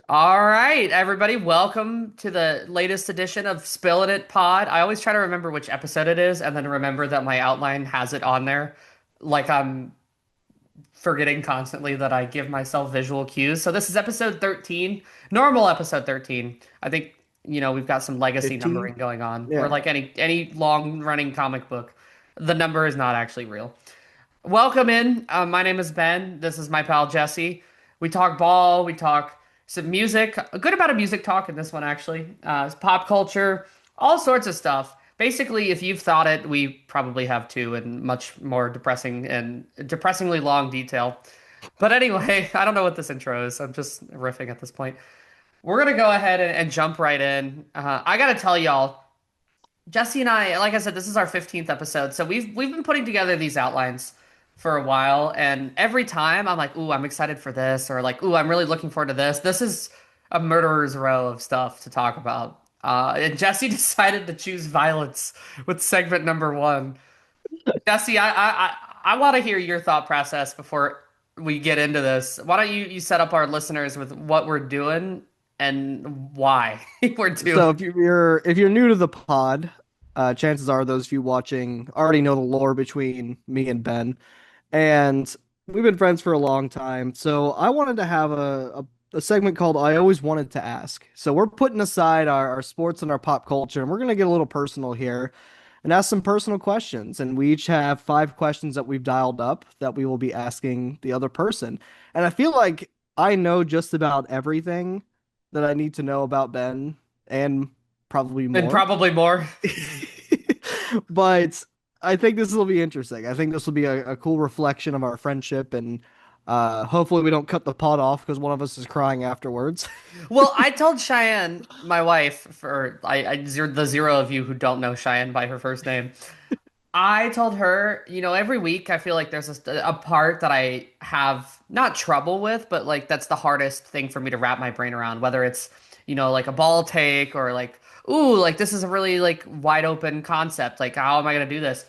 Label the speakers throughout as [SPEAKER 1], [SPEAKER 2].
[SPEAKER 1] All right, everybody, welcome to the latest edition of Spillin It Pod. I always try to remember which episode it is and then remember that my outline has it on there. Like I'm forgetting constantly that I give myself visual cues. So this is episode 13, normal episode 13. I think, we've got some legacy
[SPEAKER 2] 15?
[SPEAKER 1] numbering going on, or
[SPEAKER 2] Yeah.
[SPEAKER 1] like any long-running comic book. The number is not actually real. Welcome in. My name is Ben. This is my pal Jesse. We talk ball. We talk some music. A good amount of music talk in this one, actually. It's pop culture, all sorts of stuff. Basically, if you've thought it, we probably have too, in much more depressing and depressingly long detail. But anyway, I don't know what this intro is. I'm just riffing at this point. We're gonna go ahead and jump right in. I gotta tell y'all, Jesse and I, like I said, this is our 15th episode, so we've been putting together these outlines for a while, and every time I'm like, "Ooh, I'm excited for this," or like, "Ooh, I'm really looking forward to this." This is a murderer's row of stuff to talk about. And Jesse decided to choose violence with segment number one. Jesse, I want to hear your thought process before we get into this. Why don't you set up our listeners with what we're doing and why we're doing?
[SPEAKER 2] So if you're new to the pod, chances are those of you watching already know the lore between me and Ben, and we've been friends for a long time. So I wanted to have a segment called "I Always Wanted to Ask." So we're putting aside our sports and our pop culture, and we're gonna get a little personal here and ask some personal questions. And we each have 5 questions that we've dialed up that we will be asking the other person. And I feel like I know just about everything that I need to know about Ben and probably
[SPEAKER 1] And
[SPEAKER 2] more.
[SPEAKER 1] probably more.
[SPEAKER 2] But I think this will be interesting. I think this will be a cool reflection of our friendship, and hopefully we don't cut the pod off because one of us is crying afterwards.
[SPEAKER 1] Well, I told Cheyenne, my wife, the zero of you who don't know Cheyenne by her first name, I told her, every week I feel like there's a part that I have not trouble with, but like that's the hardest thing for me to wrap my brain around, whether it's, like a ball take or like, ooh, like this is a really like wide open concept. Like, how am I gonna do this?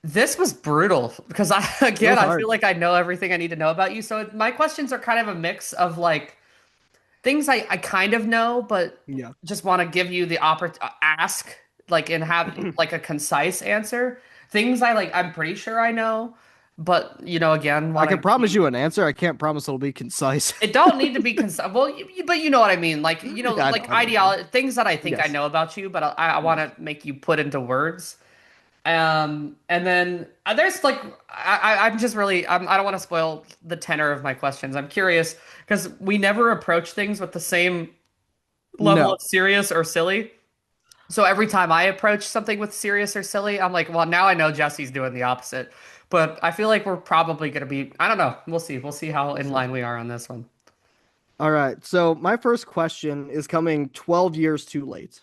[SPEAKER 1] This was brutal because
[SPEAKER 2] It was
[SPEAKER 1] I feel
[SPEAKER 2] hard.
[SPEAKER 1] like I know everything I need to know about you. So my questions are kind of a mix of like things I kind of know, but
[SPEAKER 2] Yeah.
[SPEAKER 1] just want to give you the ask like and have like a concise answer. Things I'm pretty sure I know, but again,
[SPEAKER 2] I
[SPEAKER 1] want
[SPEAKER 2] can
[SPEAKER 1] to
[SPEAKER 2] promise
[SPEAKER 1] keep
[SPEAKER 2] you an answer. I can't promise it'll be concise.
[SPEAKER 1] it don't need to be well, but you know what I mean. Like,
[SPEAKER 2] Yeah, I know.
[SPEAKER 1] like
[SPEAKER 2] I know what you mean.
[SPEAKER 1] ideology, things that I think I
[SPEAKER 2] Yes.
[SPEAKER 1] know about you, but I want
[SPEAKER 2] Yes.
[SPEAKER 1] to make you put into words. And then there's like I'm just really I don't want to spoil the tenor of my questions. I'm curious because we never approach things with the same level
[SPEAKER 2] No.
[SPEAKER 1] of serious or silly. So every time I approach something with serious or silly, I'm like, well, now I know Jesse's doing the opposite. But I feel like we're probably going to be, I don't know. We'll see. We'll see how
[SPEAKER 2] We'll
[SPEAKER 1] in
[SPEAKER 2] see.
[SPEAKER 1] line we are on this one.
[SPEAKER 2] All right. So my first question is coming 12 years too late.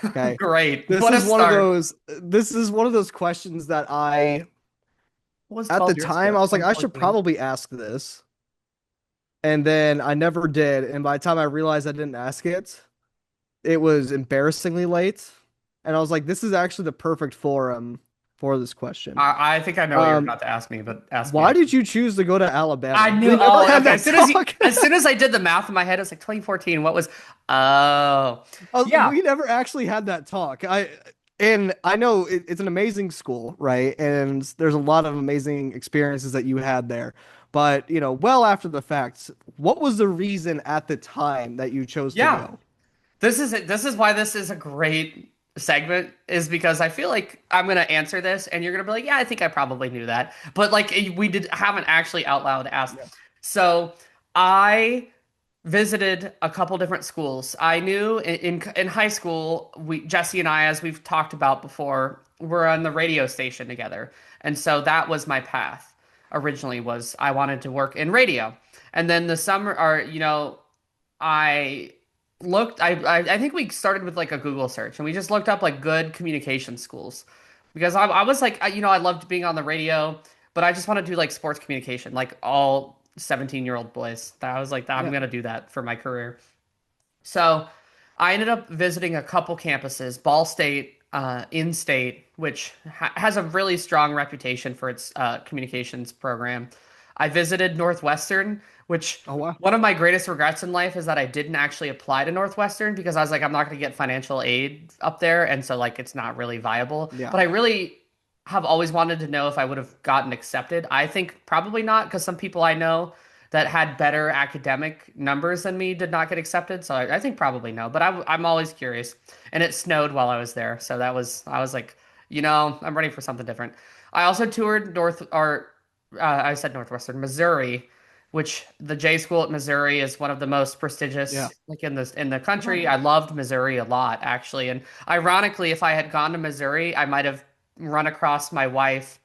[SPEAKER 2] Okay.
[SPEAKER 1] Great.
[SPEAKER 2] This
[SPEAKER 1] What a
[SPEAKER 2] is one of
[SPEAKER 1] start.
[SPEAKER 2] those questions that
[SPEAKER 1] What was
[SPEAKER 2] at the
[SPEAKER 1] 12 years ago?
[SPEAKER 2] time I was like I should
[SPEAKER 1] 2014.
[SPEAKER 2] probably ask this. And then I never did. And by the time I realized I didn't ask it, it was embarrassingly late. And I was like, this is actually the perfect forum for this question.
[SPEAKER 1] I think I know what you're
[SPEAKER 2] Um,
[SPEAKER 1] about to ask me, but ask me
[SPEAKER 2] why
[SPEAKER 1] anyway.
[SPEAKER 2] did you choose to go to
[SPEAKER 1] I
[SPEAKER 2] Alabama?
[SPEAKER 1] knew.
[SPEAKER 2] We never
[SPEAKER 1] Oh,
[SPEAKER 2] had
[SPEAKER 1] okay.
[SPEAKER 2] that talk.
[SPEAKER 1] As soon as I did the math in my head, it's like 2014. What was? Oh, yeah.
[SPEAKER 2] We never actually had that talk. I know it's an amazing school, right? And there's a lot of amazing experiences that you had there. But, well after the fact, what was the reason at the time that you chose to
[SPEAKER 1] Yeah.
[SPEAKER 2] go?
[SPEAKER 1] This is why this is a great segment is because I feel like I'm gonna answer this and you're gonna be like, yeah, I think I probably knew that, but like we did haven't actually out loud asked.
[SPEAKER 2] Yeah.
[SPEAKER 1] So I visited a couple different schools. I knew in high school, we Jesse and I, as we've talked about before, were on the radio station together, and so that was my path. Originally, was I wanted to work in radio, and then the summer, or I I think we started with like a Google search and we just looked up like good communication schools because I was like, I loved being on the radio, but I just want to do like sports communication, like all 17-year-old boys. That I was like, I'm
[SPEAKER 2] Yeah.
[SPEAKER 1] gonna do that for my career. So I ended up visiting a couple campuses, Ball State, in-state, which has a really strong reputation for its communications program. I visited Northwestern, which
[SPEAKER 2] Oh wow.
[SPEAKER 1] one of my greatest regrets in life is that I didn't actually apply to Northwestern because I was like, I'm not going to get financial aid up there. And so, like, it's not really viable.
[SPEAKER 2] Yeah.
[SPEAKER 1] But I really have always wanted to know if I would have gotten accepted. I think probably not because some people I know that had better academic numbers than me did not get accepted. So I think probably no. But I'm always curious. And it snowed while I was there. So I was like, I'm ready for something different. I also toured I said Northwestern, Missouri, which the J school at Missouri is one of the most
[SPEAKER 2] Yeah.
[SPEAKER 1] prestigious like in the country.
[SPEAKER 2] Oh.
[SPEAKER 1] I loved Missouri a lot actually, and ironically, if I had gone to Missouri, I might have run across my wife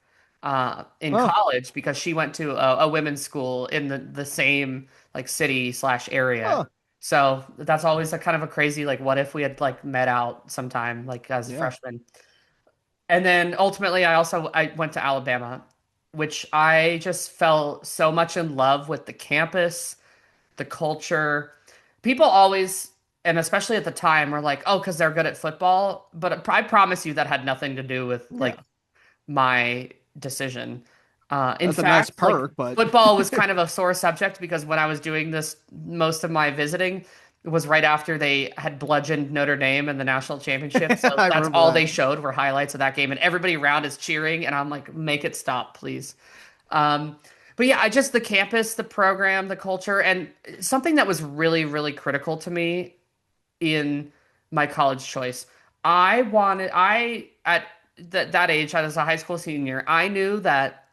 [SPEAKER 1] in
[SPEAKER 2] Oh.
[SPEAKER 1] college because she went to a women's school in the same like city slash area.
[SPEAKER 2] Oh.
[SPEAKER 1] So that's always a kind of a crazy like what if we had like met out sometime like as
[SPEAKER 2] Yeah.
[SPEAKER 1] freshmen. And then ultimately, I went to Alabama, which I just fell so much in love with the campus, the culture. People always, and especially at the time, were like, "Oh, because they're good at football." But I promise you, that had nothing to do with like
[SPEAKER 2] Yeah.
[SPEAKER 1] my decision. In
[SPEAKER 2] That's a nice
[SPEAKER 1] fact, like
[SPEAKER 2] perk, but
[SPEAKER 1] football was kind of a sore subject because when I was doing this, most of my visiting was right after they had bludgeoned Notre Dame in the national championship. So
[SPEAKER 2] I
[SPEAKER 1] that's
[SPEAKER 2] remember
[SPEAKER 1] all
[SPEAKER 2] that.
[SPEAKER 1] they showed were highlights of that game, and everybody around is cheering, and I'm like, make it stop, please. Um, but yeah, I just the campus, the program, the culture, and something that was really, really critical to me in my college choice. I at that age, as a high school senior, I knew that,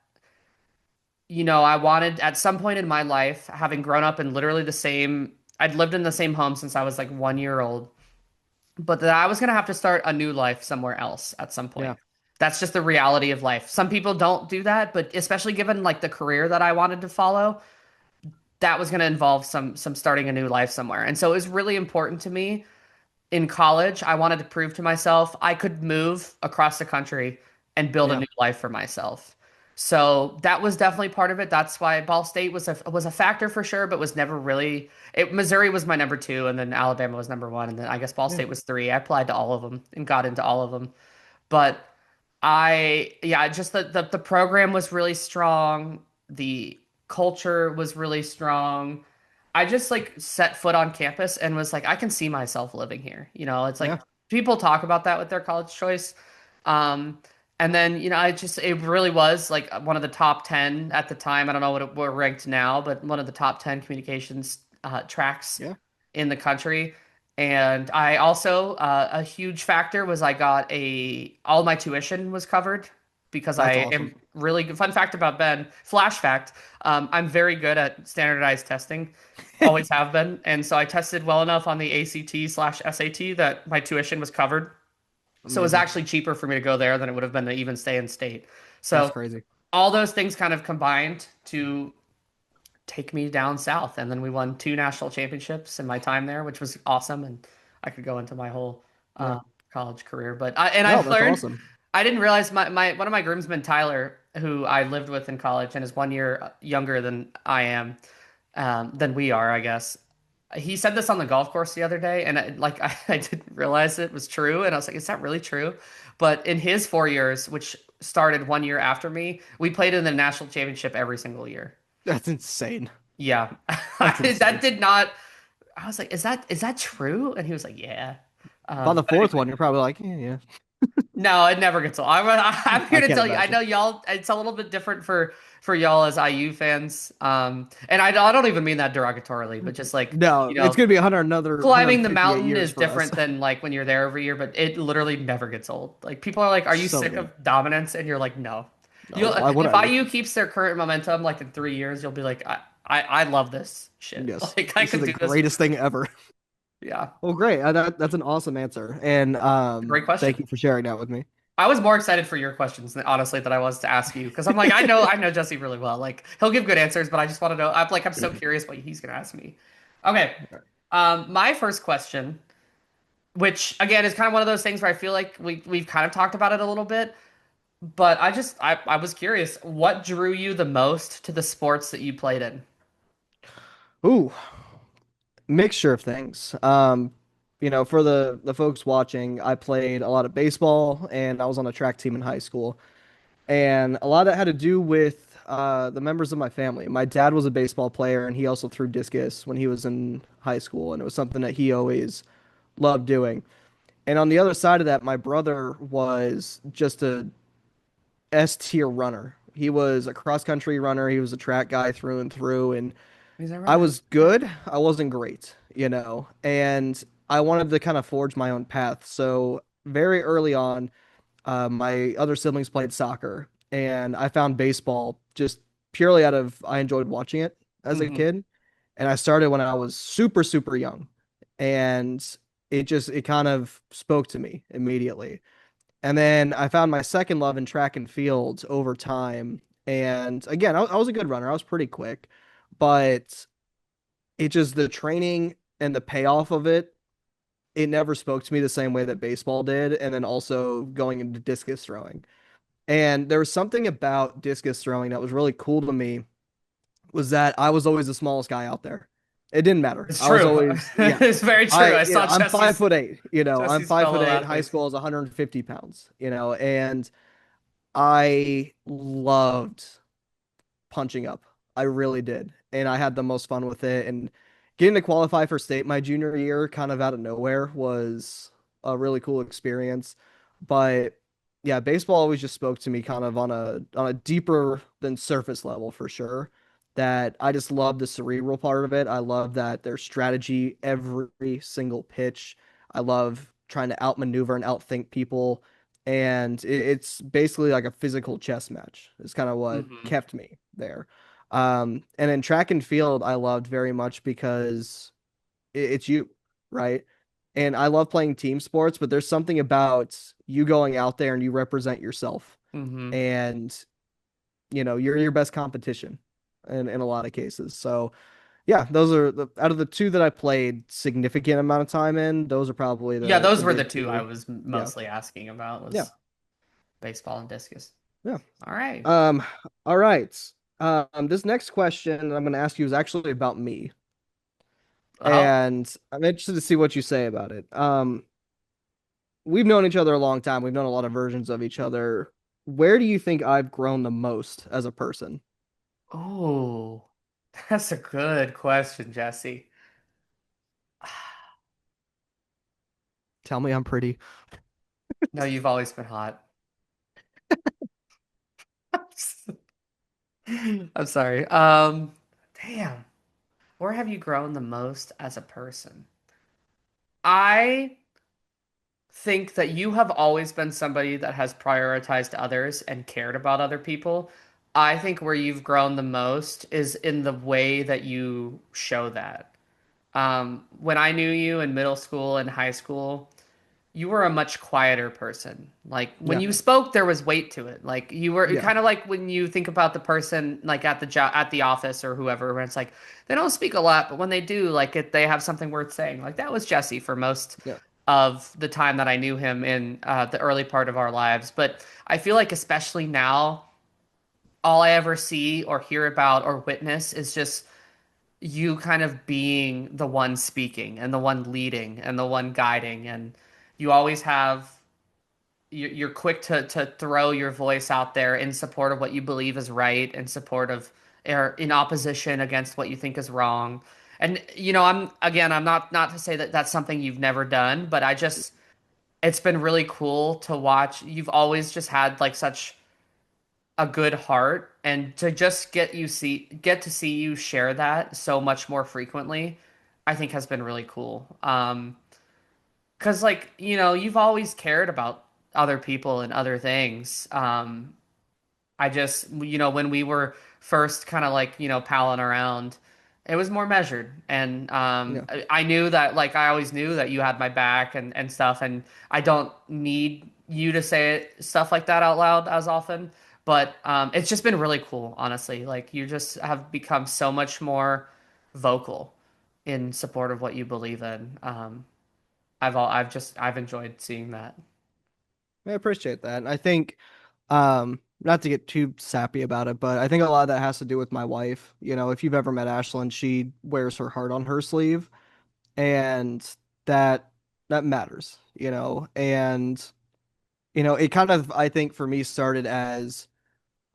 [SPEAKER 1] I wanted at some point in my life, having grown up in literally I'd lived in the same home since I was like 1 year old, but that I was going to have to start a new life somewhere else at some point.
[SPEAKER 2] Yeah.
[SPEAKER 1] That's just the reality of life. Some people don't do that, but especially given like the career that I wanted to follow, that was going to involve some starting a new life somewhere. And so it was really important to me in college. I wanted to prove to myself I could move across the country and build a
[SPEAKER 2] Yeah.
[SPEAKER 1] new life for myself. So that was definitely part of it. That's why Ball State was a factor for sure, but was never really Missouri was my number two, and then Alabama was number one, and then I guess Ball
[SPEAKER 2] Yeah.
[SPEAKER 1] State was three. I applied to all of them and got into all of them. But yeah, just the program was really strong. The culture was really strong. I just like set foot on campus and was like, I can see myself living here. It's
[SPEAKER 2] Yeah.
[SPEAKER 1] like people talk about that with their college choice. Um, and then, it really was like one of the top 10 at the time. I don't know we're ranked now, but one of the top 10 communications tracks
[SPEAKER 2] Yeah.
[SPEAKER 1] in the country. And I also, a huge factor was all my tuition was covered because I
[SPEAKER 2] That's
[SPEAKER 1] am
[SPEAKER 2] awesome.
[SPEAKER 1] really good. Fun fact about Ben, flash fact, I'm very good at standardized testing, always have been. And so I tested well enough on the ACT/SAT that my tuition was covered. So it was
[SPEAKER 2] Amazing.
[SPEAKER 1] actually cheaper for me to go there than it would have been to even stay in state.
[SPEAKER 2] That's
[SPEAKER 1] So
[SPEAKER 2] crazy.
[SPEAKER 1] all those things kind of combined to take me down south. And then we won two national championships in my time there, which was awesome. And I could go into my whole
[SPEAKER 2] Yeah.
[SPEAKER 1] college career. And
[SPEAKER 2] No,
[SPEAKER 1] I've
[SPEAKER 2] that's
[SPEAKER 1] learned,
[SPEAKER 2] awesome.
[SPEAKER 1] I didn't realize my one of my groomsmen, Tyler, who I lived with in college and is 1 year younger than I am, than we are, I guess. He said this on the golf course the other day, and I didn't realize it was true. And I was like, is that really true? But in his 4 years, which started 1 year after me, we played in the national championship every single year.
[SPEAKER 2] That's insane.
[SPEAKER 1] Yeah.
[SPEAKER 2] That's
[SPEAKER 1] That
[SPEAKER 2] insane.
[SPEAKER 1] did not, I was like, is that true? And he was like, yeah.
[SPEAKER 2] By the
[SPEAKER 1] But
[SPEAKER 2] fourth
[SPEAKER 1] anyway,
[SPEAKER 2] one, you're probably like, yeah, yeah.
[SPEAKER 1] no, it never gets old. I'm here
[SPEAKER 2] I
[SPEAKER 1] to
[SPEAKER 2] can't
[SPEAKER 1] tell you, I
[SPEAKER 2] imagine.
[SPEAKER 1] know y'all, it's a little bit different for y'all as IU fans. And I don't even mean that derogatorily, but just like,
[SPEAKER 2] No, it's gonna be another
[SPEAKER 1] climbing the
[SPEAKER 2] 158
[SPEAKER 1] mountain
[SPEAKER 2] years
[SPEAKER 1] is
[SPEAKER 2] for us.
[SPEAKER 1] different than like when you're there every year, but it literally never gets old. Like people are like, "Are you
[SPEAKER 2] So
[SPEAKER 1] sick
[SPEAKER 2] good.
[SPEAKER 1] of dominance?" And you're like, "No."
[SPEAKER 2] No,
[SPEAKER 1] You'll
[SPEAKER 2] why would
[SPEAKER 1] if
[SPEAKER 2] I be?
[SPEAKER 1] IU keeps their current momentum, like in 3 years, you'll be like, I love this shit.
[SPEAKER 2] Yes,
[SPEAKER 1] Like I
[SPEAKER 2] this is
[SPEAKER 1] could
[SPEAKER 2] the
[SPEAKER 1] do this.
[SPEAKER 2] greatest thing ever.
[SPEAKER 1] Yeah,
[SPEAKER 2] Well, great. That's an awesome answer, and
[SPEAKER 1] great
[SPEAKER 2] thank
[SPEAKER 1] question.
[SPEAKER 2] you for sharing that with me.
[SPEAKER 1] I was more excited for your questions, honestly, than I was to ask you because I'm like, I know Jesse really well. Like he'll give good answers, but I just want to know. I'm so curious what he's gonna ask me. Okay, my first question, which again is kind of one of those things where I feel like we've kind of talked about it a little bit. But I was curious, what drew you the most to the sports that you played in?
[SPEAKER 2] Ooh, mixture of things. For the folks watching, I played a lot of baseball, and I was on a track team in high school, and a lot of that had to do with the members of my family. My dad was a baseball player, and he also threw discus when he was in high school, and it was something that he always loved doing. And on the other side of that, my brother was just a S tier runner. He was a cross country runner. He was a track guy through and through. And
[SPEAKER 1] Is that
[SPEAKER 2] I
[SPEAKER 1] right?
[SPEAKER 2] was good. I wasn't great, and I wanted to kind of forge my own path. So very early on, my other siblings played soccer, and I found baseball just purely out of I enjoyed watching it as a
[SPEAKER 1] Hmm.
[SPEAKER 2] kid. And I started when I was super, super young. And it kind of spoke to me immediately. And then I found my second love in track and field over time. And again, I was a good runner. I was pretty quick, but it just the training and the payoff of it, it never spoke to me the same way that baseball did. And then also going into discus throwing. And there was something about discus throwing that was really cool to me was that I was always the smallest guy out there. It didn't matter.
[SPEAKER 1] It's
[SPEAKER 2] I was
[SPEAKER 1] true.
[SPEAKER 2] always, yeah.
[SPEAKER 1] It's very true. I saw
[SPEAKER 2] I'm five
[SPEAKER 1] Jesse's
[SPEAKER 2] foot eight, I'm
[SPEAKER 1] Jesse's
[SPEAKER 2] five foot
[SPEAKER 1] fellow
[SPEAKER 2] eight. High
[SPEAKER 1] athletes.
[SPEAKER 2] school I was 150 pounds, and I loved punching up. I really did. And I had the most fun with it. And getting to qualify for state my junior year, kind of out of nowhere, was a really cool experience. But yeah, baseball always just spoke to me kind of on a deeper than surface level for sure. That I just love the cerebral part of it. I love that there's strategy every single pitch. I love trying to outmaneuver and outthink people. And it's basically like a physical chess match. It's kind of what
[SPEAKER 1] Hmm.
[SPEAKER 2] kept me there. And then track and field, I loved very much because it's you, right? And I love playing team sports, but there's something about you going out there and you represent yourself,
[SPEAKER 1] Hmm.
[SPEAKER 2] and you're your best competition in a lot of cases. So yeah, those are the out of the two that I played significant amount of time in, those are probably
[SPEAKER 1] Yeah,
[SPEAKER 2] the
[SPEAKER 1] those were the
[SPEAKER 2] big
[SPEAKER 1] two I
[SPEAKER 2] two.
[SPEAKER 1] was
[SPEAKER 2] Yeah.
[SPEAKER 1] mostly asking about
[SPEAKER 2] Yeah.
[SPEAKER 1] was baseball and discus.
[SPEAKER 2] Yeah.
[SPEAKER 1] All right.
[SPEAKER 2] Um, all right. This next question I'm going to ask you is actually about me,
[SPEAKER 1] Oh.
[SPEAKER 2] and I'm interested to see what you say about it. We've known each other a long time. We've known a lot of versions of each other. Where do you think I've grown the most as a person?
[SPEAKER 1] Oh, that's a good question, Jesse.
[SPEAKER 2] Tell me I'm pretty.
[SPEAKER 1] No, you've always been hot. I'm sorry. Damn. Where have you grown the most as a person? I think that you have always been somebody that has prioritized others and cared about other people. I think where you've grown the most is in the way that you show that. When I knew you in middle school and high school, you were a much quieter person. Like when
[SPEAKER 2] Yeah.
[SPEAKER 1] you spoke, there was weight to it. Like you were
[SPEAKER 2] Yeah.
[SPEAKER 1] kind of like when you think about the person like at the job, at the office or whoever, where it's like they don't speak a lot, but when they do, like they have something worth saying. Like that was Jesse for most
[SPEAKER 2] Yeah.
[SPEAKER 1] of the time that I knew him in the early part of our lives. But I feel like especially now, all I ever see or hear about or witness is just you kind of being the one speaking and the one leading and the one guiding and you always have you're quick to throw your voice out there in support of what you believe is right, in support of or in opposition against what you think is wrong. And I'm not to say that that's something you've never done, but I just it's been really cool to watch. You've always just had like such a good heart and to just get to see you share that so much more frequently, I think has been really cool. 'Cause like, you've always cared about other people and other things. I just, when we were first kind of like, palling around, it was more measured. And
[SPEAKER 2] Yeah.
[SPEAKER 1] I knew that, like, I always knew that you had my back and stuff. And I don't need you to say stuff like that out loud as often. But it's just been really cool, honestly. Like, you just have become so much more vocal in support of what you believe in. I've enjoyed seeing that.
[SPEAKER 2] I appreciate that. And I think, not to get too sappy about it, but I think a lot of that has to do with my wife. If you've ever met Ashlyn, she wears her heart on her sleeve, and that that matters, and it kind of, I think for me, started as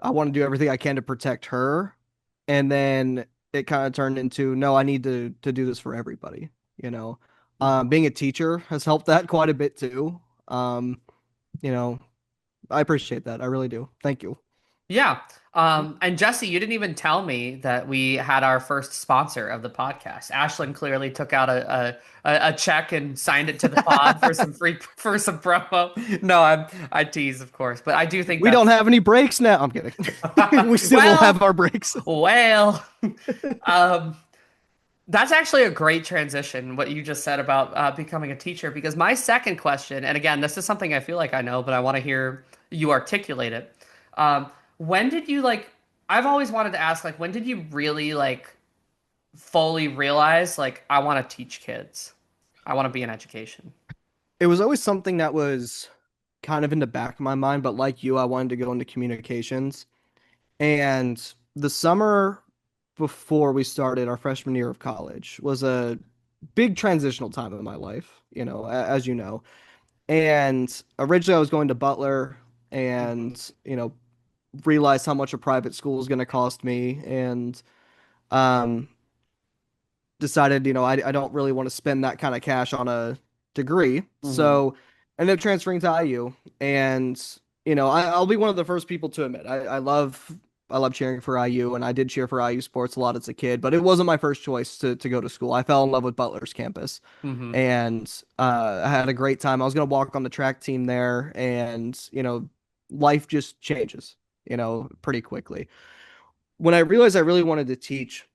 [SPEAKER 2] I want to do everything I can to protect her. And then it kind of turned into, no, I need to do this for everybody, you know.
[SPEAKER 1] Mhm.
[SPEAKER 2] Being a teacher has helped that quite a bit too. Um, you know, I appreciate that. I really do. Thank you.
[SPEAKER 1] Yeah. And Jesse, you didn't even tell me that we had our first sponsor of the podcast. Ashlyn clearly took out a check and signed it to the pod for some free for some promo. No, I tease, of course, but I do think
[SPEAKER 2] We don't
[SPEAKER 1] that's
[SPEAKER 2] have any breaks now. I'm kidding. We still will
[SPEAKER 1] well,
[SPEAKER 2] have our breaks.
[SPEAKER 1] well. Um, that's actually a great transition, what you just said about becoming a teacher, because my second question, and again, this is something I feel like I know, but I want to hear you articulate it. When did you like, I've always wanted to ask, like, when did you really like fully realize, like, I want to teach kids? I want to be in education.
[SPEAKER 2] It was always something that was kind of in the back of my mind, but like you, I wanted to go into communications. And the summer before we started our freshman year of college was a big transitional time in my life, as you know. And originally I was going to Butler
[SPEAKER 1] Hmm.
[SPEAKER 2] and, realized how much a private school was going to cost me and um decided, I don't really want to spend that kind of cash on a degree.
[SPEAKER 1] Hmm.
[SPEAKER 2] So I ended up transferring to IU. And, I'll be one of the first people to admit I love cheering for IU, and I did cheer for IU sports a lot as a kid, but it wasn't my first choice to go to school. I fell in love with Butler's campus,
[SPEAKER 1] Hmm.
[SPEAKER 2] and I had a great time. I was going to walk on the track team there, and life just changes, pretty quickly. When I realized I really wanted to teach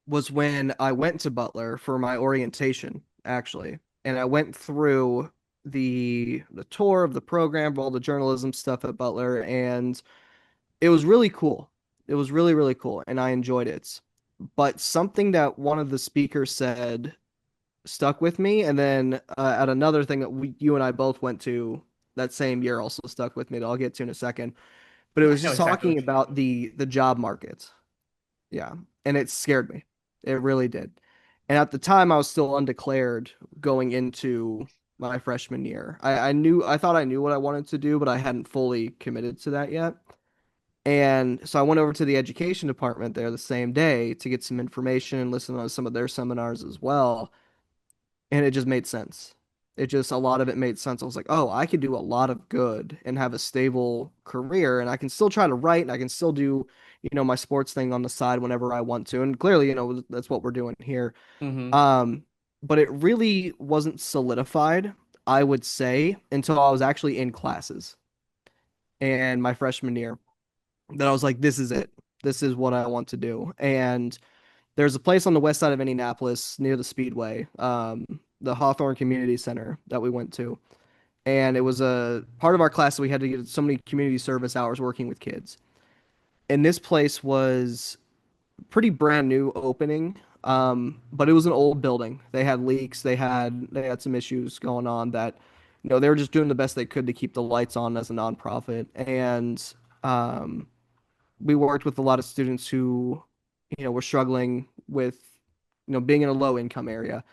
[SPEAKER 2] was when I went to Butler for my orientation, actually, and I went through the tour of the program, all the journalism stuff at Butler, and it was really cool. It was really, really cool, and I enjoyed it. But something that one of the speakers said stuck with me, and then at another thing that you and I both went to that same year also stuck with me that I'll get to in a second. But it
[SPEAKER 1] I
[SPEAKER 2] was
[SPEAKER 1] know
[SPEAKER 2] just
[SPEAKER 1] exactly
[SPEAKER 2] talking
[SPEAKER 1] what you
[SPEAKER 2] about
[SPEAKER 1] mean.
[SPEAKER 2] the job market. Yeah. And it scared me. It really did. And at the time, I was still undeclared going into my freshman year. I thought I knew what I wanted to do, but I hadn't fully committed to that yet. And so I went over to the education department there the same day to get some information and listen to some of their seminars as well. And it just made sense. A lot of it made sense. I was like, oh, I could do a lot of good and have a stable career, and I can still try to write, and I can still do, my sports thing on the side whenever I want to. And clearly, that's what we're doing here.
[SPEAKER 1] Hmm.
[SPEAKER 2] Um, but it really wasn't solidified, I would say, until I was actually in classes and my freshman year that I was like, this is it. This is what I want to do. And there's a place on the west side of Indianapolis near the Speedway, the Hawthorne Community Center that we went to. And it was a part of our class that we had to get so many community service hours working with kids. And this place was pretty brand new opening, but it was an old building. They had leaks, they had some issues going on that, they were just doing the best they could to keep the lights on as a nonprofit. And um, we worked with a lot of students who, were struggling with, being in a low income area.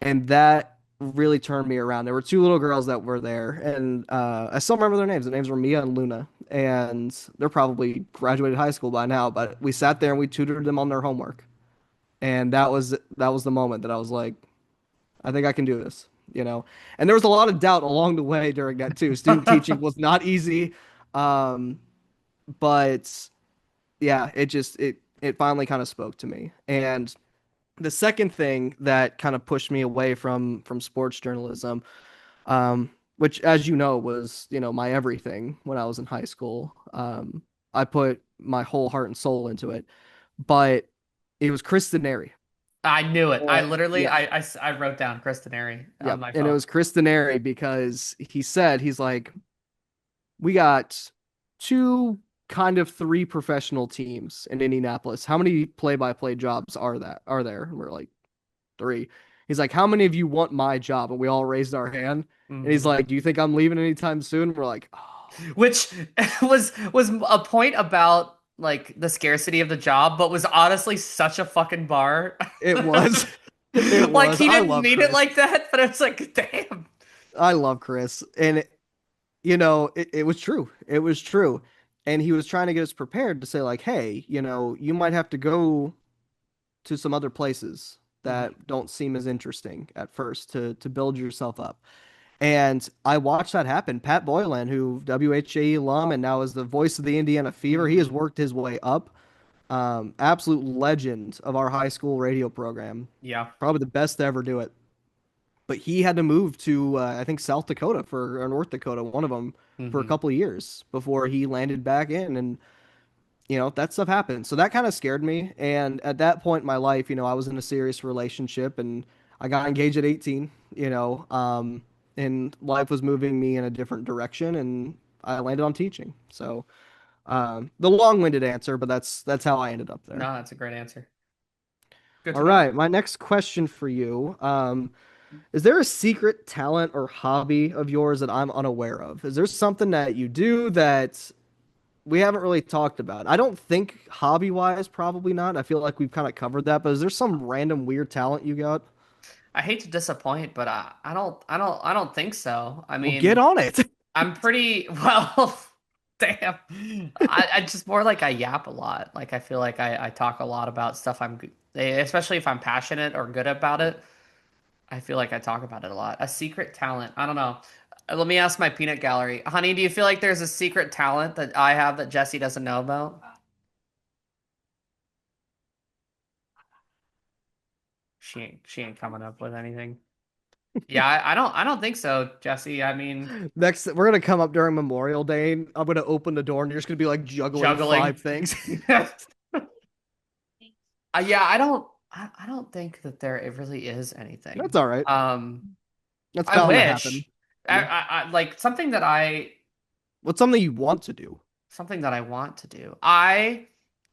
[SPEAKER 2] And that really turned me around. There were two little girls that were there, and I still remember their names. Their names were Mia and Luna, and they're probably graduated high school by now. But we sat there and we tutored them on their homework, and that was the moment that I was like, I think I can do this, And there was a lot of doubt along the way during that too. Student teaching was not easy, um, but yeah, it finally kind of spoke to me. And the second thing that kind of pushed me away from sports journalism, which as you know was my everything when I was in high school. I put my whole heart and soul into it, but it was Kristen Airy.
[SPEAKER 1] I knew it. I
[SPEAKER 2] And
[SPEAKER 1] literally,
[SPEAKER 2] yeah,
[SPEAKER 1] I wrote down Kristen Airy
[SPEAKER 2] yeah,
[SPEAKER 1] on my
[SPEAKER 2] and it
[SPEAKER 1] phone.
[SPEAKER 2] was Kristen Airy because he's like, we got two kind of three professional teams in Indianapolis. How many play-by-play jobs are there? And we're like, three. He's like, how many of you want my job? And we all raised our hand. And he's
[SPEAKER 1] Hmm.
[SPEAKER 2] like, do you think I'm leaving anytime soon? We're like, oh,
[SPEAKER 1] Which was a point about like the scarcity of the job, but was honestly such a fucking bar.
[SPEAKER 2] it was. It
[SPEAKER 1] Like
[SPEAKER 2] was.
[SPEAKER 1] he
[SPEAKER 2] I
[SPEAKER 1] didn't
[SPEAKER 2] love
[SPEAKER 1] mean it
[SPEAKER 2] Chris.
[SPEAKER 1] like that, but it was like, damn.
[SPEAKER 2] I love Chris. And it was true. It was true. and he was trying to get us prepared to say like, hey, you might have to go to some other places
[SPEAKER 1] Hmm.
[SPEAKER 2] that don't seem as interesting at first to build yourself up. And I watched that happen. Pat Boylan, who WHA alum and now is the voice of the Indiana Fever, he has
[SPEAKER 1] Hmm.
[SPEAKER 2] worked his way up. Absolute legend of our high school radio program.
[SPEAKER 1] Yeah.
[SPEAKER 2] Probably the best to ever do it. But he had to move to I think South Dakota for or North Dakota, one of them, for a
[SPEAKER 1] Hmm.
[SPEAKER 2] couple of years before he landed back in. And that stuff happened. So that kind of scared me. And at that point in my life, I was in a serious relationship and I got engaged at 18, and life was moving me in a different direction and I landed on teaching. So, the long-winded answer, but that's how I ended up there.
[SPEAKER 1] No, that's a great answer. Good
[SPEAKER 2] All
[SPEAKER 1] to know.
[SPEAKER 2] right, my next question for you. Is there a secret talent or hobby of yours that I'm unaware of? Is there something that you do that we haven't really talked about? I don't think hobby wise, probably not. I feel like we've kind of covered that, but is there some random weird talent you got?
[SPEAKER 1] I hate to disappoint, but I don't think so. I
[SPEAKER 2] Well, get
[SPEAKER 1] mean,
[SPEAKER 2] on it.
[SPEAKER 1] I'm pretty well. Damn. I just more like I yap a lot. Like I feel like I talk a lot about stuff especially if I'm passionate or good about it. I feel like I talk about it a lot. A secret talent. I don't know. Let me ask my peanut gallery. Honey, do you feel like there's a secret talent that I have that Jesse doesn't know about? She ain't coming up with anything. Yeah, I don't think so, Jesse. I mean,
[SPEAKER 2] Next, we're gonna come up during Memorial Day. And I'm gonna open the door, and you're just gonna be like juggling
[SPEAKER 1] juggling.
[SPEAKER 2] 5 things.
[SPEAKER 1] Yeah, I don't think that there it really is
[SPEAKER 2] That's
[SPEAKER 1] anything.
[SPEAKER 2] all right. That's
[SPEAKER 1] I
[SPEAKER 2] bound to happen.
[SPEAKER 1] wish.
[SPEAKER 2] Yeah.
[SPEAKER 1] Like
[SPEAKER 2] What's something you want to do?
[SPEAKER 1] something that I want to do.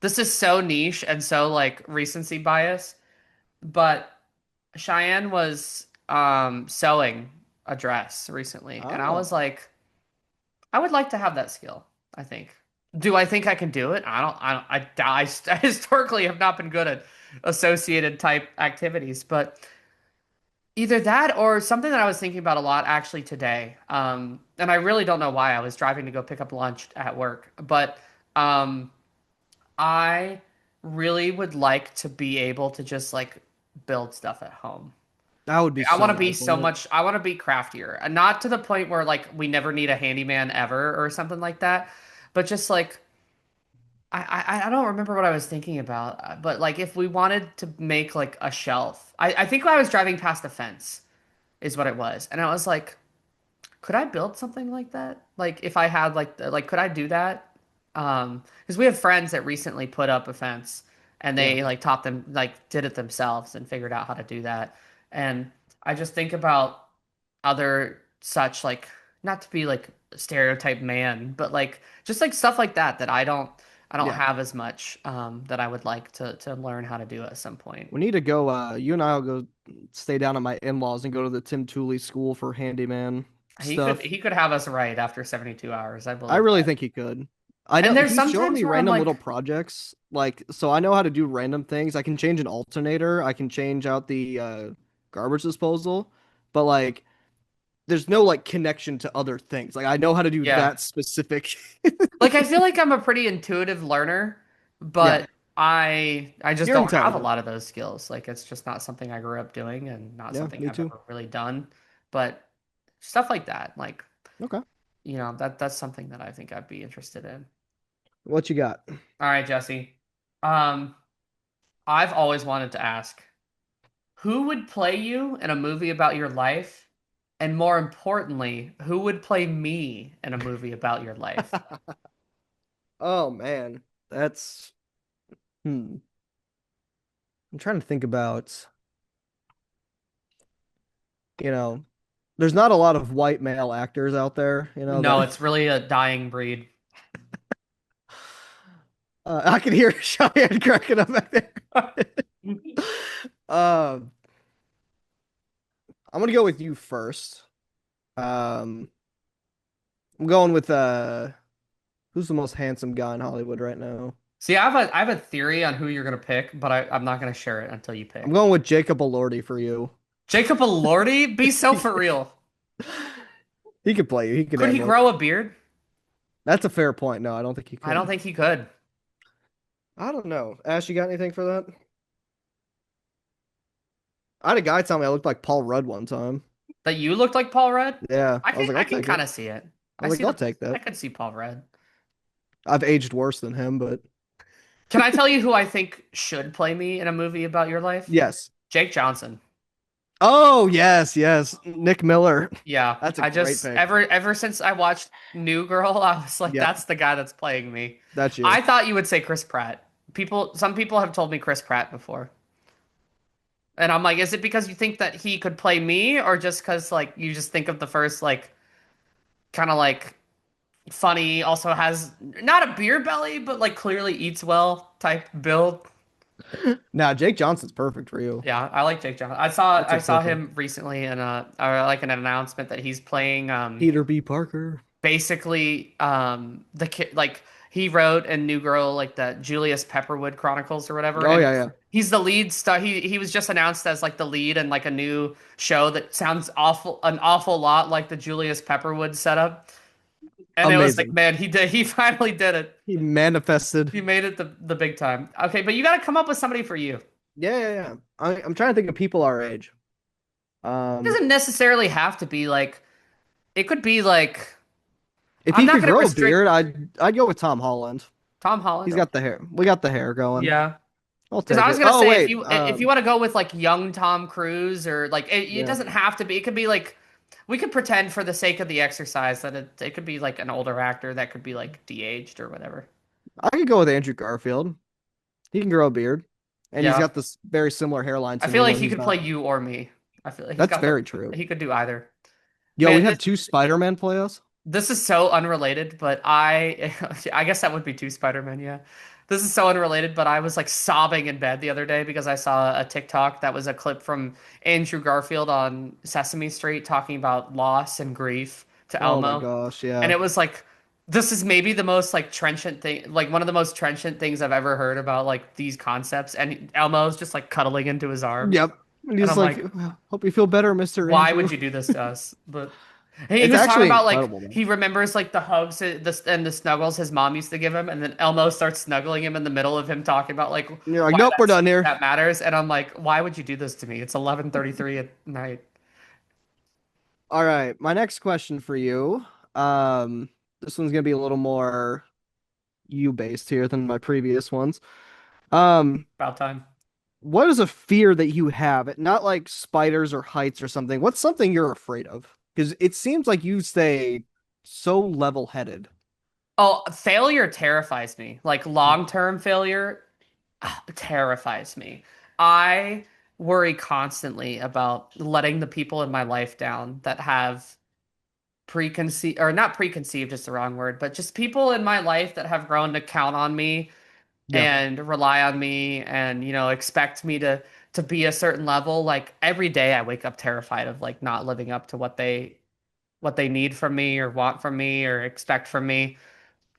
[SPEAKER 1] This is so niche and so like recency bias, but Cheyenne was sewing a dress recently, and I
[SPEAKER 2] Oh,
[SPEAKER 1] was like, I would like to have that skill, I think. Do I think I can do it? I historically have not been good at associated type activities, but either that or something that I was thinking about a lot actually today. And I really don't know why I was driving to go pick up lunch at work, but um, I really would like to be able to just like build stuff at home.
[SPEAKER 2] that would be
[SPEAKER 1] I
[SPEAKER 2] so
[SPEAKER 1] want to be
[SPEAKER 2] nice,
[SPEAKER 1] so
[SPEAKER 2] wouldn't it?
[SPEAKER 1] much, I want to be craftier and not to the point where like we never need a handyman ever or something like that, but just like I don't remember what I was thinking about, but like if we wanted to make like a shelf, I think I was driving past a fence is what it was, and I was like, could I build something like that? Like if I had like could I do that? Because we have friends that recently put up a fence and
[SPEAKER 2] Yeah.
[SPEAKER 1] they like taught them like did it themselves and figured out how to do that. And I just think about other such like not to be like a stereotype man, but like just like stuff like that that I don't
[SPEAKER 2] Yeah.
[SPEAKER 1] have as much that I would like to learn how to do at some point.
[SPEAKER 2] We need to go. You and I will go stay down at my in-laws and go to the Tim Tooley School for handyman
[SPEAKER 1] He could
[SPEAKER 2] stuff.
[SPEAKER 1] he could have us right after 72 hours. I
[SPEAKER 2] I
[SPEAKER 1] believe
[SPEAKER 2] really
[SPEAKER 1] that.
[SPEAKER 2] think he could. I
[SPEAKER 1] And
[SPEAKER 2] know
[SPEAKER 1] there's
[SPEAKER 2] he's showing
[SPEAKER 1] sometimes
[SPEAKER 2] me
[SPEAKER 1] where I'm
[SPEAKER 2] random little
[SPEAKER 1] like,
[SPEAKER 2] projects, like so I know how to do random things. I can change an alternator, I can change out the garbage disposal, but like there's no like connection to other things. Like I know how to do
[SPEAKER 1] yeah.
[SPEAKER 2] that specific.
[SPEAKER 1] Like I feel like I'm a pretty intuitive learner,
[SPEAKER 2] Yeah,
[SPEAKER 1] but I just
[SPEAKER 2] you're
[SPEAKER 1] don't have a
[SPEAKER 2] intelligent.
[SPEAKER 1] lot of those skills. Like it's just not something I grew up doing and not
[SPEAKER 2] Yeah,
[SPEAKER 1] something
[SPEAKER 2] me
[SPEAKER 1] I've
[SPEAKER 2] too.
[SPEAKER 1] ever really done. But stuff like that, like,
[SPEAKER 2] Okay.
[SPEAKER 1] that's something that I think I'd be interested in.
[SPEAKER 2] What you got?
[SPEAKER 1] All right, Jesse. Um, I've always wanted to ask, who would play you in a movie about your life? And more importantly, who would play me in a movie about your life?
[SPEAKER 2] Oh man, that's I'm trying to think about, you know, there's not a lot of white male actors out there,
[SPEAKER 1] No,
[SPEAKER 2] that
[SPEAKER 1] it's really a dying breed.
[SPEAKER 2] I can hear Cheyenne cracking up back there. Um, I'm gonna go with you first. Um, I'm going with who's the most handsome guy in Hollywood right now?
[SPEAKER 1] See, I have a theory on who you're gonna pick, but I'm not gonna share it until you
[SPEAKER 2] I'm
[SPEAKER 1] pick.
[SPEAKER 2] going with Jacob Elordi for you.
[SPEAKER 1] Jacob Elordi, be so for real.
[SPEAKER 2] He could play you. He could
[SPEAKER 1] Could he
[SPEAKER 2] handle it.
[SPEAKER 1] grow a beard?
[SPEAKER 2] That's a fair point. No, I don't think he
[SPEAKER 1] I don't
[SPEAKER 2] could.
[SPEAKER 1] think he could.
[SPEAKER 2] I don't know. Ash, you got anything for that? I had a guy tell me I looked like Paul Rudd one time.
[SPEAKER 1] That you looked like Paul Rudd?
[SPEAKER 2] Yeah, I was like,
[SPEAKER 1] I
[SPEAKER 2] I'll
[SPEAKER 1] can
[SPEAKER 2] take it.
[SPEAKER 1] kind of see it.
[SPEAKER 2] I was like, I'll take
[SPEAKER 1] I
[SPEAKER 2] that.
[SPEAKER 1] could see Paul Rudd.
[SPEAKER 2] I've aged worse than him, but
[SPEAKER 1] Can I tell you who I think should play me in a movie about your life?
[SPEAKER 2] yes.
[SPEAKER 1] Jake Johnson.
[SPEAKER 2] Oh, yes, yes. Nick Miller.
[SPEAKER 1] Yeah,
[SPEAKER 2] That's a
[SPEAKER 1] I
[SPEAKER 2] great
[SPEAKER 1] just
[SPEAKER 2] pick.
[SPEAKER 1] ever since I watched New Girl, I was like,
[SPEAKER 2] Yep,
[SPEAKER 1] that's the guy that's playing me.
[SPEAKER 2] that's you.
[SPEAKER 1] I thought you would say Chris Pratt. Some people have told me Chris Pratt before. And I'm like, is it because you think that he could play me, or just because like you just think of the first like kind of like funny, also has not a beer belly, but like clearly eats well type build?
[SPEAKER 2] Now, Jake Johnson's perfect for you.
[SPEAKER 1] Yeah, I like Jake Johnson.
[SPEAKER 2] That's
[SPEAKER 1] I
[SPEAKER 2] a
[SPEAKER 1] saw
[SPEAKER 2] pick 'em.
[SPEAKER 1] him recently in a or like an announcement that he's playing
[SPEAKER 2] Peter B. Parker.
[SPEAKER 1] basically the kid like he wrote in New Girl like the Julius Pepperwood Chronicles or whatever,
[SPEAKER 2] Oh,
[SPEAKER 1] and
[SPEAKER 2] yeah, yeah.
[SPEAKER 1] he's the lead star. He was just announced as like the lead in like a new show that sounds an awful lot like the Julius Pepperwood setup. And it was like,
[SPEAKER 2] Amazing.
[SPEAKER 1] man, he finally did it.
[SPEAKER 2] He manifested.
[SPEAKER 1] He made it the big time. Okay, but you got to come up with somebody for you.
[SPEAKER 2] Yeah, yeah, yeah. I'm trying to think of people our age.
[SPEAKER 1] It
[SPEAKER 2] Um,
[SPEAKER 1] doesn't necessarily have to be like it could be like
[SPEAKER 2] if
[SPEAKER 1] I'm
[SPEAKER 2] he
[SPEAKER 1] not
[SPEAKER 2] could
[SPEAKER 1] going to
[SPEAKER 2] grow a
[SPEAKER 1] restrict
[SPEAKER 2] beard, I'd go with Tom Holland.
[SPEAKER 1] Tom Holland.
[SPEAKER 2] He's got
[SPEAKER 1] Okay.
[SPEAKER 2] the hair. We got the hair going.
[SPEAKER 1] Yeah.
[SPEAKER 2] I'll
[SPEAKER 1] Because
[SPEAKER 2] take
[SPEAKER 1] I was
[SPEAKER 2] it.
[SPEAKER 1] gonna
[SPEAKER 2] Oh
[SPEAKER 1] say
[SPEAKER 2] wait.
[SPEAKER 1] if you want to go with like young Tom Cruise or like it
[SPEAKER 2] Yeah.
[SPEAKER 1] doesn't have to be. It could be like we could pretend for the sake of the exercise that it could be like an older actor that could be like de-aged or whatever.
[SPEAKER 2] I could go with Andrew Garfield. He can grow a beard, and he's
[SPEAKER 1] Yeah,
[SPEAKER 2] got this very similar hairline
[SPEAKER 1] I
[SPEAKER 2] to
[SPEAKER 1] feel
[SPEAKER 2] me
[SPEAKER 1] like
[SPEAKER 2] when
[SPEAKER 1] he
[SPEAKER 2] he's
[SPEAKER 1] could play
[SPEAKER 2] not.
[SPEAKER 1] you or me. I feel like he's
[SPEAKER 2] That's
[SPEAKER 1] got the
[SPEAKER 2] very true.
[SPEAKER 1] he could do either.
[SPEAKER 2] Yo, we'd
[SPEAKER 1] Man,
[SPEAKER 2] have two Spider-Man play us.
[SPEAKER 1] this is so unrelated, but I guess that would be two Spider-Man, yeah. This is so unrelated, but I was like sobbing in bed the other day because I saw a TikTok that was a clip from Andrew Garfield on Sesame Street talking about loss and grief to
[SPEAKER 2] Oh my
[SPEAKER 1] Elmo.
[SPEAKER 2] gosh,
[SPEAKER 1] And
[SPEAKER 2] yeah.
[SPEAKER 1] it was like this is maybe the most like trenchant thing, like one of the most trenchant things I've ever heard about like these concepts. And Elmo's just like cuddling into his arms.
[SPEAKER 2] Yep. And
[SPEAKER 1] And
[SPEAKER 2] he's
[SPEAKER 1] I'm
[SPEAKER 2] like,
[SPEAKER 1] like,
[SPEAKER 2] hope you feel better, Mr.
[SPEAKER 1] why
[SPEAKER 2] Andrew.
[SPEAKER 1] would you do this to us? But he
[SPEAKER 2] It's
[SPEAKER 1] was talking
[SPEAKER 2] actually
[SPEAKER 1] about like
[SPEAKER 2] incredible, man.
[SPEAKER 1] he remembers like the hugs and the snuggles his mom used to give him, and then Elmo starts snuggling him in the middle of him talking about like
[SPEAKER 2] And you're like,
[SPEAKER 1] why
[SPEAKER 2] nope, we're done here.
[SPEAKER 1] that matters. And I'm like, why would you do this to me? It's 11:33 at night.
[SPEAKER 2] All right, my next question for you. This one's gonna be a little more you based here than my previous ones. Um,
[SPEAKER 1] About time.
[SPEAKER 2] what is a fear that you have? Not like spiders or heights or something. What's something you're afraid of? Because it seems like you stay so level-headed.
[SPEAKER 1] Oh, failure terrifies me. Like long-term failure terrifies me. I worry constantly about letting the people in my life down that have preconceived or not preconceived is the wrong word, but just people in my life that have grown to count on me
[SPEAKER 2] Yeah,
[SPEAKER 1] and rely on me and expect me to be a certain level. Like every day I wake up terrified of like not living up to what they need from me or want from me or expect from me.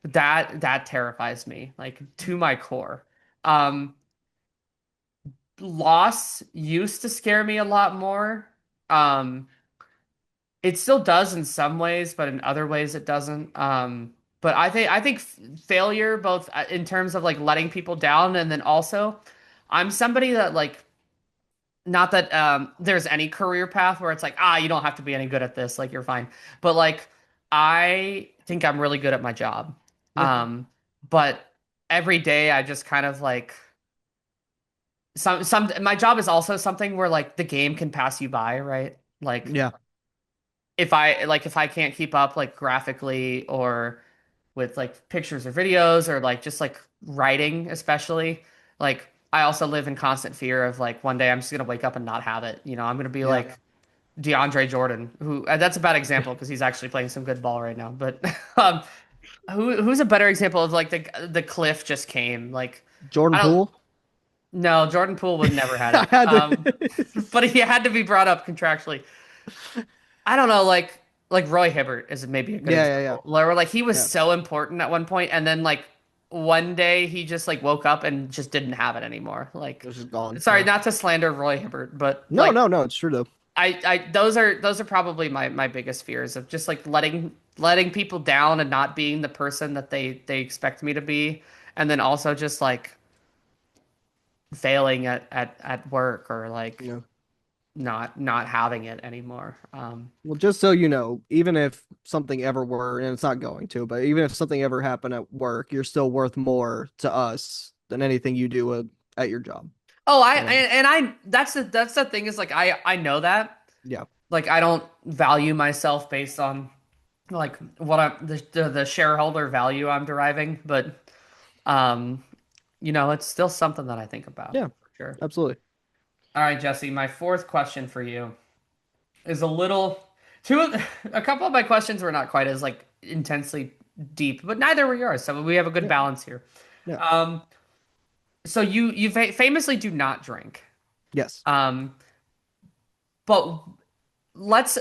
[SPEAKER 1] That terrifies me like to my core. Um Loss used to scare me a lot more. Um It still does in some ways, but in other ways it doesn't. But I think failure, both in terms of like letting people down, and then also, I'm somebody that like not that there's any career path where it's like you don't have to be any good at this, like you're fine. But like I think I'm really good at my job.
[SPEAKER 2] yeah,
[SPEAKER 1] But every day I just kind of like some my job is also something where like the game can pass you by, right? Like
[SPEAKER 2] yeah,
[SPEAKER 1] if I can't keep up like graphically or with like pictures or videos or like just like writing especially, like I also live in constant fear of like one day I'm just gonna wake up and not have it. I'm gonna be
[SPEAKER 2] yeah.
[SPEAKER 1] like DeAndre Jordan, who that's a bad example because he's actually playing some good ball right now. But um, who's a better example of like the cliff just came? Like
[SPEAKER 2] Jordan
[SPEAKER 1] I don't
[SPEAKER 2] Poole.
[SPEAKER 1] no, Jordan Poole would never had
[SPEAKER 2] I
[SPEAKER 1] it.
[SPEAKER 2] had to.
[SPEAKER 1] But he had to be brought up contractually. I don't know, like Roy Hibbert is maybe a good
[SPEAKER 2] Yeah, yeah, yeah,
[SPEAKER 1] example. Where like he was
[SPEAKER 2] yeah.
[SPEAKER 1] so important at one point, and then like one day he just like woke up and just didn't have it anymore.
[SPEAKER 2] It
[SPEAKER 1] Like,
[SPEAKER 2] was just gone.
[SPEAKER 1] sorry,
[SPEAKER 2] Yeah.
[SPEAKER 1] not to slander Roy Hibbert, but
[SPEAKER 2] No,
[SPEAKER 1] like
[SPEAKER 2] no, no. It's true though.
[SPEAKER 1] those are probably my biggest fears of just like letting people down and not being the person that they expect me to be, and then also just like failing at work or like
[SPEAKER 2] You know,
[SPEAKER 1] not having it anymore.
[SPEAKER 2] well, just so you know, even if something ever were, and it's not going to, but even if something ever happened at work, you're still worth more to us than anything you do at your job.
[SPEAKER 1] Oh, I
[SPEAKER 2] You know?
[SPEAKER 1] and I that's the thing is like I know that
[SPEAKER 2] Yeah.
[SPEAKER 1] like I don't value myself based on like what I'm the shareholder value I'm deriving, but um it's still something that I think about
[SPEAKER 2] Yeah,
[SPEAKER 1] for sure.
[SPEAKER 2] absolutely.
[SPEAKER 1] All right, Jesse, my fourth question for you is a little two of a couple of my questions were not quite as like intensely deep, but neither were yours, so we have a good
[SPEAKER 2] Yeah.
[SPEAKER 1] balance here.
[SPEAKER 2] Yeah.
[SPEAKER 1] Um, so you famously do not drink.
[SPEAKER 2] Yes.
[SPEAKER 1] Um, but let's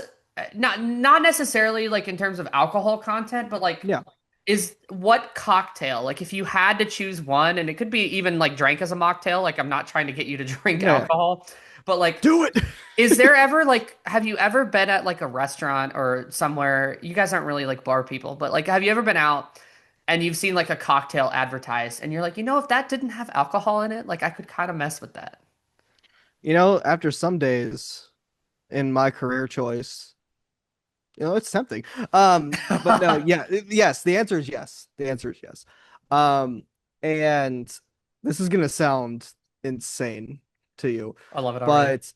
[SPEAKER 1] not necessarily like in terms of alcohol content, but like
[SPEAKER 2] Yeah.
[SPEAKER 1] is what cocktail, like if you had to choose one, and it could be even like drank as a mocktail, like I'm not trying to get you to drink
[SPEAKER 2] Yeah.
[SPEAKER 1] alcohol, but like
[SPEAKER 2] Do it.
[SPEAKER 1] is there ever like have you ever been at like a restaurant or somewhere? You guys aren't really like bar people, but like have you ever been out and you've seen like a cocktail advertised and you're like, if that didn't have alcohol in it, like I could kind of mess with that.
[SPEAKER 2] After some days in my career choice, it's tempting. But no, yeah, yes, the answer is yes. The answer is yes. Um, and this is gonna sound insane to you,
[SPEAKER 1] I love it already.
[SPEAKER 2] but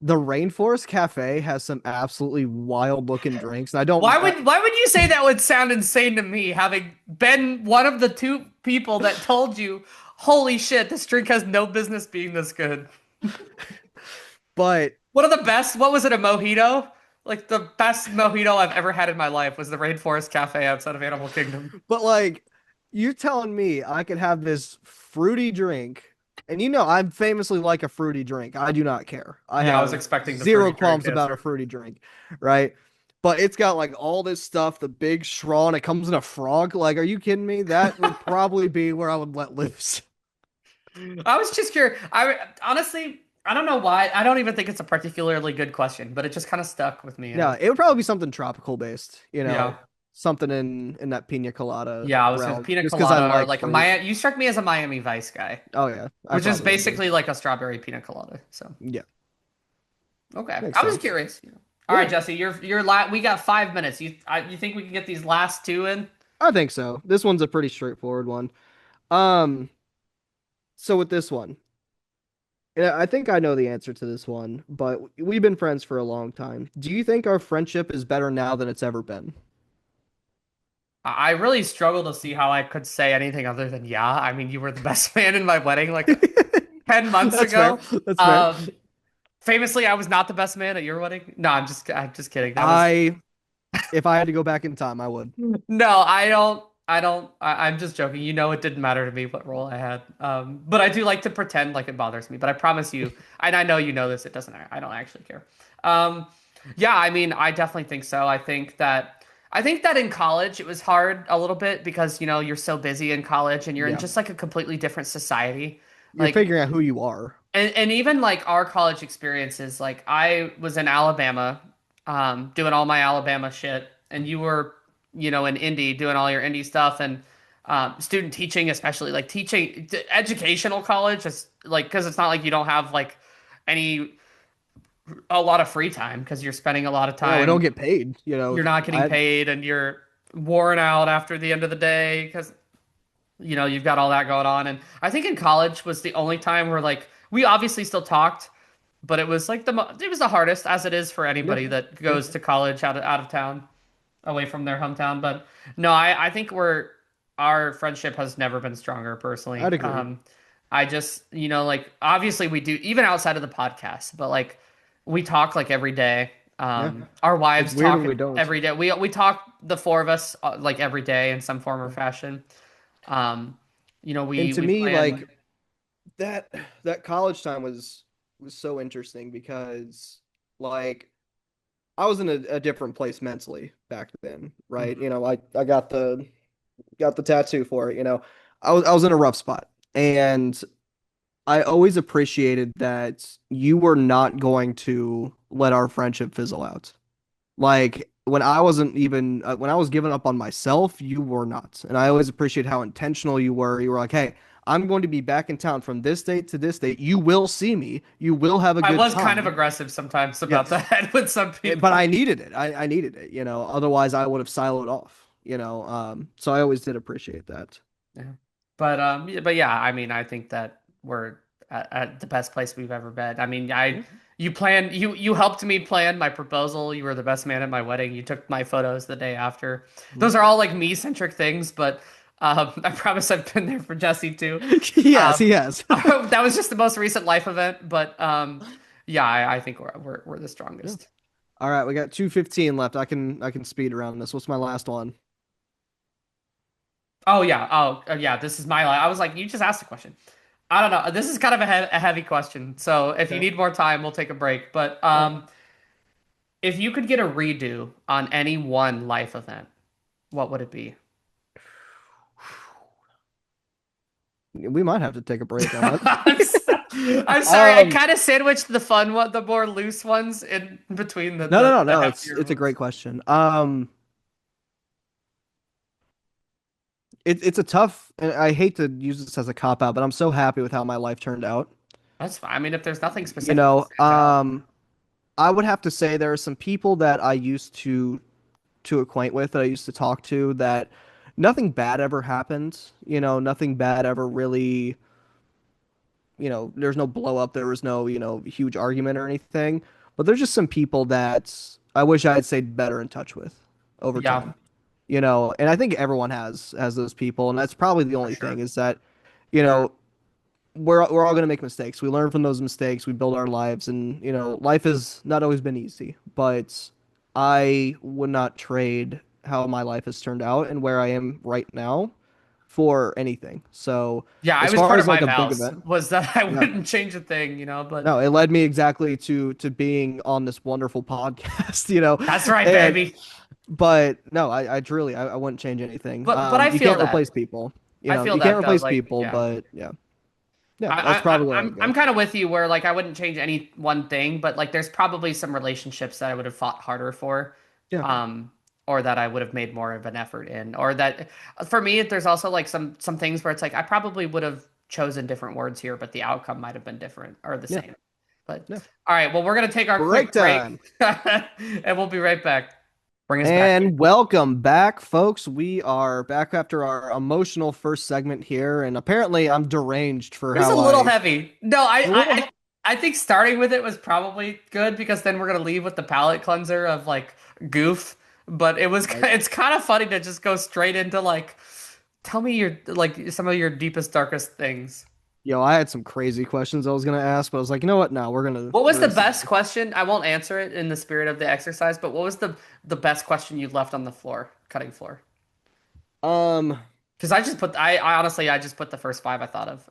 [SPEAKER 2] the Rainforest Cafe has some absolutely wild looking drinks. And I don't,
[SPEAKER 1] Why would you say that would sound insane to me, having been one of the two people that told you, holy shit, this drink has no business being this good.
[SPEAKER 2] but
[SPEAKER 1] One of the best, what was it, a mojito? Like the best mojito I've ever had in my life was the Rainforest Cafe outside of Animal Kingdom.
[SPEAKER 2] like you're telling me I could have this fruity drink, and I'm famously like a fruity drink. I do not care. I
[SPEAKER 1] Yeah, I was
[SPEAKER 2] have
[SPEAKER 1] expecting the
[SPEAKER 2] zero
[SPEAKER 1] fruity drink
[SPEAKER 2] qualms about a
[SPEAKER 1] answer.
[SPEAKER 2] fruity drink, right? But it's got like all this stuff, the big straw, and it comes in a frog. Like, are you kidding me? That would probably be where I would let loose.
[SPEAKER 1] I was just curious. I honestly, I don't know why. I don't even think it's a particularly good question, but it just kind of stuck with me.
[SPEAKER 2] Yeah, it would probably be something tropical based,
[SPEAKER 1] Yeah.
[SPEAKER 2] something in that pina colada
[SPEAKER 1] Yeah, I was gonna
[SPEAKER 2] realm,
[SPEAKER 1] pina
[SPEAKER 2] just because I
[SPEAKER 1] colada or
[SPEAKER 2] like
[SPEAKER 1] like a
[SPEAKER 2] fruit.
[SPEAKER 1] Miami. You struck me as a Miami Vice guy,
[SPEAKER 2] Oh yeah, I
[SPEAKER 1] which is
[SPEAKER 2] probably would be.
[SPEAKER 1] basically like a strawberry pina colada. So
[SPEAKER 2] Yeah,
[SPEAKER 1] okay,
[SPEAKER 2] makes
[SPEAKER 1] I was
[SPEAKER 2] sense.
[SPEAKER 1] curious. All right,
[SPEAKER 2] Yeah,
[SPEAKER 1] Jesse, we got 5 minutes. You think we can get these last two in?
[SPEAKER 2] I think so. This one's a pretty straightforward one. Um, so with this one, yeah, I think I know the answer to this one, but we've been friends for a long time. Do you think our friendship is better now than it's ever been?
[SPEAKER 1] I really struggle to see how I could say anything other than yeah. I mean, you were the best man in my wedding like 10 months
[SPEAKER 2] That's fair.
[SPEAKER 1] ago.
[SPEAKER 2] That's fair.
[SPEAKER 1] Um, Famously, I was not the best man at your wedding. No, I'm just kidding. That was
[SPEAKER 2] I, if I had to go back in time, I would.
[SPEAKER 1] no, I don't. I'm just joking. It didn't matter to me what role I had. But I do like to pretend like it bothers me. But I promise you, and I know you know this, it doesn't. I don't actually care. Um, yeah, I mean, I definitely think so. I think that in college it was hard a little bit because you're so busy in college and you're in
[SPEAKER 2] Yeah,
[SPEAKER 1] just like a completely different society.
[SPEAKER 2] you're
[SPEAKER 1] Like
[SPEAKER 2] figuring out who you are.
[SPEAKER 1] and even like our college experiences, like I was in Alabama, doing all my Alabama shit, and you were, in Indy doing all your Indy stuff, and student teaching, especially like teaching educational college, is like because it's not like you don't have like any a lot of free time because you're spending a lot of
[SPEAKER 2] Yeah, we don't
[SPEAKER 1] time,
[SPEAKER 2] get paid.
[SPEAKER 1] you're not getting
[SPEAKER 2] I
[SPEAKER 1] paid, and you're worn out after the end of the day because you've got all that going on. And I think in college was the only time where like we obviously still talked, but it was like it was the hardest as it is for
[SPEAKER 2] yeah,
[SPEAKER 1] anybody that
[SPEAKER 2] yeah,
[SPEAKER 1] goes to college out of town, away from their hometown. But no, I think our friendship has never been stronger personally.
[SPEAKER 2] I'd agree.
[SPEAKER 1] I just, like obviously we do even outside of the podcast, but like we talk like every day.
[SPEAKER 2] Yeah,
[SPEAKER 1] Our
[SPEAKER 2] it's
[SPEAKER 1] wives
[SPEAKER 2] weird
[SPEAKER 1] talk
[SPEAKER 2] when we don't.
[SPEAKER 1] every day. We talk the four of us like every day in some form or fashion. Um,
[SPEAKER 2] And to
[SPEAKER 1] we
[SPEAKER 2] me,
[SPEAKER 1] plan.
[SPEAKER 2] like that that college time was so interesting because like I was in a different place mentally back then, right?
[SPEAKER 1] Mhm.
[SPEAKER 2] I got the tattoo for it, I was in a rough spot. And I always appreciated that you were not going to let our friendship fizzle out. Like when I wasn't even when I was giving up on myself, you were not. And I always appreciate how intentional you were. You were like, "Hey, I'm going to be back in town from this date to this date. You will see me. You will have a
[SPEAKER 1] I
[SPEAKER 2] good
[SPEAKER 1] was kind of
[SPEAKER 2] time."
[SPEAKER 1] aggressive sometimes about
[SPEAKER 2] Yes.
[SPEAKER 1] that with some
[SPEAKER 2] But
[SPEAKER 1] people.
[SPEAKER 2] I needed it. I needed it, Otherwise I would have siloed off, So I always did appreciate that.
[SPEAKER 1] Yeah. But yeah, I mean, I think that we're at the best place we've ever been. I mean,
[SPEAKER 2] Yeah.
[SPEAKER 1] you helped me plan my proposal. You were the best man at my wedding. You took my photos the day after. Those
[SPEAKER 2] Mhm.
[SPEAKER 1] are all like me-centric things, but I promise I've been there for Jesse too.
[SPEAKER 2] Yes,
[SPEAKER 1] Um,
[SPEAKER 2] he has.
[SPEAKER 1] that was just the most recent life event, but yeah, I think we're the
[SPEAKER 2] Yeah.
[SPEAKER 1] strongest.
[SPEAKER 2] All right, we got 2:15 left. I can speed around this. What's my last one?
[SPEAKER 1] Oh yeah, yeah. This is my life. I was like, you just asked a question. I don't know. This is kind of a heavy question. So if you
[SPEAKER 2] Okay.
[SPEAKER 1] need more time, we'll take a break. But
[SPEAKER 2] All right.
[SPEAKER 1] if you could get a redo on any one life event, what would it be?
[SPEAKER 2] We might have to take a break on
[SPEAKER 1] I'm, so,
[SPEAKER 2] that.
[SPEAKER 1] I'm sorry. I
[SPEAKER 2] Um,
[SPEAKER 1] kind of sandwiched the fun one, the more loose ones in between
[SPEAKER 2] no, no, no,
[SPEAKER 1] the
[SPEAKER 2] no. It's
[SPEAKER 1] heftier
[SPEAKER 2] it's a
[SPEAKER 1] ones.
[SPEAKER 2] great question. It's a tough, and I hate to use this as a cop out, but I'm so happy with how my life turned out.
[SPEAKER 1] That's fine. I mean, if there's nothing
[SPEAKER 2] You
[SPEAKER 1] specific that
[SPEAKER 2] know,
[SPEAKER 1] stands out.
[SPEAKER 2] I would have to say there are some people that I used to acquaint with that I used to talk to that nothing bad ever happened. Nothing bad ever really, there's no blow up, there was no, huge argument or anything. But there's just some people that I wish I had stayed better in touch with over
[SPEAKER 1] Yeah,
[SPEAKER 2] time. And I think everyone has those people, and that's probably the
[SPEAKER 1] for
[SPEAKER 2] only thing
[SPEAKER 1] sure.
[SPEAKER 2] is that, you know, we're all going to make mistakes. We learn from those mistakes. We build our lives, and life has not always been easy. But I would not trade how my life has turned out and where I am right now for anything. So
[SPEAKER 1] Yeah, I
[SPEAKER 2] as
[SPEAKER 1] was
[SPEAKER 2] far
[SPEAKER 1] part
[SPEAKER 2] as
[SPEAKER 1] of my
[SPEAKER 2] like a big
[SPEAKER 1] vows
[SPEAKER 2] event,
[SPEAKER 1] was that I
[SPEAKER 2] yeah,
[SPEAKER 1] wouldn't change a thing, but
[SPEAKER 2] no, it led me exactly to being on this wonderful podcast.
[SPEAKER 1] that's right,
[SPEAKER 2] And
[SPEAKER 1] baby.
[SPEAKER 2] but no, I truly I wouldn't change anything.
[SPEAKER 1] But I
[SPEAKER 2] You
[SPEAKER 1] feel
[SPEAKER 2] can't
[SPEAKER 1] that.
[SPEAKER 2] replace people.
[SPEAKER 1] I feel
[SPEAKER 2] You can't
[SPEAKER 1] that though.
[SPEAKER 2] replace
[SPEAKER 1] Like,
[SPEAKER 2] people,
[SPEAKER 1] yeah.
[SPEAKER 2] but yeah. Yeah, that's
[SPEAKER 1] I
[SPEAKER 2] probably where I would
[SPEAKER 1] I'm
[SPEAKER 2] go.
[SPEAKER 1] kind of with you where like I wouldn't change any one thing, but like there's probably some relationships that I would have fought harder for,
[SPEAKER 2] Yeah.
[SPEAKER 1] um, or that I would have made more of an effort in, or that for me there's also like some things where it's like I probably would have chosen different words here, but the outcome might have been different or the
[SPEAKER 2] Yeah.
[SPEAKER 1] same. But
[SPEAKER 2] Yeah.
[SPEAKER 1] all right, well we're gonna take our
[SPEAKER 2] Break
[SPEAKER 1] quick break,
[SPEAKER 2] time.
[SPEAKER 1] and we'll be right back. Bring us back.
[SPEAKER 2] And welcome back, folks. We are back after our emotional first segment here, and apparently I'm deranged for
[SPEAKER 1] It was a
[SPEAKER 2] how
[SPEAKER 1] little
[SPEAKER 2] I
[SPEAKER 1] heavy. No,
[SPEAKER 2] a little
[SPEAKER 1] I think starting with it was probably good because then we're gonna leave with the palate cleanser of like goof. But
[SPEAKER 2] right.
[SPEAKER 1] it's kind of funny to just go straight into like tell me your like some of your deepest darkest things.
[SPEAKER 2] I had some crazy questions I was gonna ask, but I was like, you know what? No,
[SPEAKER 1] What was
[SPEAKER 2] we're
[SPEAKER 1] the
[SPEAKER 2] gonna save
[SPEAKER 1] best question? I won't answer it in the spirit of the exercise, but what was the best question you left on the floor, cutting floor?
[SPEAKER 2] it.
[SPEAKER 1] Because I honestly I just put the first five I thought of.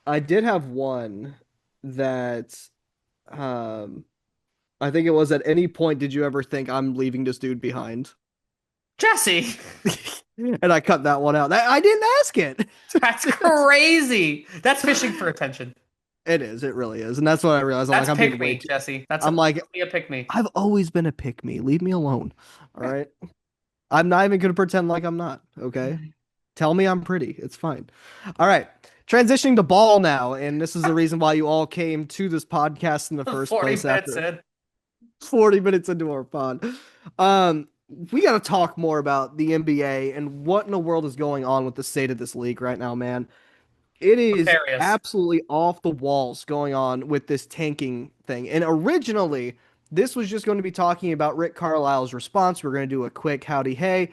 [SPEAKER 2] I did have one that um I think it was at any point did you ever think I'm leaving this dude behind?
[SPEAKER 1] Jesse,
[SPEAKER 2] And I cut that one out. I didn't ask it.
[SPEAKER 1] that's crazy. That's fishing for attention.
[SPEAKER 2] It is. It really is. And that's what I realized. I'm like,
[SPEAKER 1] That's
[SPEAKER 2] I'm being
[SPEAKER 1] pick
[SPEAKER 2] way
[SPEAKER 1] me,
[SPEAKER 2] too.
[SPEAKER 1] Jesse.
[SPEAKER 2] I'm like,
[SPEAKER 1] Be a pick me.
[SPEAKER 2] I've always been a pick me. Leave me alone. All right. I'm not even gonna pretend like I'm not. Okay. Tell me I'm pretty. It's fine. All right. Transitioning to ball now, and this is the reason why you all came to this podcast in the first
[SPEAKER 1] 40
[SPEAKER 2] place
[SPEAKER 1] minutes
[SPEAKER 2] after
[SPEAKER 1] in.
[SPEAKER 2] 40 minutes into our pod. We got to talk more about the NBA and what in the world is going on with the state of this league right now, man. It is
[SPEAKER 1] Nefarious.
[SPEAKER 2] absolutely off the walls going on with this tanking thing. And originally, this was just going to be talking about Rick Carlisle's response. We're going to do a quick howdy hey,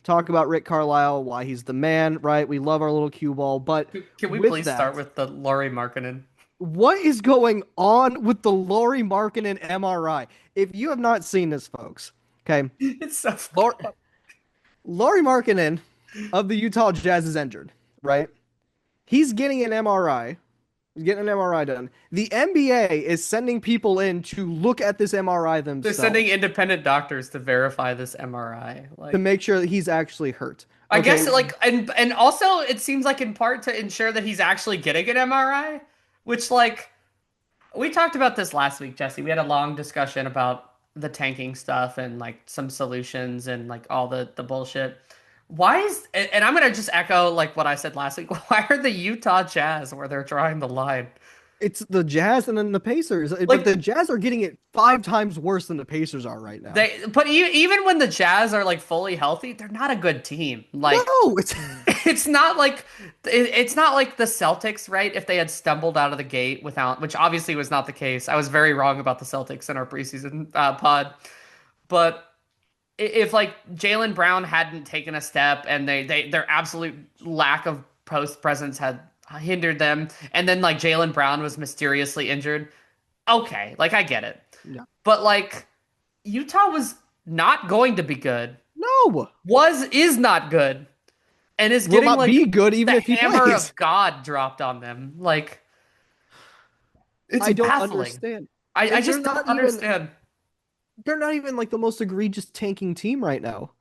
[SPEAKER 2] talk about Rick Carlisle, why he's the man, right? We love our little cue ball. But
[SPEAKER 1] Can we
[SPEAKER 2] with
[SPEAKER 1] please start
[SPEAKER 2] that,
[SPEAKER 1] with the Laurie Markkinen?
[SPEAKER 2] what is going on with the Laurie Markkinen MRI? If you have not seen this, folks, okay,
[SPEAKER 1] It's so
[SPEAKER 2] Laurie, Laurie Markkinen of the Utah Jazz is injured, right? He's getting an MRI. He's getting an MRI done. The NBA is sending people in to look at this MRI
[SPEAKER 1] they're sending
[SPEAKER 2] themselves
[SPEAKER 1] independent doctors to verify this MRI.
[SPEAKER 2] to
[SPEAKER 1] Like
[SPEAKER 2] make sure that he's actually hurt.
[SPEAKER 1] I
[SPEAKER 2] Okay,
[SPEAKER 1] guess like and also it seems like in part to ensure that he's actually getting an MRI, which like We talked about this last week, Jesse. We had a long discussion about the tanking stuff and like some solutions and like all the bullshit. Why is and I'm gonna just echo like what I said last week. Why are the Utah Jazz where they're drawing the line?
[SPEAKER 2] It's the Jazz and then the Pacers, but
[SPEAKER 1] Like
[SPEAKER 2] the Jazz are getting it 5 times worse than the Pacers are right now.
[SPEAKER 1] but even when the Jazz are like fully healthy, they're not a good team. Like
[SPEAKER 2] No, it's
[SPEAKER 1] it's not like it's not like the Celtics, right? If they had stumbled out of the gate without, which obviously was not the case. I was very wrong about the Celtics in our preseason pod. But if like Jaylen Brown hadn't taken a step and their absolute lack of post presence had hindered them, and then like Jaylen Brown was mysteriously injured, okay, like I get it.
[SPEAKER 2] no,
[SPEAKER 1] But like Utah was not going to be good,
[SPEAKER 2] no,
[SPEAKER 1] is not good, and is
[SPEAKER 2] will
[SPEAKER 1] getting
[SPEAKER 2] not be
[SPEAKER 1] like
[SPEAKER 2] good even
[SPEAKER 1] the
[SPEAKER 2] if he
[SPEAKER 1] hammer
[SPEAKER 2] plays.
[SPEAKER 1] of God dropped on them. Like it's
[SPEAKER 2] I don't
[SPEAKER 1] baffling.
[SPEAKER 2] understand.
[SPEAKER 1] I
[SPEAKER 2] And
[SPEAKER 1] just don't understand.
[SPEAKER 2] they're not even like the most egregious tanking team right now,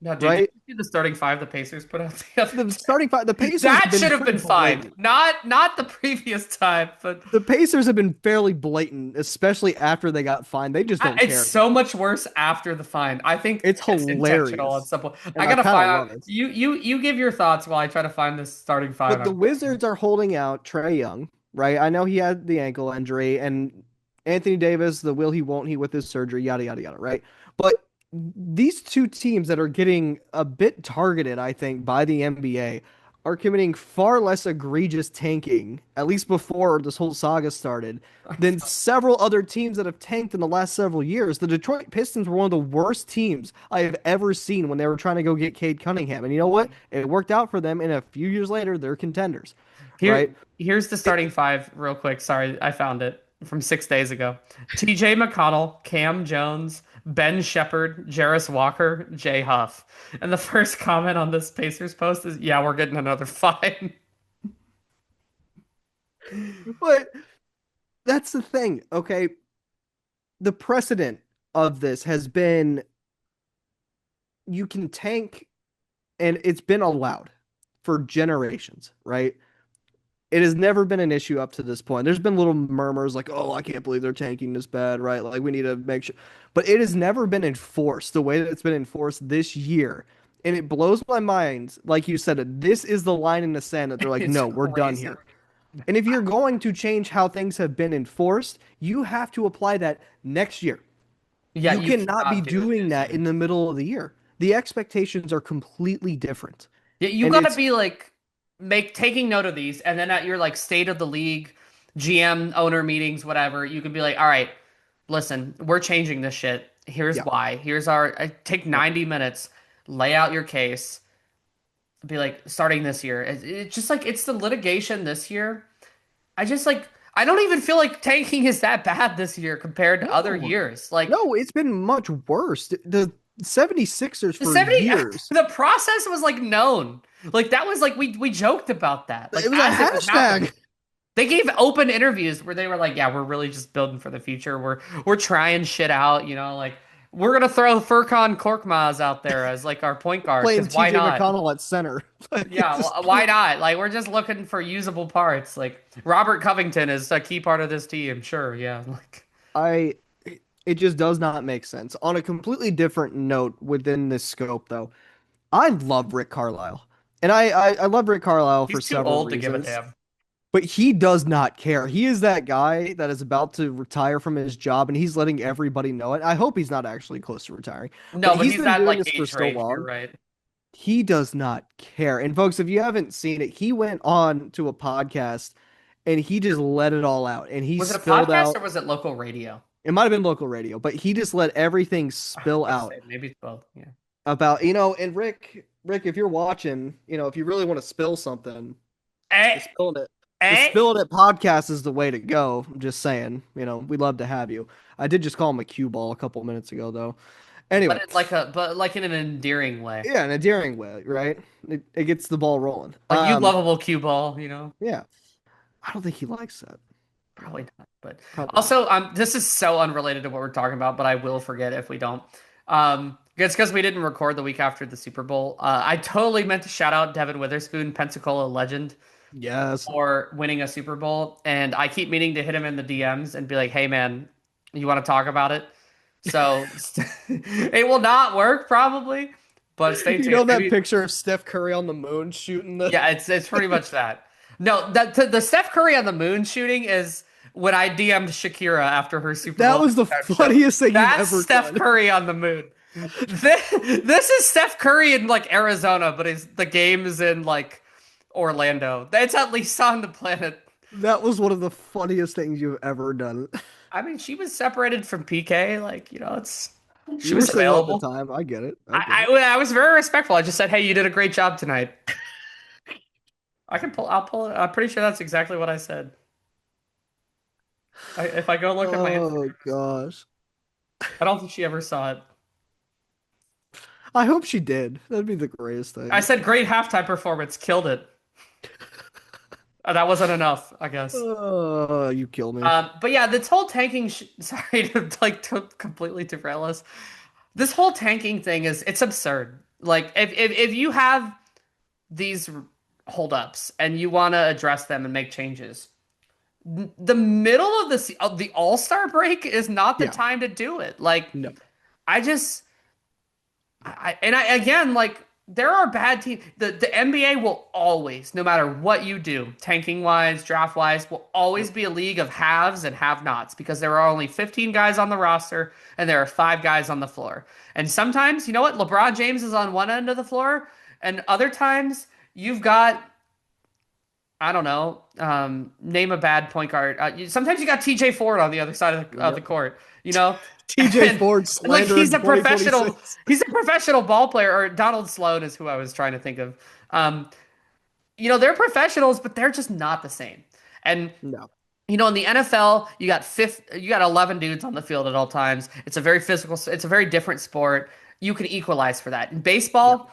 [SPEAKER 1] No, dude, did
[SPEAKER 2] right?
[SPEAKER 1] you see the starting five the Pacers put out the other
[SPEAKER 2] The
[SPEAKER 1] day?
[SPEAKER 2] starting five, the Pacers have
[SPEAKER 1] That
[SPEAKER 2] been
[SPEAKER 1] should have
[SPEAKER 2] pretty
[SPEAKER 1] been fined.
[SPEAKER 2] blatant.
[SPEAKER 1] Not the previous time, but
[SPEAKER 2] The Pacers have been fairly blatant, especially after they got fined. They just don't
[SPEAKER 1] it's
[SPEAKER 2] care
[SPEAKER 1] so
[SPEAKER 2] anymore.
[SPEAKER 1] much worse after the fine. I think
[SPEAKER 2] It's
[SPEAKER 1] it's intentional at
[SPEAKER 2] hilarious.
[SPEAKER 1] some point. I
[SPEAKER 2] And I
[SPEAKER 1] gotta
[SPEAKER 2] kind of
[SPEAKER 1] find out.
[SPEAKER 2] love it.
[SPEAKER 1] You give your thoughts while I try to find this starting five.
[SPEAKER 2] But the Wizards are holding out Trey Young, right? I know he had the ankle injury, and Anthony Davis, the will he won't he with his surgery, yada yada yada, right? But these two teams that are getting a bit targeted, I think, by the NBA are committing far less egregious tanking, at least before this whole saga started, than several other teams that have tanked in the last several years. The Detroit Pistons were one of the worst teams I have ever seen when they were trying to go get Cade Cunningham. And you know what? It worked out for them, and a few years later, they're contenders, right?
[SPEAKER 1] Here's the
[SPEAKER 2] It,
[SPEAKER 1] starting five real quick. Sorry, I found it from 6 days ago. TJ McConnell, Cam Jones, Ben Shepherd, Jarris Walker, Jay Huff. And the first comment on this Pacers post is, "Yeah, we're getting another fine."
[SPEAKER 2] but that's the thing, okay? The precedent of this has been you can tank, and it's been allowed for generations, right? It has never been an issue up to this point. There's been little murmurs like, "Oh, I can't believe they're tanking this bad," right? Like we need to make sure, but it has never been enforced the way that it's been enforced this year. And it blows my mind, like you said, this is the line in the sand that they're like,
[SPEAKER 1] It's
[SPEAKER 2] no, we're done
[SPEAKER 1] crazy.
[SPEAKER 2] here. And if you're going to change how things have been enforced, you have to apply that next year.
[SPEAKER 1] Yeah,
[SPEAKER 2] You
[SPEAKER 1] you
[SPEAKER 2] cannot be
[SPEAKER 1] cannot do it
[SPEAKER 2] doing
[SPEAKER 1] this
[SPEAKER 2] that
[SPEAKER 1] year.
[SPEAKER 2] in the middle of the year. The expectations are completely different.
[SPEAKER 1] Yeah, you
[SPEAKER 2] And
[SPEAKER 1] gotta
[SPEAKER 2] it's,
[SPEAKER 1] be like make taking note of these, and then at your like state of the league, GM owner meetings, whatever, you can be like, all right, listen, we're changing this shit. Here's
[SPEAKER 2] yeah,
[SPEAKER 1] why. Here's our take
[SPEAKER 2] yep.
[SPEAKER 1] 90 minutes, lay out your case, be like, starting this year. It's just like it's the litigation this year. I just like I don't even feel like tanking is that bad this year compared to other
[SPEAKER 2] No,
[SPEAKER 1] years. Like
[SPEAKER 2] no, it's been much worse. The 76ers
[SPEAKER 1] the
[SPEAKER 2] for
[SPEAKER 1] 70
[SPEAKER 2] years,
[SPEAKER 1] the process was like known. Like that was like we joked about that. Like
[SPEAKER 2] it was a
[SPEAKER 1] as it was
[SPEAKER 2] hashtag.
[SPEAKER 1] happening. They gave open interviews where they were like, "Yeah, we're really just building for the future. We're trying shit out, like we're gonna throw Furkan Korkmaz out there as like our point guard
[SPEAKER 2] Playing
[SPEAKER 1] because why
[SPEAKER 2] TJ
[SPEAKER 1] not?
[SPEAKER 2] McConnell at center. Like, it's
[SPEAKER 1] Yeah,
[SPEAKER 2] just,
[SPEAKER 1] why not? Like we're just looking for usable parts. Like Robert Covington is a key part of this team. Sure, yeah. Like
[SPEAKER 2] I, it just does not make sense. On a completely different note within this scope, though, I love Rick Carlisle. And I love Rick Carlisle for
[SPEAKER 1] he's too
[SPEAKER 2] several
[SPEAKER 1] old to give a
[SPEAKER 2] reasons.
[SPEAKER 1] damn.
[SPEAKER 2] But he does not care. He is that guy that is about to retire from his job and he's letting everybody know it. I hope he's not actually close to retiring, but
[SPEAKER 1] No, but
[SPEAKER 2] he's
[SPEAKER 1] he's
[SPEAKER 2] been
[SPEAKER 1] that
[SPEAKER 2] doing
[SPEAKER 1] like
[SPEAKER 2] this for
[SPEAKER 1] age
[SPEAKER 2] so
[SPEAKER 1] range. You're
[SPEAKER 2] long.
[SPEAKER 1] right.
[SPEAKER 2] He does not care. And folks, if you haven't seen it, he went on to a podcast and he just let it all out. And he
[SPEAKER 1] Was it a
[SPEAKER 2] spilled
[SPEAKER 1] podcast or
[SPEAKER 2] out,
[SPEAKER 1] was it local radio?
[SPEAKER 2] it might have been local radio, but he just let everything spill
[SPEAKER 1] Let's
[SPEAKER 2] out
[SPEAKER 1] say maybe it's both. Yeah.
[SPEAKER 2] about, and Rick, if you're watching, if you really want to spill something, the
[SPEAKER 1] Eh,
[SPEAKER 2] Spillin' It, the
[SPEAKER 1] eh.
[SPEAKER 2] Spillin' It podcast is the way to go. I'm just saying, we'd love to have you. I did just call him a cue ball a couple minutes ago, though. Anyway,
[SPEAKER 1] But like in an endearing way.
[SPEAKER 2] yeah, in a daring way, right? It gets the ball rolling.
[SPEAKER 1] Like you lovable cue ball.
[SPEAKER 2] Yeah, I don't think he likes that.
[SPEAKER 1] Probably not. But
[SPEAKER 2] Probably not.
[SPEAKER 1] also, this is so unrelated to what we're talking about, but I will forget if we don't. It's because we didn't record the week after the Super Bowl. I totally meant to shout out Devin Witherspoon, Pensacola legend.
[SPEAKER 2] Yes.
[SPEAKER 1] or winning a Super Bowl, and I keep meaning to hit him in the DMs and be like, "Hey man, you want to talk about it?" So it will not work probably, but stay
[SPEAKER 2] You
[SPEAKER 1] tuned.
[SPEAKER 2] know that
[SPEAKER 1] Maybe
[SPEAKER 2] picture of Steph Curry on the moon shooting the
[SPEAKER 1] yeah, it's pretty much that. No, the Steph Curry on the moon shooting is when I DM'd Shakira after her Super
[SPEAKER 2] That
[SPEAKER 1] Bowl
[SPEAKER 2] was the
[SPEAKER 1] halftime show.
[SPEAKER 2] funniest thing you've
[SPEAKER 1] That's
[SPEAKER 2] ever
[SPEAKER 1] Steph
[SPEAKER 2] done.
[SPEAKER 1] Curry on the moon. This is Steph Curry in like Arizona, but the game is in like Orlando. It's at least on the planet.
[SPEAKER 2] That was one of the funniest things you've ever done.
[SPEAKER 1] I mean, she was separated from PK, like, she
[SPEAKER 2] You were
[SPEAKER 1] was
[SPEAKER 2] single at the
[SPEAKER 1] available.
[SPEAKER 2] time. I get it. I get
[SPEAKER 1] I,
[SPEAKER 2] it.
[SPEAKER 1] I, I was very respectful. I just said, "Hey, you did a great job tonight." I'll pull it. I'm pretty sure that's exactly what I said. If I go look at my
[SPEAKER 2] Oh
[SPEAKER 1] Instagram,
[SPEAKER 2] gosh.
[SPEAKER 1] I don't think she ever saw it.
[SPEAKER 2] I hope she did. That'd be the greatest
[SPEAKER 1] I
[SPEAKER 2] thing.
[SPEAKER 1] said, "Great halftime performance, killed it." That wasn't enough, I guess.
[SPEAKER 2] Oh, you kill me.
[SPEAKER 1] But yeah, this whole tanking, sorry to completely derail us. This whole tanking thing it's absurd. Like, if you have these holdups and you want to address them and make changes, the middle of the All-Star break is not the
[SPEAKER 2] Yeah.
[SPEAKER 1] time to do it. Like,
[SPEAKER 2] No.
[SPEAKER 1] I just again, like, there are bad teams. The NBA will always, no matter what you do, tanking wise, draft wise, will always
[SPEAKER 2] Yep.
[SPEAKER 1] be a league of haves and have-nots because there are only 15 guys on the roster and there are 5 guys on the floor. And sometimes, you know what? LeBron James is on one end of the floor, and other times you've got, I don't know, name a bad point guard. Sometimes you got TJ Ford on the other side of the
[SPEAKER 2] Yep.
[SPEAKER 1] court, you know?
[SPEAKER 2] TJ
[SPEAKER 1] And,
[SPEAKER 2] Ford
[SPEAKER 1] and like
[SPEAKER 2] slander in 2026.
[SPEAKER 1] he's a professional ball player, or Donald Sloan is who I was trying to think of. Um, they're professionals, but they're just not the same. And
[SPEAKER 2] No.
[SPEAKER 1] in the NFL, you got 11 dudes on the field at all times. It's a very different sport. You can equalize for that. In
[SPEAKER 2] Yeah.
[SPEAKER 1] baseball,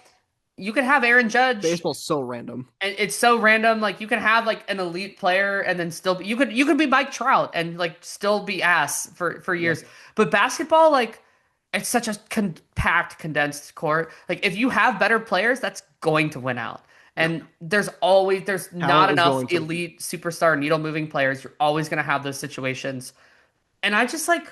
[SPEAKER 1] you can have Aaron Judge,
[SPEAKER 2] Baseball's so random.
[SPEAKER 1] and it's so random. Like, you can have like an elite player and then still you could be Mike Trout and like still be ass for
[SPEAKER 2] Yep.
[SPEAKER 1] years. But basketball, like, it's such a compact, condensed court. Like, if you have better players, that's going to win out.
[SPEAKER 2] Yep.
[SPEAKER 1] And there's not
[SPEAKER 2] Talent is
[SPEAKER 1] enough
[SPEAKER 2] going to lead.
[SPEAKER 1] elite superstar needle moving players. You're always going to have those situations. And I just, like,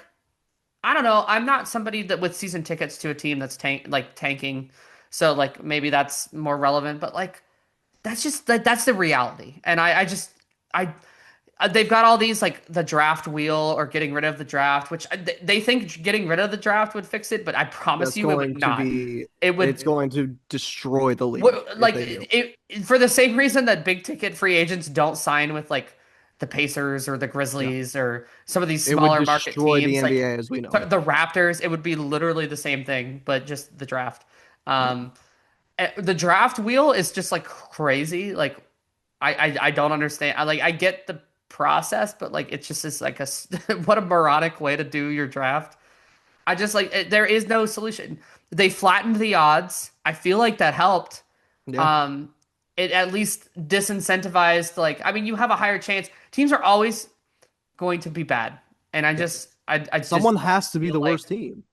[SPEAKER 1] I don't know. I'm not somebody that with season tickets to a team that's tanking. So like maybe that's more relevant, but like that's the reality. And I they've got all these, like, the draft wheel or getting rid of the draft, which they think getting rid of the draft would fix it, but I promise
[SPEAKER 2] That's
[SPEAKER 1] you it would
[SPEAKER 2] going to
[SPEAKER 1] not.
[SPEAKER 2] be,
[SPEAKER 1] It
[SPEAKER 2] it's
[SPEAKER 1] would
[SPEAKER 2] going to destroy the league if
[SPEAKER 1] like
[SPEAKER 2] they do.
[SPEAKER 1] for the same reason that big ticket free agents don't sign with like the Pacers or the
[SPEAKER 2] Yeah.
[SPEAKER 1] Grizzlies or some of these
[SPEAKER 2] It would
[SPEAKER 1] smaller market
[SPEAKER 2] destroy the
[SPEAKER 1] teams, like
[SPEAKER 2] NBA as we know it.
[SPEAKER 1] the Raptors. It would be literally the same thing, but just the draft.
[SPEAKER 2] Yep.
[SPEAKER 1] Um, the draft wheel is just like crazy. Like, I don't understand. I get the process, but like it's just is like what a moronic way to do your draft. I just like there is no solution. They flattened the odds. I feel like that helped.
[SPEAKER 2] Yeah.
[SPEAKER 1] Um, it at least disincentivized, like, I mean, you have a higher chance. Teams are always going to be bad, and
[SPEAKER 2] Yes.
[SPEAKER 1] I just
[SPEAKER 2] Someone has to be
[SPEAKER 1] feel
[SPEAKER 2] the
[SPEAKER 1] like
[SPEAKER 2] worst team.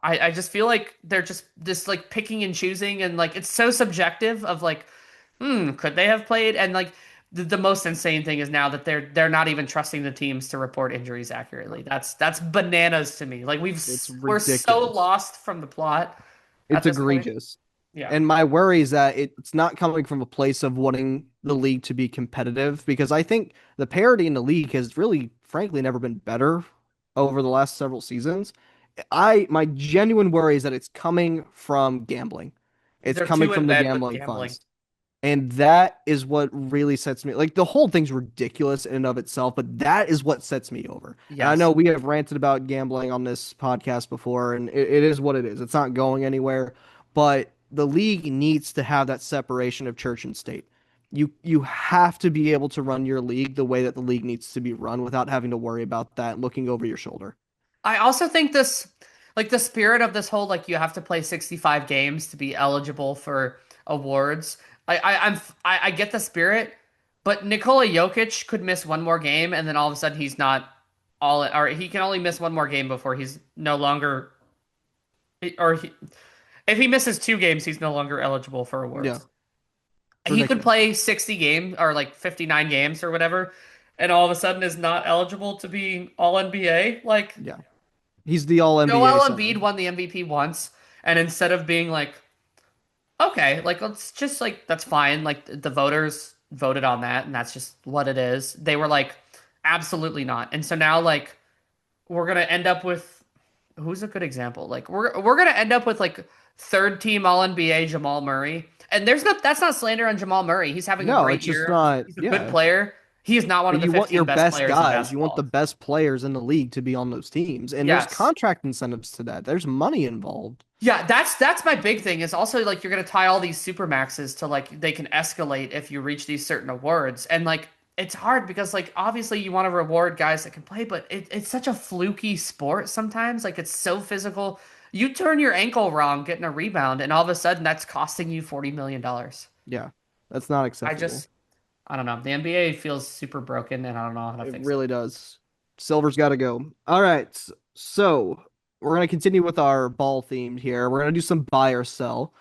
[SPEAKER 1] I just feel like they're just like picking and choosing, and like it's so subjective of like, could they have played? And like the most insane thing is now that they're not even trusting the teams to report injuries accurately. That's bananas to me. Like,
[SPEAKER 2] It's
[SPEAKER 1] we're so
[SPEAKER 2] ridiculous.
[SPEAKER 1] lost from the plot at
[SPEAKER 2] It's
[SPEAKER 1] this point.
[SPEAKER 2] egregious.
[SPEAKER 1] Yeah.
[SPEAKER 2] And my worry is that it's not coming from a place of wanting the league to be competitive because I think the parity in the league has really, frankly, never been better over the last several seasons. My genuine worry is that it's coming from gambling. It's
[SPEAKER 1] They're
[SPEAKER 2] coming
[SPEAKER 1] too
[SPEAKER 2] from
[SPEAKER 1] in
[SPEAKER 2] the
[SPEAKER 1] bed with
[SPEAKER 2] gambling
[SPEAKER 1] gambling.
[SPEAKER 2] funds. And that is what really sets me like the whole thing's ridiculous in and of itself, but that is what sets me over. And I know
[SPEAKER 1] Yes.
[SPEAKER 2] we have ranted about gambling on this podcast before, and it is what it is. It's not going anywhere, but the league needs to have that separation of church and state. You have to be able to run your league the way that the league needs to be run without having to worry about that looking over your shoulder.
[SPEAKER 1] I also think like, the spirit of this whole, like, you have to play 65 games to be eligible for awards. I get the spirit, but Nikola Jokic could miss one more game and then all of a sudden he's not or he can only miss one more game before he's no longer, or if he misses 2 games, he's no longer eligible for
[SPEAKER 2] Yeah.
[SPEAKER 1] awards. He could
[SPEAKER 2] Ridiculous.
[SPEAKER 1] play 60 games or like 59 games or whatever, and all of a sudden is not eligible to be all NBA. Like
[SPEAKER 2] Yeah. He's the all NBA
[SPEAKER 1] Joel
[SPEAKER 2] center.
[SPEAKER 1] Embiid won the MVP once, and instead of being like, okay, like let's just like that's fine, like the voters voted on that, and that's just what it is. They were like, absolutely not. And so now like we're gonna end up with who's a good example? Like we're gonna end up with like third team All NBA Jamal Murray, and there's not that's not slander on Jamal Murray. He's having a
[SPEAKER 2] No,
[SPEAKER 1] great
[SPEAKER 2] it's just
[SPEAKER 1] year.
[SPEAKER 2] not.
[SPEAKER 1] He's a good
[SPEAKER 2] Yeah.
[SPEAKER 1] player. He is not one
[SPEAKER 2] But
[SPEAKER 1] of the
[SPEAKER 2] you want
[SPEAKER 1] 15
[SPEAKER 2] your
[SPEAKER 1] best
[SPEAKER 2] best
[SPEAKER 1] players in
[SPEAKER 2] guys. You want the
[SPEAKER 1] basketball.
[SPEAKER 2] best players in the league to be on those teams. And there's
[SPEAKER 1] Yes.
[SPEAKER 2] contract incentives to that. There's money involved.
[SPEAKER 1] Yeah, that's my big thing is also like you're gonna tie all these super maxes to like they can escalate if you reach these certain awards. And like it's hard because like obviously you want to reward guys that can play, but it's such a fluky sport sometimes. Like it's so physical. You turn your ankle wrong getting a rebound, and all of a sudden that's costing you $40 million.
[SPEAKER 2] Yeah. That's not
[SPEAKER 1] I
[SPEAKER 2] acceptable.
[SPEAKER 1] just I don't know. The NBA feels super broken and I don't know how to
[SPEAKER 2] It
[SPEAKER 1] fix it.
[SPEAKER 2] really does. Silver's got to go. All right. So we're going to continue with our ball theme here. We're going to do some buy or sell.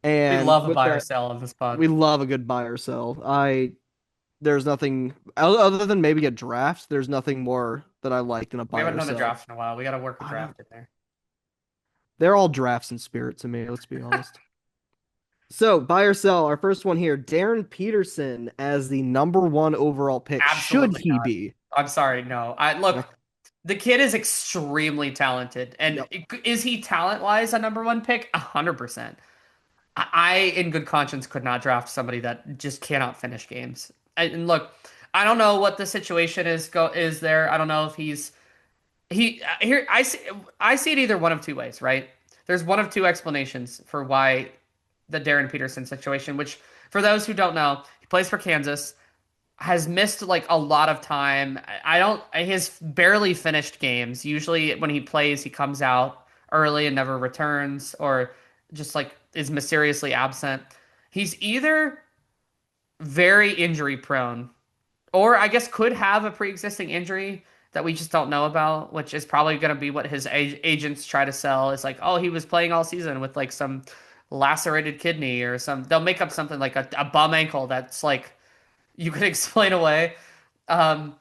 [SPEAKER 1] We
[SPEAKER 2] And
[SPEAKER 1] love a
[SPEAKER 2] with
[SPEAKER 1] buy or
[SPEAKER 2] that,
[SPEAKER 1] sell on this pod.
[SPEAKER 2] we love a good buy or sell. There's nothing other than maybe a draft. There's nothing more that I like than a
[SPEAKER 1] We
[SPEAKER 2] buy
[SPEAKER 1] haven't
[SPEAKER 2] or
[SPEAKER 1] done a
[SPEAKER 2] sell.
[SPEAKER 1] draft in a while. We got to work a
[SPEAKER 2] I know.
[SPEAKER 1] draft in there.
[SPEAKER 2] They're all drafts in spirit to me, let's be honest. So, buy or sell, our first one here, Darren Peterson as the number one overall pick. Should
[SPEAKER 1] Absolutely
[SPEAKER 2] he
[SPEAKER 1] not.
[SPEAKER 2] be?
[SPEAKER 1] I'm sorry. No. I
[SPEAKER 2] No.
[SPEAKER 1] look, the kid is extremely talented. And
[SPEAKER 2] Yep.
[SPEAKER 1] is he talent-wise a number one pick? 100%. In good conscience, could not draft somebody that just cannot finish games. And look, I don't know what the situation is there. I don't know if here. I see it either one of two ways, right? There's one of two explanations for why the Darren Peterson situation. Which, for those who don't know, he plays for Kansas, has missed like a lot of time. I don't. He's barely finished games. Usually, when he plays, he comes out early and never returns, or just like is mysteriously absent. He's either very injury prone, or I guess could have a pre-existing injury that we just don't know about, which is probably going to be what his agents try to sell. It's like, oh, he was playing all season with like some lacerated kidney or some. They'll make up something like a bum ankle that's like you could explain away. Um,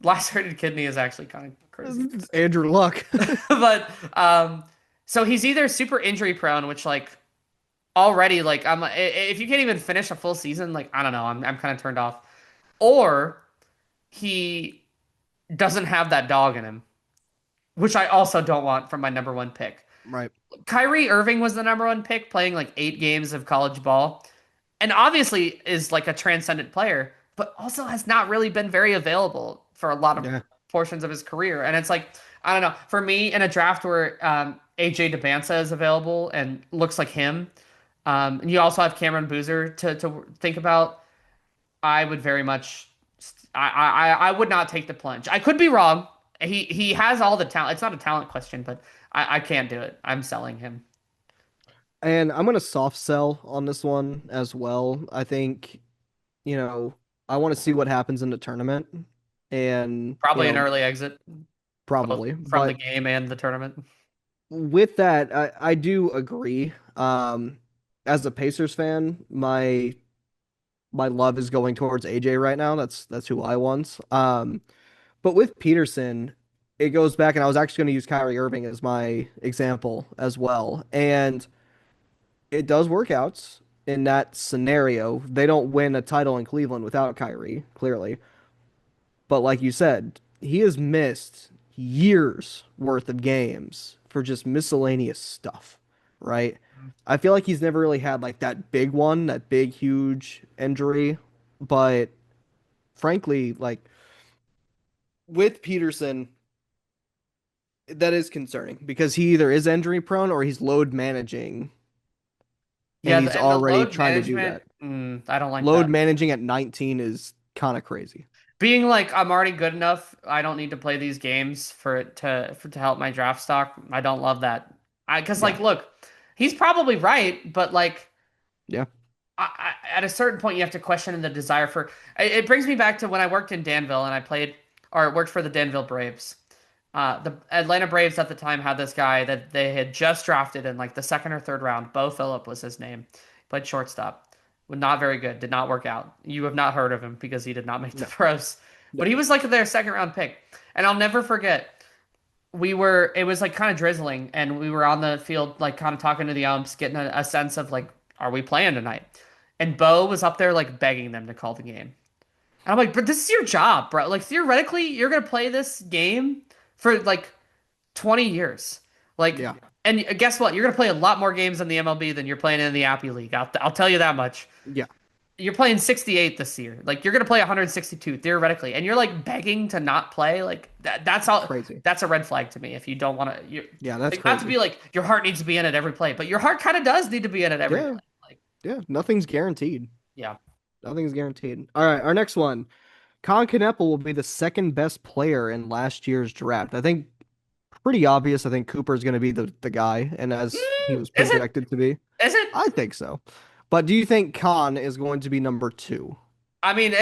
[SPEAKER 1] Lacerated kidney is actually kind of crazy.
[SPEAKER 2] It's Andrew Luck.
[SPEAKER 1] But so he's either super injury prone, which like already like if you can't even finish a full season, like I don't know, I'm kind of turned off. Or he doesn't have that dog in him, which I also don't want from my number one pick.
[SPEAKER 2] Right.
[SPEAKER 1] Kyrie Irving was the number one pick, playing like 8 games of college ball, and obviously is like a transcendent player, but also has not really been very available for a lot of
[SPEAKER 2] Yeah.
[SPEAKER 1] portions of his career. And it's like, I don't know, for me in a draft where AJ DeBanza is available and looks like him, and you also have Cameron Boozer to think about. I would very much, I would not take the plunge. I could be wrong. He has all the talent. It's not a talent question, but I can't do it. I'm selling him.
[SPEAKER 2] And I'm going to soft sell on this one as well. I think, you know, I want to see what happens in the tournament and,
[SPEAKER 1] Probably an early exit, both
[SPEAKER 2] probably.
[SPEAKER 1] from the
[SPEAKER 2] But
[SPEAKER 1] game and the tournament.
[SPEAKER 2] with that, I do agree. As a Pacers fan, my love is going towards AJ right now. That's who I want. But with Peterson, it goes back, and I was actually going to use Kyrie Irving as my example as well. And it does work out in that scenario. They don't win a title in Cleveland without Kyrie, clearly. But like you said, he has missed years worth of games for just miscellaneous stuff, right? I feel like he's never really had like that big one, that big, huge injury. But frankly, like with Peterson, that is concerning because he either is injury prone or he's load managing and
[SPEAKER 1] Yeah,
[SPEAKER 2] he's
[SPEAKER 1] and the
[SPEAKER 2] already
[SPEAKER 1] load
[SPEAKER 2] trying to do
[SPEAKER 1] management,
[SPEAKER 2] that.
[SPEAKER 1] I don't like
[SPEAKER 2] Load
[SPEAKER 1] that.
[SPEAKER 2] managing at 19 is kind of crazy.
[SPEAKER 1] Being like I'm already good enough, I don't need to play these games for it to help my draft stock. I don't love that. I because
[SPEAKER 2] Yeah.
[SPEAKER 1] like look, he's probably right, but like
[SPEAKER 2] Yeah.
[SPEAKER 1] at a certain point you have to question the desire for. It brings me back to when I worked in Danville and I played or worked for the Danville Braves. The Atlanta Braves at the time had this guy that they had just drafted in like the second or third round. Bo Phillip was his name. Played shortstop. Not very good. Did not work out. You have not heard of him because he did not make the
[SPEAKER 2] No,
[SPEAKER 1] pros.
[SPEAKER 2] no.
[SPEAKER 1] But he was like their second round pick. And I'll never forget. It was like kind of drizzling, and we were on the field, like kind of talking to the umps, getting a sense of like, are we playing tonight? And Bo was up there like begging them to call the game. And I'm like, but this is your job, bro. Like theoretically, you're gonna play this game for like 20 years. Like,
[SPEAKER 2] Yeah,
[SPEAKER 1] and guess what? You're gonna play a lot more games in the MLB than you're playing in the Appy League. I'll tell you that much.
[SPEAKER 2] yeah.
[SPEAKER 1] You're playing 68 this year. Like you're gonna play 162 theoretically, and you're like begging to not play. Like that's
[SPEAKER 2] It's
[SPEAKER 1] all.
[SPEAKER 2] crazy.
[SPEAKER 1] That's a red flag to me. If you don't want to, you
[SPEAKER 2] Yeah, that's
[SPEAKER 1] like not to
[SPEAKER 2] crazy.
[SPEAKER 1] be like your heart needs to be in it every play, but your heart kind of does need to be in it every
[SPEAKER 2] Yeah,
[SPEAKER 1] play. Like
[SPEAKER 2] yeah. Nothing's guaranteed.
[SPEAKER 1] yeah.
[SPEAKER 2] Nothing's guaranteed. All right, our next one. Colin Kneppel will be the second best player in last year's draft. I think pretty obvious. I think Cooper's going to be the guy, and as he was
[SPEAKER 1] Is it?
[SPEAKER 2] projected to be,
[SPEAKER 1] Is it?
[SPEAKER 2] I think so. But do you think Khan is going to be number two?
[SPEAKER 1] I mean,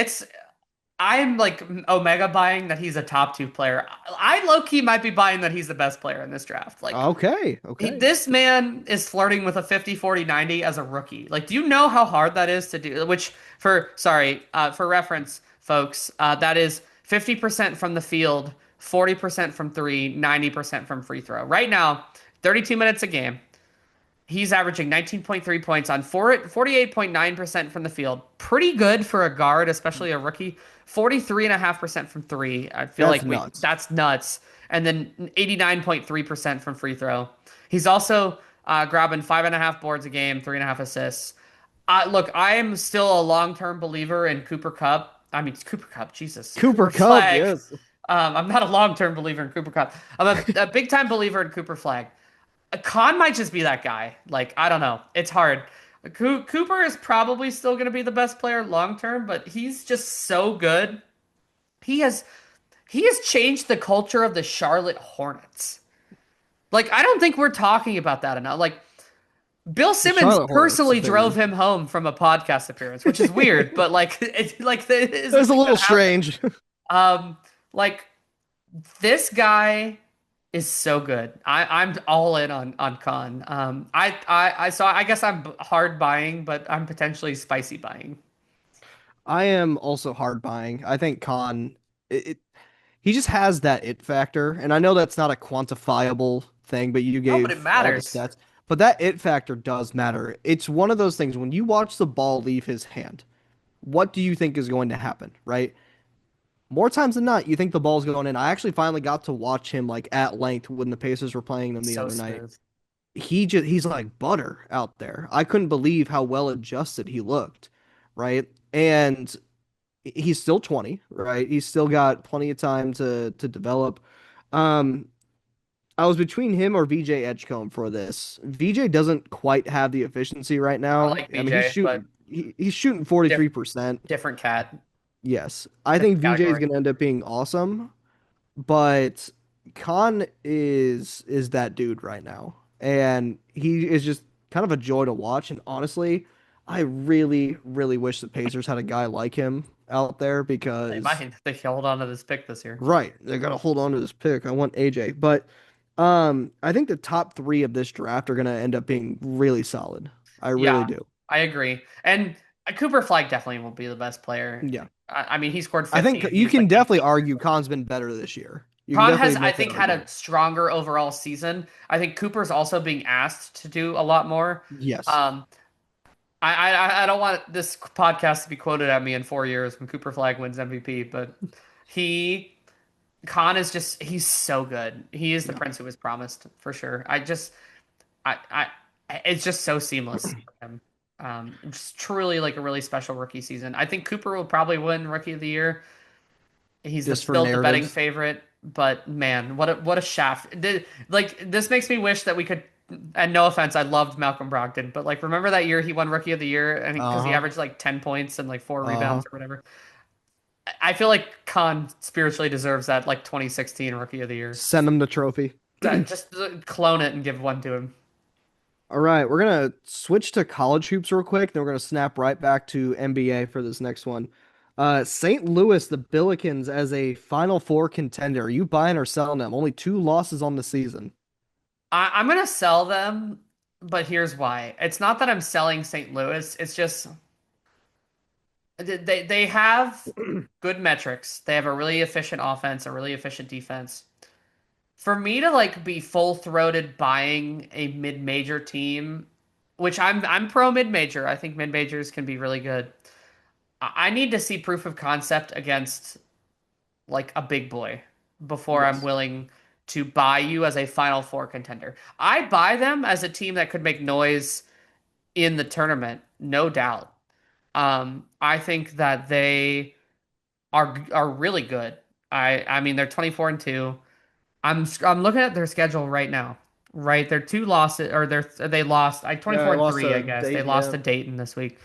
[SPEAKER 1] I'm like Omega buying that he's a top two player. I low key might be buying that he's the best player in this draft. Like
[SPEAKER 2] Okay, okay.
[SPEAKER 1] this man is flirting with a 50-40-90 as a rookie. Like, do you know how hard that is to do? Which for reference, folks, that is 50% from the field, 40% from three, 90% from free throw. Right now, 32 minutes a game. He's averaging 19.3 points on 48.9% from the field. Pretty good for a guard, especially a rookie. 43.5% from three. I feel
[SPEAKER 2] That's
[SPEAKER 1] like
[SPEAKER 2] nuts.
[SPEAKER 1] that's nuts. And then 89.3% from free throw. He's also grabbing 5.5 boards a game, 3.5 assists. Look, I am still a long-term believer in Cooper Cup. I mean, Cooper Cup, Jesus,
[SPEAKER 2] Cooper
[SPEAKER 1] Cooper
[SPEAKER 2] Cup,
[SPEAKER 1] Flag.
[SPEAKER 2] yes.
[SPEAKER 1] I'm not a long-term believer in Cooper Cup. I'm a big-time believer in Cooper Flag. Khan might just be that guy. Like, I don't know. It's hard. Cooper is probably still going to be the best player long term, but he's just so good. He has he has changed the culture of the Charlotte Hornets. Like, I don't think we're talking about that enough. Like, Bill
[SPEAKER 2] The
[SPEAKER 1] Simmons
[SPEAKER 2] Charlotte Hornets
[SPEAKER 1] personally drove
[SPEAKER 2] opinion.
[SPEAKER 1] him home from a podcast appearance, which is weird, but like it is a
[SPEAKER 2] It's a
[SPEAKER 1] thing
[SPEAKER 2] little
[SPEAKER 1] that happened.
[SPEAKER 2] strange.
[SPEAKER 1] Like this guy is so good. I'm all in on Khan. So I guess I'm hard buying, but I'm potentially spicy buying.
[SPEAKER 2] I am also hard buying. I think Khan, he just has that it factor, and I know that's not a quantifiable thing, but you
[SPEAKER 1] No, but it
[SPEAKER 2] gave all the
[SPEAKER 1] matters.
[SPEAKER 2] stats. But that it factor does matter. It's one of those things when you watch the ball leave his hand, what do you think is going to happen, right? More times than not, you think the ball's going in. I actually finally got to watch him like at length when the Pacers were playing them the
[SPEAKER 1] So
[SPEAKER 2] other night.
[SPEAKER 1] smooth.
[SPEAKER 2] He's like butter out there. I couldn't believe how well adjusted he looked, right? And he's still 20, right? He's still got plenty of time to develop. Um, I was between him or VJ Edgecombe for this. VJ doesn't quite have the efficiency right
[SPEAKER 1] I
[SPEAKER 2] now.
[SPEAKER 1] like
[SPEAKER 2] I mean, he's
[SPEAKER 1] BJ, but
[SPEAKER 2] shooting he's shooting
[SPEAKER 1] diff
[SPEAKER 2] 43%.
[SPEAKER 1] different cat,
[SPEAKER 2] Yes. I think
[SPEAKER 1] different
[SPEAKER 2] VJ is
[SPEAKER 1] category.
[SPEAKER 2] going to end up being awesome, but Khan is that dude right now. And he is just kind of a joy to watch. And honestly, I really, really wish the Pacers had a guy like him out there
[SPEAKER 1] They
[SPEAKER 2] because
[SPEAKER 1] might they hold on to this pick this year.
[SPEAKER 2] right, they gotta hold on to this pick. I want AJ. But I think the top three of this draft are gonna end up being really solid. I really
[SPEAKER 1] Yeah,
[SPEAKER 2] do.
[SPEAKER 1] I agree. And Cooper Flag definitely will be the best player.
[SPEAKER 2] Yeah.
[SPEAKER 1] I mean, he scored
[SPEAKER 2] I
[SPEAKER 1] 50
[SPEAKER 2] think
[SPEAKER 1] and
[SPEAKER 2] you
[SPEAKER 1] he's
[SPEAKER 2] can
[SPEAKER 1] like
[SPEAKER 2] definitely
[SPEAKER 1] 18.
[SPEAKER 2] argue Khan's been better this year. You can
[SPEAKER 1] Khan has,
[SPEAKER 2] definitely
[SPEAKER 1] I
[SPEAKER 2] make that
[SPEAKER 1] think, had a
[SPEAKER 2] argument.
[SPEAKER 1] stronger overall season. I think Cooper's also being asked to do a lot more.
[SPEAKER 2] Yes.
[SPEAKER 1] Um, I don't want this podcast to be quoted at me in 4 years when Cooper Flag wins MVP, but he Khan is just he's so good. He is the
[SPEAKER 2] Yeah.
[SPEAKER 1] prince who was promised for sure. I it's just so seamless for him. Just truly like a really special rookie season. I think Cooper will probably win Rookie of the Year. He's
[SPEAKER 2] Just for
[SPEAKER 1] still the betting
[SPEAKER 2] narratives.
[SPEAKER 1] favorite, but man, what a shaft! Like this makes me wish that we could. And no offense, I loved Malcolm Brogdon, but like remember that year he won Rookie of the Year and because he
[SPEAKER 2] Uh-huh.
[SPEAKER 1] averaged like 10 points and like four
[SPEAKER 2] Uh-huh.
[SPEAKER 1] rebounds or whatever. I feel like Khan spiritually deserves that like 2016 Rookie of the Year.
[SPEAKER 2] Send him the trophy.
[SPEAKER 1] Just clone it and give one to him.
[SPEAKER 2] All right, we're gonna switch to college hoops real quick, then we're gonna snap right back to NBA for this next one. St. Louis, the Billikens as a Final Four contender. Are you buying or selling them? Only two losses on the season.
[SPEAKER 1] I'm gonna sell them, but here's why. It's not that I'm selling St. Louis. It's just They have good metrics. They have a really efficient offense, a really efficient defense. For me to like be full-throated buying a mid-major team, which I'm pro mid-major. I think mid-majors can be really good. I need to see proof of concept against like a big boy before I'm
[SPEAKER 2] Yes.
[SPEAKER 1] willing to buy you as a Final Four contender. I buy them as a team that could make noise in the tournament, no doubt. I think that they are really good. I mean they're 24 and 2. I'm looking at their schedule right now. Right, they're two losses or they lost. I
[SPEAKER 2] Yeah,
[SPEAKER 1] 24
[SPEAKER 2] I
[SPEAKER 1] and
[SPEAKER 2] lost
[SPEAKER 1] 3, I
[SPEAKER 2] a
[SPEAKER 1] guess. They
[SPEAKER 2] date.
[SPEAKER 1] lost
[SPEAKER 2] Yeah.
[SPEAKER 1] to Dayton this week.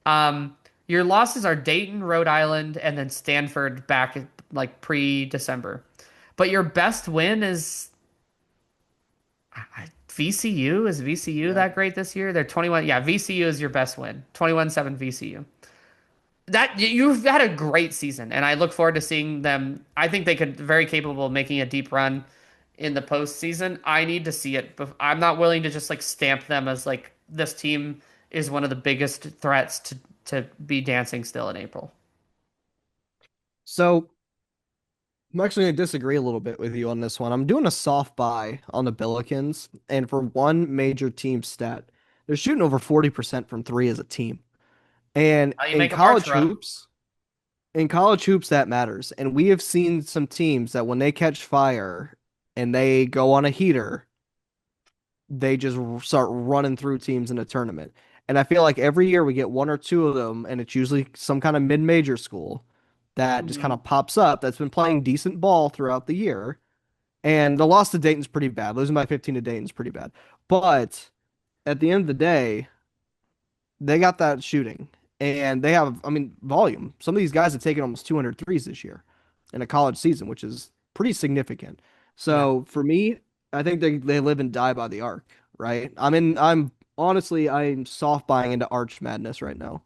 [SPEAKER 1] Um your losses are Dayton, Rhode Island, and then Stanford back like pre-December. But your best win is VCU. Is VCU
[SPEAKER 2] Yeah.
[SPEAKER 1] that great this year? They're 21. Yeah, VCU is your best win. 21-7 VCU. That you've had a great season, and I look forward to seeing them. I think they could very capable of making a deep run in the postseason. I need to see it, but I'm not willing to just like stamp them as like this team is one of the biggest threats to be dancing still in April.
[SPEAKER 2] So I'm actually going to disagree a little bit with you on this one. I'm doing a soft buy on the Billikens, and for one major team stat, they're shooting over 40% from three as a team. And
[SPEAKER 1] How you make a March run?
[SPEAKER 2] in college hoops, that matters. And we have seen some teams that when they catch fire and they go on a heater, they just start running through teams in a tournament. And I feel like every year we get one or two of them, and it's usually some kind of mid-major school that just kind
[SPEAKER 1] Mhm.
[SPEAKER 2] of pops up that's been playing decent ball throughout the year. And the loss to Dayton's pretty bad. Losing by 15 to Dayton's pretty bad. But at the end of the day, they got that shooting. And they have, I mean, volume. Some of these guys have taken almost 200 threes this year in a college season, which is pretty significant.
[SPEAKER 1] Yeah.
[SPEAKER 2] So for me, I think they live and die by the arc, right? I'm honestly I'm soft buying into Arch Madness right now.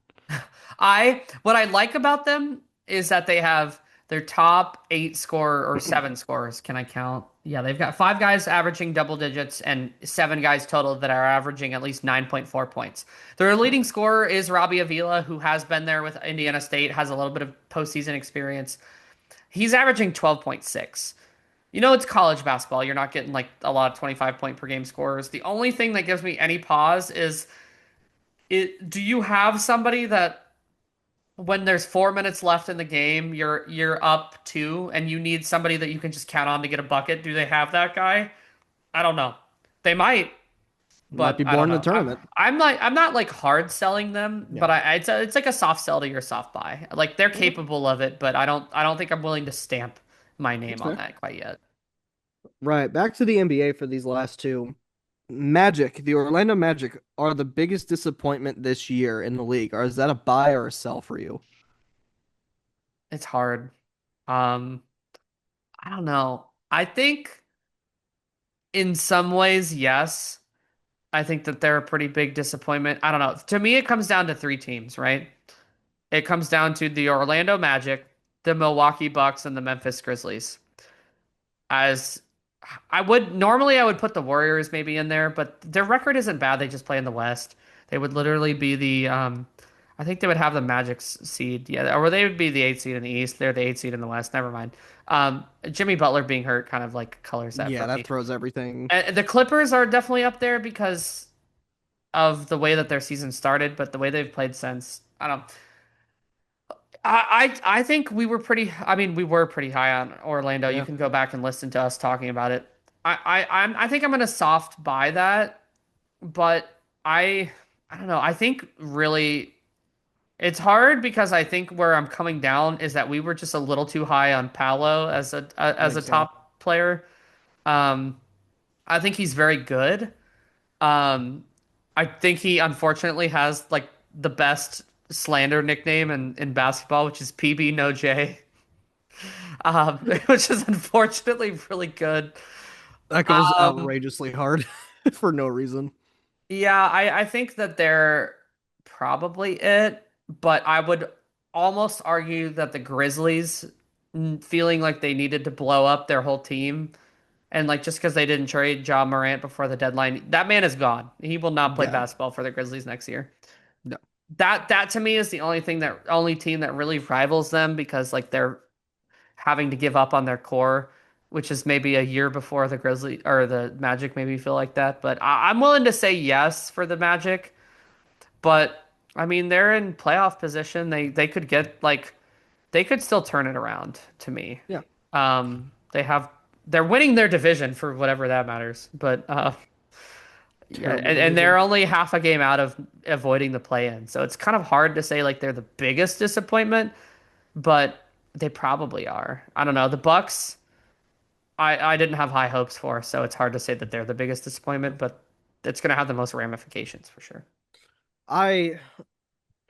[SPEAKER 1] I what I like about them is that they have their top eight scorer or seven scorers. Can I count? Yeah, they've got five guys averaging double digits and seven guys total that are averaging at least 9.4 points. Their leading scorer is Robbie Avila, who has been there with Indiana State, has a little bit of postseason experience. He's averaging 12.6. You know, it's college basketball. You're not getting like a lot of 25 point per game scorers. The only thing that gives me any pause is do you have somebody that when there's 4 minutes left in the game, you're up two, and you need somebody that you can just count on to get a bucket. Do they have that guy? I don't know. They might,
[SPEAKER 2] Might
[SPEAKER 1] but
[SPEAKER 2] be
[SPEAKER 1] I don't
[SPEAKER 2] born in the
[SPEAKER 1] know.
[SPEAKER 2] tournament.
[SPEAKER 1] I'm not like hard selling them, but
[SPEAKER 2] Yeah.
[SPEAKER 1] it's like a soft sell to your soft buy. Like they're
[SPEAKER 2] Okay.
[SPEAKER 1] capable of it, but I don't think I'm willing to stamp my name
[SPEAKER 2] That's
[SPEAKER 1] on
[SPEAKER 2] fair.
[SPEAKER 1] that quite yet.
[SPEAKER 2] Right. Back to the NBA for these last two. Magic, the Orlando Magic are the biggest disappointment this year in the league. Or is that a buy or a sell for you?
[SPEAKER 1] It's hard. Um, I don't know. I think in some ways, yes. I think that they're a pretty big disappointment. I don't know. To me, it comes down to three teams, right? It comes down to the Orlando Magic, the Milwaukee Bucks, and the Memphis Grizzlies. As I would put the Warriors maybe in there, but their record isn't bad. They just play in the West. They would literally be I think they would have the Magic's seed, yeah, or they would be the eighth seed in the East. They're the eighth seed in the West. Never mind. Jimmy Butler being hurt kind of like colors that
[SPEAKER 2] Yeah,
[SPEAKER 1] for
[SPEAKER 2] that
[SPEAKER 1] me.
[SPEAKER 2] throws everything.
[SPEAKER 1] The Clippers are definitely up there because of the way that their season started, but the way they've played since, I don't. I think we were pretty. I mean, we were pretty high on Orlando. You
[SPEAKER 2] Yeah.
[SPEAKER 1] can go back and listen to us talking about it. I think I'm gonna soft buy that, but I don't know. I think really it's hard because I think where I'm coming down is that we were just a little too high on Paolo
[SPEAKER 2] I
[SPEAKER 1] as
[SPEAKER 2] think
[SPEAKER 1] a
[SPEAKER 2] so.
[SPEAKER 1] top player. Um, I think he's very good. Um, I think he unfortunately has like the best slander nickname in basketball, which is PB No J, which is unfortunately really good.
[SPEAKER 2] That goes
[SPEAKER 1] Um,
[SPEAKER 2] outrageously hard for no reason.
[SPEAKER 1] yeah, I think that they're probably it, but I would almost argue that the Grizzlies feeling like they needed to blow up their whole team. And like just because they didn't trade Ja Morant before the deadline, that man is gone. He will not play
[SPEAKER 2] Yeah.
[SPEAKER 1] basketball for the Grizzlies next year.
[SPEAKER 2] No.
[SPEAKER 1] that to me is the only team that really rivals them because like they're having to give up on their core, which is maybe a year before the Grizzly or the Magic maybe feel like that. But I'm willing to say yes for the Magic. But I mean, they're in playoff position. They could get like they could still turn it around to me.
[SPEAKER 2] Yeah,
[SPEAKER 1] They're winning their division for whatever that matters. But yeah,
[SPEAKER 2] terrible
[SPEAKER 1] and they're
[SPEAKER 2] division.
[SPEAKER 1] only half a game out of avoiding the play-in. So it's kind of hard to say like they're the biggest disappointment, but they probably are. I don't know. The Bucks, I didn't have high hopes for, so it's hard to say that they're the biggest disappointment, but it's going to have the most ramifications for sure.
[SPEAKER 2] I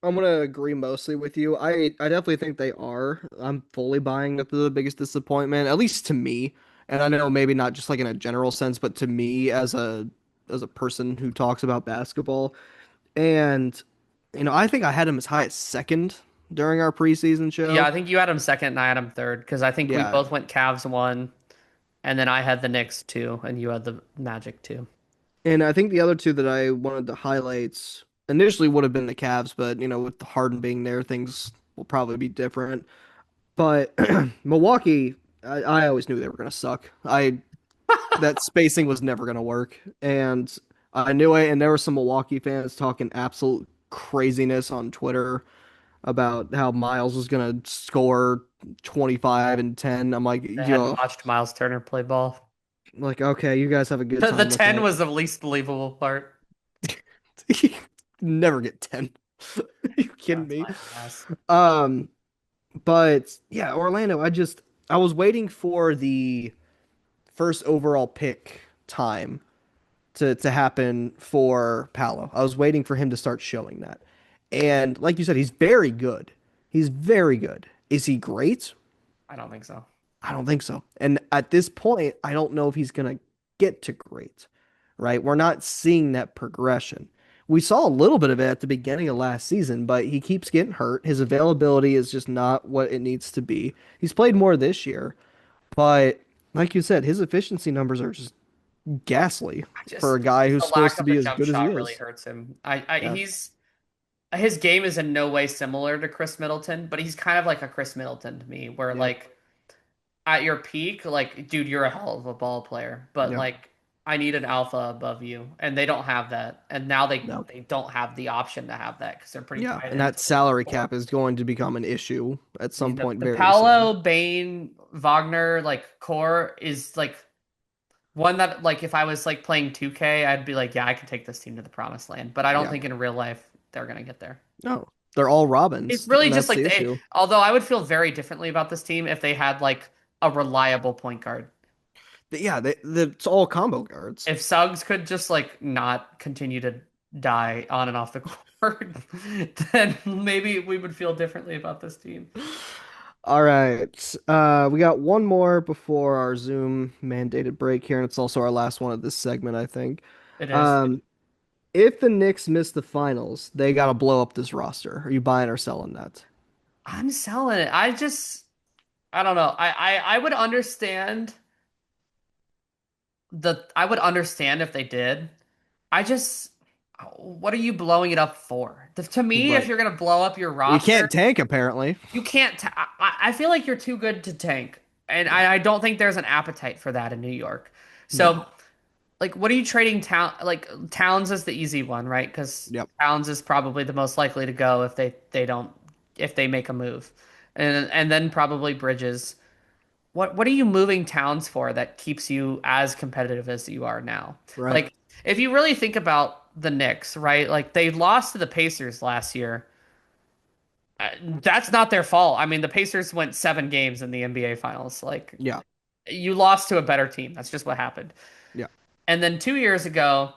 [SPEAKER 2] I'm gonna agree mostly with you. I definitely think they are. I'm fully buying that they're the biggest disappointment, at least to me. And I know maybe not just like in a general sense, but to me as a person who talks about basketball. And I think I had him as high as second during our preseason
[SPEAKER 1] Yeah,
[SPEAKER 2] show.
[SPEAKER 1] I think you had them second and I had them third because I think we
[SPEAKER 2] Yeah.
[SPEAKER 1] both went Cavs one, and then I had the Knicks two, and you had the Magic two.
[SPEAKER 2] And I think the other two that I wanted to highlight initially would have been the Cavs, but with the Harden being there, things will probably be different. But Milwaukee, I always knew they were gonna suck. I That spacing was never gonna work, and I knew it. And there were some Milwaukee fans talking absolute craziness on Twitter about how Miles was gonna score 25 and 10. I'm like,
[SPEAKER 1] They hadn't
[SPEAKER 2] yo,
[SPEAKER 1] watched Miles Turner play ball.
[SPEAKER 2] like okay, you guys have a good
[SPEAKER 1] The
[SPEAKER 2] time with
[SPEAKER 1] 10
[SPEAKER 2] that.
[SPEAKER 1] was the least believable part.
[SPEAKER 2] Never get 10. Are you kidding
[SPEAKER 1] That's
[SPEAKER 2] me?
[SPEAKER 1] my ass.
[SPEAKER 2] Um, but yeah, Orlando, I was waiting for the first overall pick time to happen for Paolo. I was waiting for him to start showing that. And like you said, he's very good. He's very good. Is he great?
[SPEAKER 1] I don't think so.
[SPEAKER 2] I don't think so. And at this point, I don't know if he's going to get to great, right? We're not seeing that progression. We saw a little bit of it at the beginning of last season, but he keeps getting hurt. His availability is just not what it needs to be. He's played more this year, but like you said, his efficiency numbers are just ghastly
[SPEAKER 1] I
[SPEAKER 2] for
[SPEAKER 1] just
[SPEAKER 2] a guy who's
[SPEAKER 1] the lack
[SPEAKER 2] supposed to
[SPEAKER 1] of the
[SPEAKER 2] be as
[SPEAKER 1] jump
[SPEAKER 2] good as he
[SPEAKER 1] shot really
[SPEAKER 2] is.
[SPEAKER 1] hurts him. I
[SPEAKER 2] Yeah.
[SPEAKER 1] he's his game is in no way similar to Chris Middleton, but he's kind of like a Chris Middleton to me, where
[SPEAKER 2] Yeah.
[SPEAKER 1] like at your peak, like dude, you're a hell of a ball player, but
[SPEAKER 2] Yeah.
[SPEAKER 1] like I need an alpha above you, and they don't have that, and now they
[SPEAKER 2] No.
[SPEAKER 1] they don't have the option to have that because they're pretty
[SPEAKER 2] Yeah.
[SPEAKER 1] tied
[SPEAKER 2] And that
[SPEAKER 1] into their
[SPEAKER 2] salary
[SPEAKER 1] core.
[SPEAKER 2] cap is going to become an issue at
[SPEAKER 1] I mean,
[SPEAKER 2] some
[SPEAKER 1] the
[SPEAKER 2] point
[SPEAKER 1] the
[SPEAKER 2] very soon.
[SPEAKER 1] Paolo, Bane, Wagner like core is like one that like if I was like playing 2K, I'd be like, yeah, I can take this team to the promised land. But I don't
[SPEAKER 2] Yeah.
[SPEAKER 1] think in real life they're gonna get there.
[SPEAKER 2] No. They're all
[SPEAKER 1] It's
[SPEAKER 2] Robins,
[SPEAKER 1] really
[SPEAKER 2] and
[SPEAKER 1] just
[SPEAKER 2] that's
[SPEAKER 1] like
[SPEAKER 2] the issue.
[SPEAKER 1] although I would feel very differently about this team if they had like a reliable point guard.
[SPEAKER 2] Yeah, it's all combo guards.
[SPEAKER 1] If Suggs could just like not continue to die on and off the court, then maybe we would feel differently about this team.
[SPEAKER 2] All right. We got one more before our Zoom mandated break here, and it's also our last one of this segment, I think.
[SPEAKER 1] It is.
[SPEAKER 2] Um, if the Knicks miss the finals, they gotta blow up this roster. Are you buying or selling that?
[SPEAKER 1] I'm selling it. I don't know. I would understand I would understand if they did. I just what are you blowing it up for? To me, if
[SPEAKER 2] Right.
[SPEAKER 1] you're gonna blow up your
[SPEAKER 2] You
[SPEAKER 1] roster,
[SPEAKER 2] can't tank, apparently.
[SPEAKER 1] you can't. I feel like you're too good to tank, and
[SPEAKER 2] Yeah.
[SPEAKER 1] I don't think there's an appetite for that in New York.
[SPEAKER 2] No.
[SPEAKER 1] So, like, what are you trading town? Like, Towns is the easy one, right? Because
[SPEAKER 2] Yep.
[SPEAKER 1] Towns is probably the most likely to go if they don't if they make a move, and then probably Bridges. What are you moving Towns for that keeps you as competitive as you are now?
[SPEAKER 2] Right.
[SPEAKER 1] Like, if you really think about the Knicks, right? Like, they lost to the Pacers last year. That's not their fault. I mean, the Pacers went 7 games in the NBA Finals. Like,
[SPEAKER 2] Yeah.
[SPEAKER 1] you lost to a better team. That's just what happened.
[SPEAKER 2] Yeah.
[SPEAKER 1] And then 2 years ago,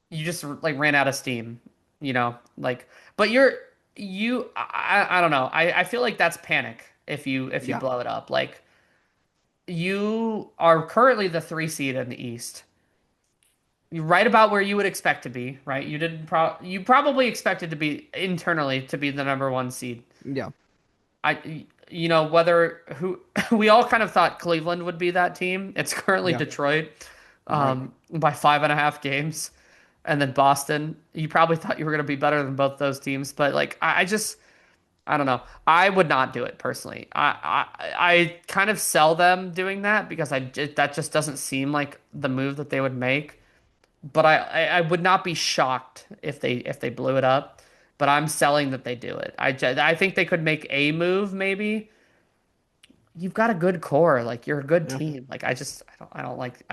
[SPEAKER 1] you just like ran out of steam, like, but I don't know. I feel like that's panic if you
[SPEAKER 2] Yeah.
[SPEAKER 1] blow it up. Like, you are currently the 3 seed in the East. You're right about where you would expect to be, right? You probably expected to be internally to be the number 1 seed.
[SPEAKER 2] Yeah.
[SPEAKER 1] Whether who we all kind of thought Cleveland would be that team. It's currently
[SPEAKER 2] Yeah.
[SPEAKER 1] Detroit,
[SPEAKER 2] Right.
[SPEAKER 1] by 5.5 games. and then Boston. You probably thought you were going to be better than both those teams, but like I just I don't know. I would not do it personally. I kind of sell them doing that because that just doesn't seem like the move that they would make. But I would not be shocked if they blew it up. But I'm selling that they do it. I think they could make a move maybe. You've got a good core, like you're a good
[SPEAKER 2] Yeah.
[SPEAKER 1] team. Like I don't like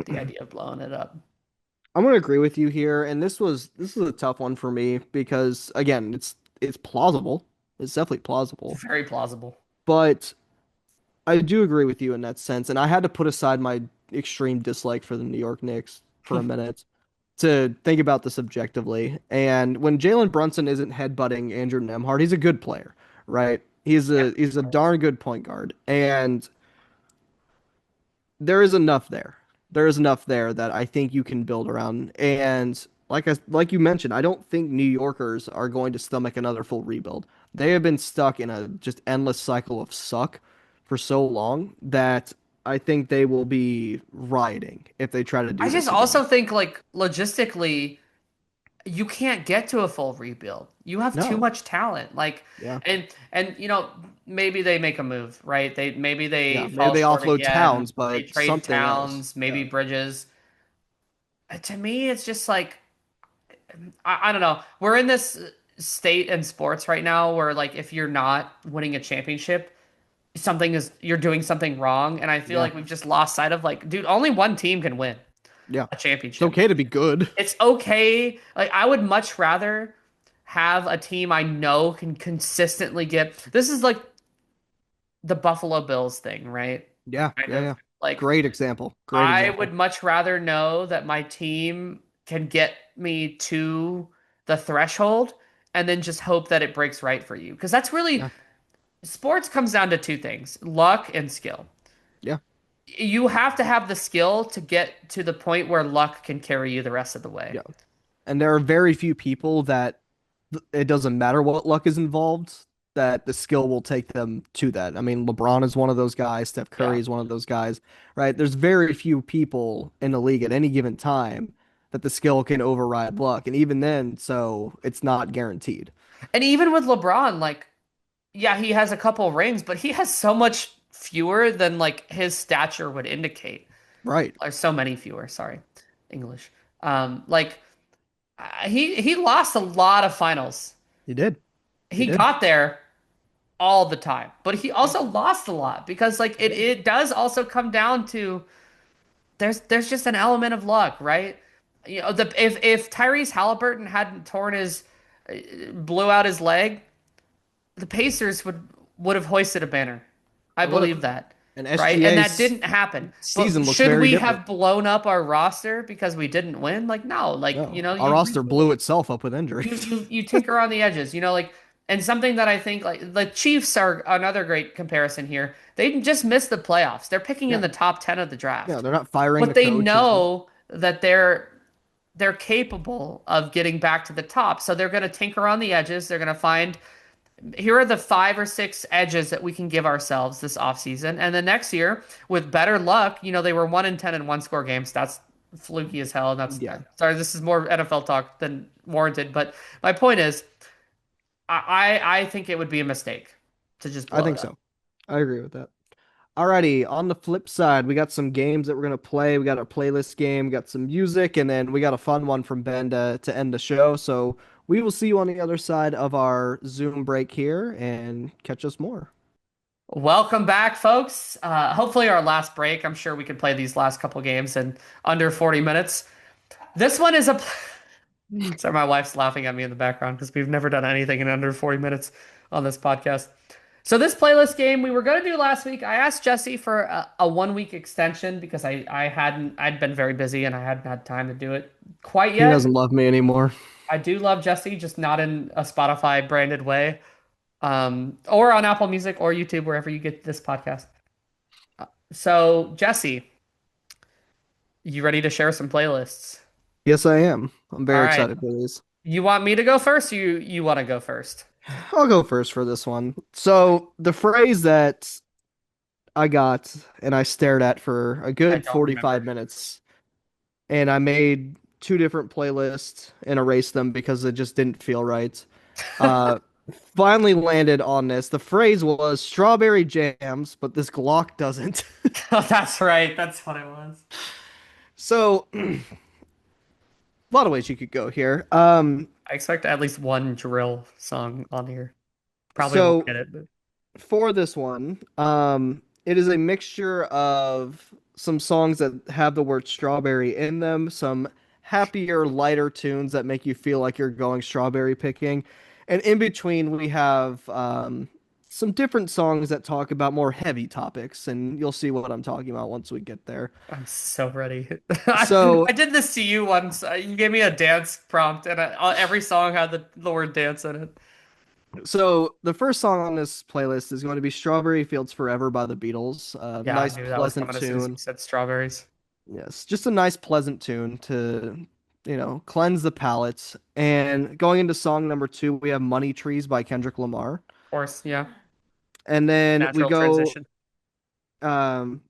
[SPEAKER 1] the idea of blowing it up.
[SPEAKER 2] I'm gonna agree with you here, and this was a tough one for me because again, it's plausible. It's definitely plausible.
[SPEAKER 1] Very plausible.
[SPEAKER 2] But I do agree with you in that sense, and I had to put aside my extreme dislike for the New York Knicks for a minute to think about this objectively. And when Jalen Brunson isn't headbutting Andrew Nemhard, he's a good player, right?
[SPEAKER 1] Yeah.
[SPEAKER 2] He's a darn good point guard, and there is enough there. There is enough there that I think you can build around. And like you mentioned, I don't think New Yorkers are going to stomach another full rebuild. They have been stuck in a just endless cycle of suck for so long that I think they will be rioting if they try to
[SPEAKER 1] I
[SPEAKER 2] do
[SPEAKER 1] just
[SPEAKER 2] this again.
[SPEAKER 1] also think like logistically you can't get to a full rebuild. You have too
[SPEAKER 2] No.
[SPEAKER 1] much talent. Like
[SPEAKER 2] Yeah.
[SPEAKER 1] and maybe they make a move, right? Maybe
[SPEAKER 2] Yeah.
[SPEAKER 1] they
[SPEAKER 2] Maybe
[SPEAKER 1] fall
[SPEAKER 2] they
[SPEAKER 1] short
[SPEAKER 2] offload
[SPEAKER 1] again.
[SPEAKER 2] Towns,
[SPEAKER 1] They
[SPEAKER 2] but
[SPEAKER 1] trade
[SPEAKER 2] something else.
[SPEAKER 1] Towns, maybe
[SPEAKER 2] Yeah.
[SPEAKER 1] Bridges. To me, it's just like I don't know. We're in this state in sports right now where like if you're not winning a championship, you're doing something wrong. And I feel
[SPEAKER 2] Yeah.
[SPEAKER 1] like we've just lost sight of like, dude, only one team can win
[SPEAKER 2] Yeah.
[SPEAKER 1] a
[SPEAKER 2] It's
[SPEAKER 1] championship.
[SPEAKER 2] okay to be good.
[SPEAKER 1] It's okay. Like I would much rather have a team I know can consistently get. This is like the Buffalo Bills thing, right?
[SPEAKER 2] Yeah.
[SPEAKER 1] Kind
[SPEAKER 2] Yeah.
[SPEAKER 1] of
[SPEAKER 2] Yeah.
[SPEAKER 1] like
[SPEAKER 2] Great example. Great
[SPEAKER 1] I
[SPEAKER 2] example.
[SPEAKER 1] would much rather know that my team can get me to the threshold and then just hope that it breaks right for you. Because that's really
[SPEAKER 2] Yeah.
[SPEAKER 1] sports comes down to two things, luck and skill.
[SPEAKER 2] Yeah.
[SPEAKER 1] You have to have the skill to get to the point where luck can carry you the rest of the way.
[SPEAKER 2] Yeah. And there are very few people that it doesn't matter what luck is involved, that the skill will take them to that. I mean, LeBron is one of those guys, Steph
[SPEAKER 1] Yeah.
[SPEAKER 2] Curry is one of those guys, right? There's very few people in the league at any given time that the skill can override luck. And even then, so it's not guaranteed.
[SPEAKER 1] And even with LeBron, like, yeah, he has a couple rings, but he has so much fewer than like his stature would indicate.
[SPEAKER 2] Right.
[SPEAKER 1] Or so many fewer, sorry. English. Like he lost a lot of finals.
[SPEAKER 2] He did. He
[SPEAKER 1] He
[SPEAKER 2] did.
[SPEAKER 1] got there all the time, but he
[SPEAKER 2] Yeah.
[SPEAKER 1] also lost a lot because like
[SPEAKER 2] He did.
[SPEAKER 1] it does also come down to there's just an element of luck, right? You know, the if Tyrese Halliburton hadn't torn his blew out his leg, the Pacers would have hoisted a banner. I
[SPEAKER 2] They would
[SPEAKER 1] believe
[SPEAKER 2] have.
[SPEAKER 1] that,
[SPEAKER 2] And
[SPEAKER 1] right? And that
[SPEAKER 2] SGA's
[SPEAKER 1] didn't happen. But
[SPEAKER 2] season looks
[SPEAKER 1] should
[SPEAKER 2] very
[SPEAKER 1] we
[SPEAKER 2] different.
[SPEAKER 1] have blown up our roster because we didn't win? Like no, like
[SPEAKER 2] No. Our
[SPEAKER 1] you
[SPEAKER 2] roster blew itself up with
[SPEAKER 1] you
[SPEAKER 2] injuries.
[SPEAKER 1] you you tinker on the edges, like and something that I think like the Chiefs are another great comparison here. They just missed the playoffs. They're picking in
[SPEAKER 2] Yeah.
[SPEAKER 1] the top 10 of the
[SPEAKER 2] Yeah.
[SPEAKER 1] draft.
[SPEAKER 2] They're not firing
[SPEAKER 1] But
[SPEAKER 2] the
[SPEAKER 1] they
[SPEAKER 2] coach.
[SPEAKER 1] know that they're capable of getting back to the top. So they're going to tinker on the edges. They're going to find here are the 5 or 6 edges that we can give ourselves this offseason. And the next year, with better luck, they were 1-10 in one score games. That's fluky as hell. That's
[SPEAKER 2] Yeah.
[SPEAKER 1] sorry, this is more NFL talk than warranted. But my point is, I think it would be a mistake to just
[SPEAKER 2] I
[SPEAKER 1] blow it
[SPEAKER 2] think
[SPEAKER 1] up.
[SPEAKER 2] so. I agree with that. Alrighty, on the flip side, we got some games that we're gonna play. We got a playlist game, we got some music, and then we got a fun one from Ben to end the show. So we will see you on the other side of our Zoom break here and catch us more.
[SPEAKER 1] Welcome back, folks. Hopefully, our last break. I'm sure we could play these last couple games in under 40 minutes. This one is a. Sorry, my wife's laughing at me in the background because we've never done anything in under 40 minutes on this podcast. So this playlist game we were going to do last week, I asked Jesse for a 1 week extension because I'd been very busy and I hadn't had time to do it quite
[SPEAKER 2] He
[SPEAKER 1] yet.
[SPEAKER 2] doesn't love me anymore.
[SPEAKER 1] I do love Jesse, just not in a Spotify branded way, or on Apple Music or YouTube, wherever you get this podcast. So Jesse, you ready to share some playlists?
[SPEAKER 2] Yes, I am. I'm
[SPEAKER 1] All
[SPEAKER 2] very
[SPEAKER 1] right.
[SPEAKER 2] excited for these.
[SPEAKER 1] You want me to go first? Or you want to go first?
[SPEAKER 2] I'll go first for this one. So the phrase that I got and I stared at for a
[SPEAKER 1] I
[SPEAKER 2] good
[SPEAKER 1] don't
[SPEAKER 2] 45
[SPEAKER 1] remember.
[SPEAKER 2] minutes, and I made two different playlists and erased them because it just didn't feel right. Uh, Finally landed on this. The phrase was strawberry jams, but this Glock doesn't.
[SPEAKER 1] Oh, that's right. That's what it was.
[SPEAKER 2] So, a lot of ways you could go here.
[SPEAKER 1] I expect at least one drill song on here. Probably won't
[SPEAKER 2] So
[SPEAKER 1] get it, but
[SPEAKER 2] for this one, it is a mixture of some songs that have the word strawberry in them, some happier, lighter tunes that make you feel like you're going strawberry picking, and in between we have some different songs that talk about more heavy topics, and you'll see what I'm talking about once we get there.
[SPEAKER 1] I'm so ready. I
[SPEAKER 2] So,
[SPEAKER 1] did this to you once. You gave me a dance prompt, and every song had the word dance in it.
[SPEAKER 2] so the first song on this playlist is going to be "Strawberry Fields Forever" by the Beatles.
[SPEAKER 1] Yeah, I
[SPEAKER 2] Nice,
[SPEAKER 1] knew that was
[SPEAKER 2] pleasant
[SPEAKER 1] coming as soon as you
[SPEAKER 2] tune.
[SPEAKER 1] said strawberries.
[SPEAKER 2] Yes, just a nice, pleasant tune to, cleanse the palate. And going into song number two, we have Money Trees by Kendrick Lamar.
[SPEAKER 1] Of course, yeah.
[SPEAKER 2] And then we
[SPEAKER 1] Natural
[SPEAKER 2] go,
[SPEAKER 1] transition.
[SPEAKER 2] um,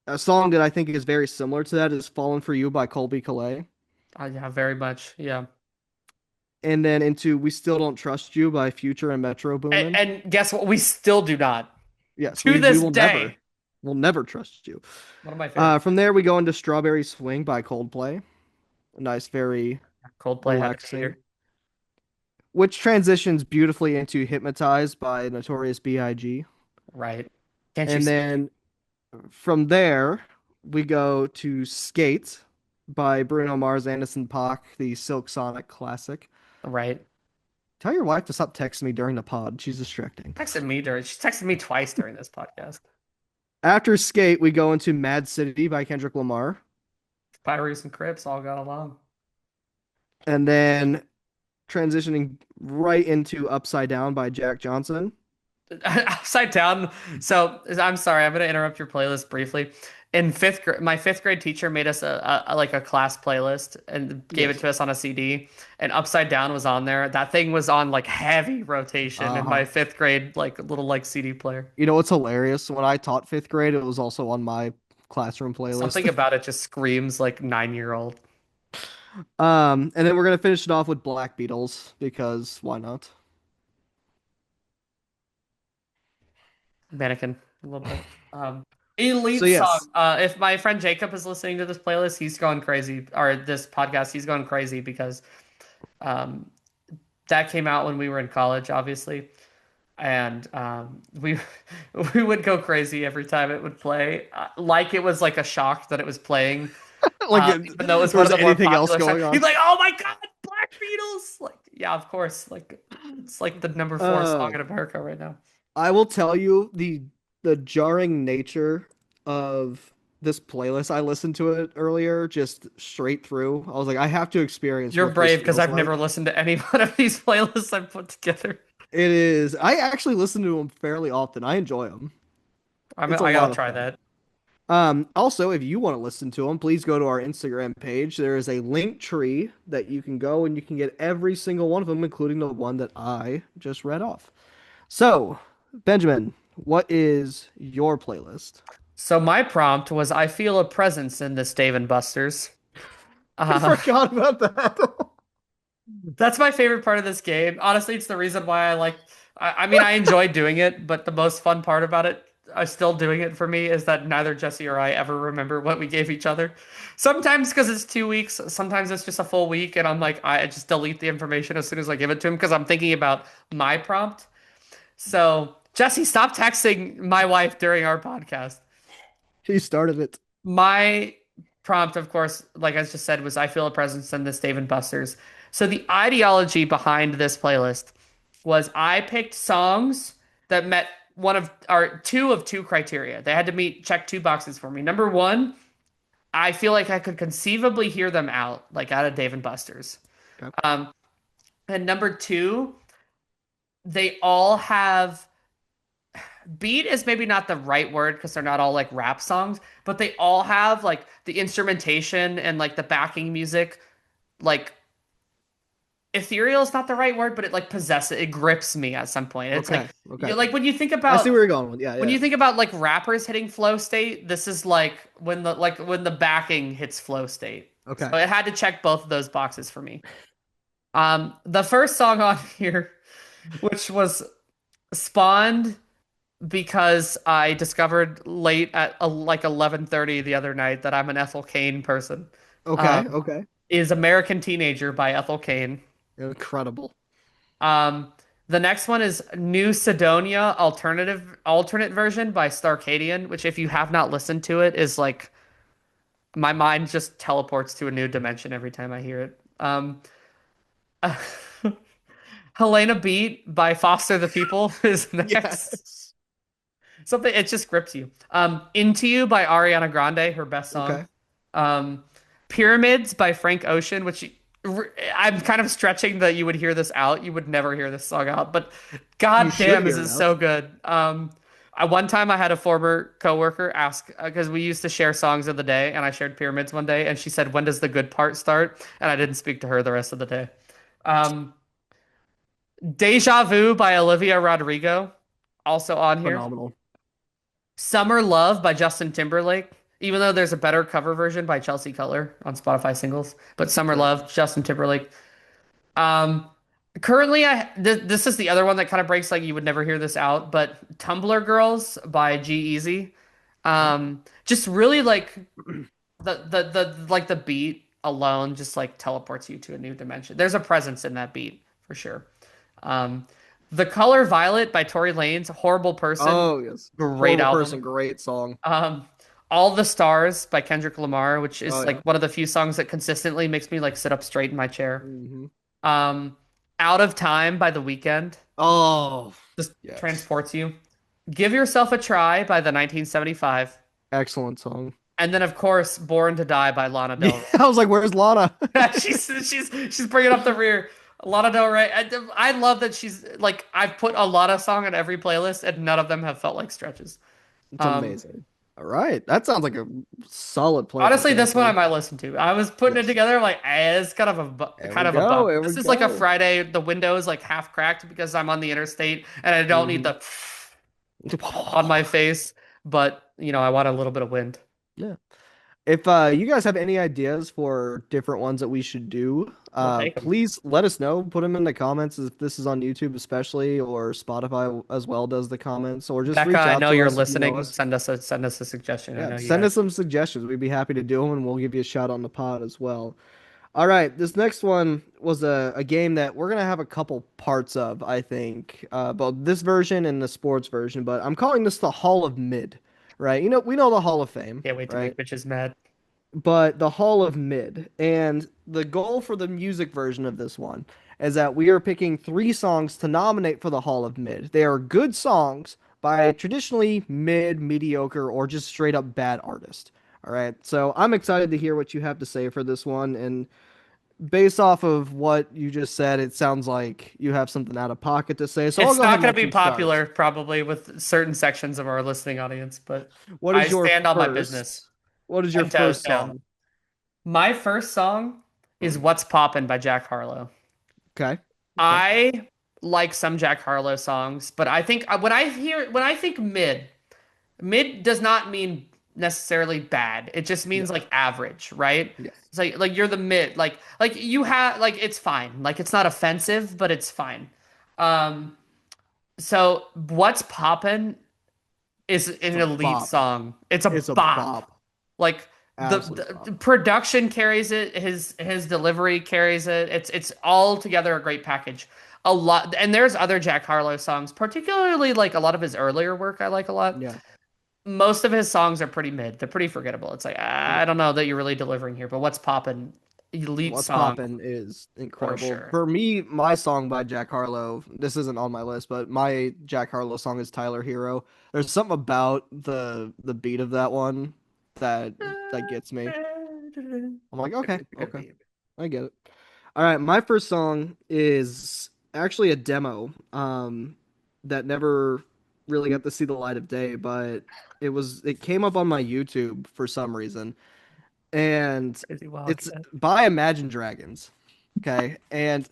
[SPEAKER 2] a song that I think is very similar to that is Fallen for You by Colby Calais.
[SPEAKER 1] Yeah, very much. Yeah.
[SPEAKER 2] And then into We Still Don't Trust You by Future and Metro Boomin.
[SPEAKER 1] And guess what? We still do not.
[SPEAKER 2] Yes,
[SPEAKER 1] To
[SPEAKER 2] we
[SPEAKER 1] this
[SPEAKER 2] will never,
[SPEAKER 1] day.
[SPEAKER 2] we'll never trust you.
[SPEAKER 1] One of my favorite.
[SPEAKER 2] From there, we go into Strawberry Swing by Coldplay. A nice, very
[SPEAKER 1] Coldplay had a
[SPEAKER 2] relaxing,
[SPEAKER 1] heater.
[SPEAKER 2] which transitions beautifully into Hypnotized by Notorious B.I.G.
[SPEAKER 1] Right. Can't you
[SPEAKER 2] And
[SPEAKER 1] see?
[SPEAKER 2] then from there, we go to Skate by Bruno Mars, Anderson .Paak, the Silk Sonic classic.
[SPEAKER 1] Right.
[SPEAKER 2] Tell your wife to stop texting me during the pod. She's distracting.
[SPEAKER 1] She texted me twice during this podcast.
[SPEAKER 2] After Skate, we go into Mad City by Kendrick Lamar.
[SPEAKER 1] Pirates and Crips all got along.
[SPEAKER 2] And then transitioning right into Upside Down by Jack Johnson.
[SPEAKER 1] Upside down. So I'm sorry, I'm gonna interrupt your playlist briefly. In fifth grade, my fifth grade teacher made us like a class playlist and gave it
[SPEAKER 2] Yes.
[SPEAKER 1] to us on a CD. And Upside Down was on there. That thing was on like heavy rotation in my
[SPEAKER 2] Uh-huh.
[SPEAKER 1] fifth grade like little like CD player.
[SPEAKER 2] You know what's hilarious? When I taught fifth grade, it was also on my classroom
[SPEAKER 1] Something
[SPEAKER 2] playlist.
[SPEAKER 1] about it just screams like 9-year old.
[SPEAKER 2] And then we're gonna finish it off with Black Beatles because why not?
[SPEAKER 1] Mannequin a little bit.
[SPEAKER 2] So
[SPEAKER 1] Elite song.
[SPEAKER 2] yes,
[SPEAKER 1] If my friend Jacob is listening to this playlist, he's going crazy, or this podcast, he's going crazy because um, that came out when we were in college, obviously, and we we would go crazy every time it would play, like it was like a shock that it was playing,
[SPEAKER 2] like
[SPEAKER 1] even though it was
[SPEAKER 2] there
[SPEAKER 1] one of
[SPEAKER 2] was
[SPEAKER 1] the more
[SPEAKER 2] anything else
[SPEAKER 1] popular songs.
[SPEAKER 2] going
[SPEAKER 1] He's
[SPEAKER 2] on.
[SPEAKER 1] like, "Oh my God, Black Beatles!" Like, yeah, of course. Like, it's like the number four song
[SPEAKER 2] Uh,
[SPEAKER 1] in America right now.
[SPEAKER 2] I will tell you the jarring nature of this playlist. I listened to it earlier, just straight through. I was like, I have to experience
[SPEAKER 1] You're
[SPEAKER 2] what this
[SPEAKER 1] brave because
[SPEAKER 2] feels
[SPEAKER 1] I've never
[SPEAKER 2] like.
[SPEAKER 1] listened to any one of these playlists I've put together.
[SPEAKER 2] It is. I actually listen to them fairly often. I enjoy them. It's a
[SPEAKER 1] I
[SPEAKER 2] lot
[SPEAKER 1] gotta
[SPEAKER 2] of
[SPEAKER 1] try
[SPEAKER 2] fun.
[SPEAKER 1] that.
[SPEAKER 2] Also, if you want to listen to them, please go to our Instagram page. There is a link tree that you can go and you can get every single one of them, including the one that I just read off. So, Benjamin, what is your playlist?
[SPEAKER 1] So my prompt was I feel a presence in this Dave and Buster's.
[SPEAKER 2] I
[SPEAKER 1] Uh,
[SPEAKER 2] forgot about that.
[SPEAKER 1] that's my favorite part of this game. Honestly, it's the reason why I like. I mean, I enjoy doing it, but the most fun part about it, still doing it for me, is that neither Jesse or I ever remember what we gave each other. Sometimes because it's 2 weeks, sometimes it's just a full week, and I'm like, I just delete the information as soon as I give it to him because I'm thinking about my prompt. So, Jesse, stop texting my wife during our podcast.
[SPEAKER 2] He started it.
[SPEAKER 1] My prompt, of course, like I just said, was I feel a presence in this Dave and Buster's. So the ideology behind this playlist was I picked songs that met one of or two of two criteria. They had to meet check two boxes for me. Number one, I feel like I could conceivably hear them out, like out of Dave and Buster's.
[SPEAKER 2] Okay.
[SPEAKER 1] Um, and number two, they all have beat is maybe not the right word because they're not all like rap songs, but they all have like the instrumentation and like the backing music, like ethereal is not the right word, but it like possesses it grips me at some point. It's like
[SPEAKER 2] Okay. Okay.
[SPEAKER 1] like
[SPEAKER 2] I see where you're going with. Yeah.
[SPEAKER 1] when
[SPEAKER 2] Yeah.
[SPEAKER 1] you think about like rappers hitting flow state, this is like when the backing hits flow state.
[SPEAKER 2] Okay.
[SPEAKER 1] So it had to check both of those boxes for me. The first song on here, which was spawned because I discovered late at like 11:30 the other night that I'm an Ethel Cain person.
[SPEAKER 2] Okay.
[SPEAKER 1] Um,
[SPEAKER 2] Okay.
[SPEAKER 1] is American Teenager by Ethel Cain.
[SPEAKER 2] Incredible.
[SPEAKER 1] Um, the next one is New Sidonia alternate version by Starcadian, which if you have not listened to it is like my mind just teleports to a new dimension every time I hear it. Helena Beat by Foster the People is next.
[SPEAKER 2] Yes.
[SPEAKER 1] Something it just grips you. Into You by Ariana Grande, her best song.
[SPEAKER 2] Okay.
[SPEAKER 1] Um, Pyramids by Frank Ocean, which I'm kind of stretching that you would hear this out. You would never hear this song out, but
[SPEAKER 2] You
[SPEAKER 1] god
[SPEAKER 2] should
[SPEAKER 1] damn, is
[SPEAKER 2] hear
[SPEAKER 1] it
[SPEAKER 2] it out.
[SPEAKER 1] so good. One time I had a former coworker ask because we used to share songs of the day, and I shared Pyramids one day, and she said, "When does the good part start?" And I didn't speak to her the rest of the day. Um, Deja Vu by Olivia Rodrigo, also on here.
[SPEAKER 2] Phenomenal.
[SPEAKER 1] Summer Love by Justin Timberlake, even though there's a better cover version by Chelsea Cutler on Spotify singles, but Summer
[SPEAKER 2] Sure.
[SPEAKER 1] Love, Justin Timberlake. Um, Currently, this is the other one that kind of breaks like you would never hear this out, but Tumblr Girls by G-Eazy.
[SPEAKER 2] Okay.
[SPEAKER 1] Just really like the beat alone just like teleports you to a new dimension. There's a presence in that beat for sure. Um, The Color Violet by Tory Lanez, Horrible Person,
[SPEAKER 2] Oh, yes.
[SPEAKER 1] great
[SPEAKER 2] Horrible
[SPEAKER 1] album.
[SPEAKER 2] person, great song.
[SPEAKER 1] Um, All the Stars by Kendrick Lamar, which
[SPEAKER 2] Oh
[SPEAKER 1] is
[SPEAKER 2] yeah.
[SPEAKER 1] like one of the few songs that consistently makes me like sit up straight in my chair.
[SPEAKER 2] Hmm.
[SPEAKER 1] Um, Out of Time by The Weeknd
[SPEAKER 2] Oh,
[SPEAKER 1] just
[SPEAKER 2] yes.
[SPEAKER 1] transports you. Give Yourself a Try by the 1975.
[SPEAKER 2] Excellent song.
[SPEAKER 1] And then of course Born to Die by Lana
[SPEAKER 2] Yeah,
[SPEAKER 1] Del Rey.
[SPEAKER 2] I was like, where's Lana?
[SPEAKER 1] She's bringing up the rear. Lana Del Rey. I love that she's like I've put a Lana song on every playlist and none of them have felt like stretches.
[SPEAKER 2] It's
[SPEAKER 1] Um,
[SPEAKER 2] amazing. All right. That sounds like a solid playlist,
[SPEAKER 1] Honestly, this one I
[SPEAKER 2] actually.
[SPEAKER 1] might listen to. I was putting it
[SPEAKER 2] Yes.
[SPEAKER 1] together, like, it's
[SPEAKER 2] There we
[SPEAKER 1] kind of a
[SPEAKER 2] go.
[SPEAKER 1] bump.
[SPEAKER 2] There we
[SPEAKER 1] This is like a
[SPEAKER 2] go.
[SPEAKER 1] Friday. The window is like half cracked because I'm on the interstate and I don't need
[SPEAKER 2] Hmm.
[SPEAKER 1] the on my face, but I want a little bit of wind.
[SPEAKER 2] Yeah. If you guys have any ideas for different ones that we should do,
[SPEAKER 1] We'll take them.
[SPEAKER 2] please let us know. Put them in the comments if this is on YouTube especially, or Spotify as well does the comments, or just
[SPEAKER 1] Becca,
[SPEAKER 2] reach
[SPEAKER 1] I
[SPEAKER 2] out
[SPEAKER 1] know
[SPEAKER 2] to
[SPEAKER 1] you're
[SPEAKER 2] us if you know
[SPEAKER 1] listening.
[SPEAKER 2] us.
[SPEAKER 1] Send us a suggestion. I
[SPEAKER 2] Yeah,
[SPEAKER 1] know you
[SPEAKER 2] send
[SPEAKER 1] guys.
[SPEAKER 2] us some suggestions. We'd be happy to do them, and we'll give you a shout on the pod as well. All right, this next one was a game that we're gonna have a couple parts of, I think, both this version and the sports version. But I'm calling this the Hall of Mid, right? We know the Hall of Fame,
[SPEAKER 1] Can't wait to
[SPEAKER 2] right?
[SPEAKER 1] make bitches mad.
[SPEAKER 2] But the Hall of Mid, and the goal for the music version of this one is that we are picking three songs to nominate for the Hall of Mid. They are good songs by traditionally mid, mediocre, or just straight up bad artists. All right, so I'm excited to hear what you have to say for this one, and based off of what you just said, it sounds like you have something out of pocket to say. So I'll
[SPEAKER 1] It's
[SPEAKER 2] go ahead
[SPEAKER 1] not
[SPEAKER 2] and
[SPEAKER 1] going to
[SPEAKER 2] let
[SPEAKER 1] be
[SPEAKER 2] you start.
[SPEAKER 1] popular probably with certain sections of our listening audience, but
[SPEAKER 2] What
[SPEAKER 1] I
[SPEAKER 2] is your
[SPEAKER 1] stand on my business
[SPEAKER 2] first? What is your
[SPEAKER 1] 10 toes
[SPEAKER 2] first
[SPEAKER 1] down.
[SPEAKER 2] song?
[SPEAKER 1] My first song is What's Poppin' by Jack Harlow.
[SPEAKER 2] Okay. Okay.
[SPEAKER 1] I like some Jack Harlow songs, but I think when I think mid does not mean necessarily bad. It just means
[SPEAKER 2] Yes.
[SPEAKER 1] like average, right?
[SPEAKER 2] Yes.
[SPEAKER 1] It's like you're the mid, like you have like it's fine. Like it's not offensive, but it's fine. Um, so What's Poppin' is
[SPEAKER 2] It's
[SPEAKER 1] an
[SPEAKER 2] a
[SPEAKER 1] elite
[SPEAKER 2] bop.
[SPEAKER 1] song. It's a
[SPEAKER 2] It's a
[SPEAKER 1] bop.
[SPEAKER 2] bop.
[SPEAKER 1] Like
[SPEAKER 2] Absolute
[SPEAKER 1] the
[SPEAKER 2] bop.
[SPEAKER 1] production carries it, his delivery carries it. It's all together a great package. A lot, and there's other Jack Harlow songs, particularly like a lot of his earlier work I like a lot.
[SPEAKER 2] Yeah.
[SPEAKER 1] Most of his songs are pretty mid. They're pretty forgettable. It's like
[SPEAKER 2] Yeah.
[SPEAKER 1] I don't know that you're really delivering here, but What's Poppin'? Elite
[SPEAKER 2] What's
[SPEAKER 1] song
[SPEAKER 2] Poppin' is
[SPEAKER 1] for
[SPEAKER 2] incredible.
[SPEAKER 1] sure.
[SPEAKER 2] For me, my song by Jack Harlow, this isn't on my list, but my Jack Harlow song is Tyler Hero. There's something about the beat of that one that gets me. I'm like, okay, okay. I get it. All right, my first song is actually a demo that never really got to see the light of day, but it came up on my YouTube for some reason, and
[SPEAKER 1] Crazy
[SPEAKER 2] it's
[SPEAKER 1] Wildcat.
[SPEAKER 2] by Imagine Dragons. Okay, and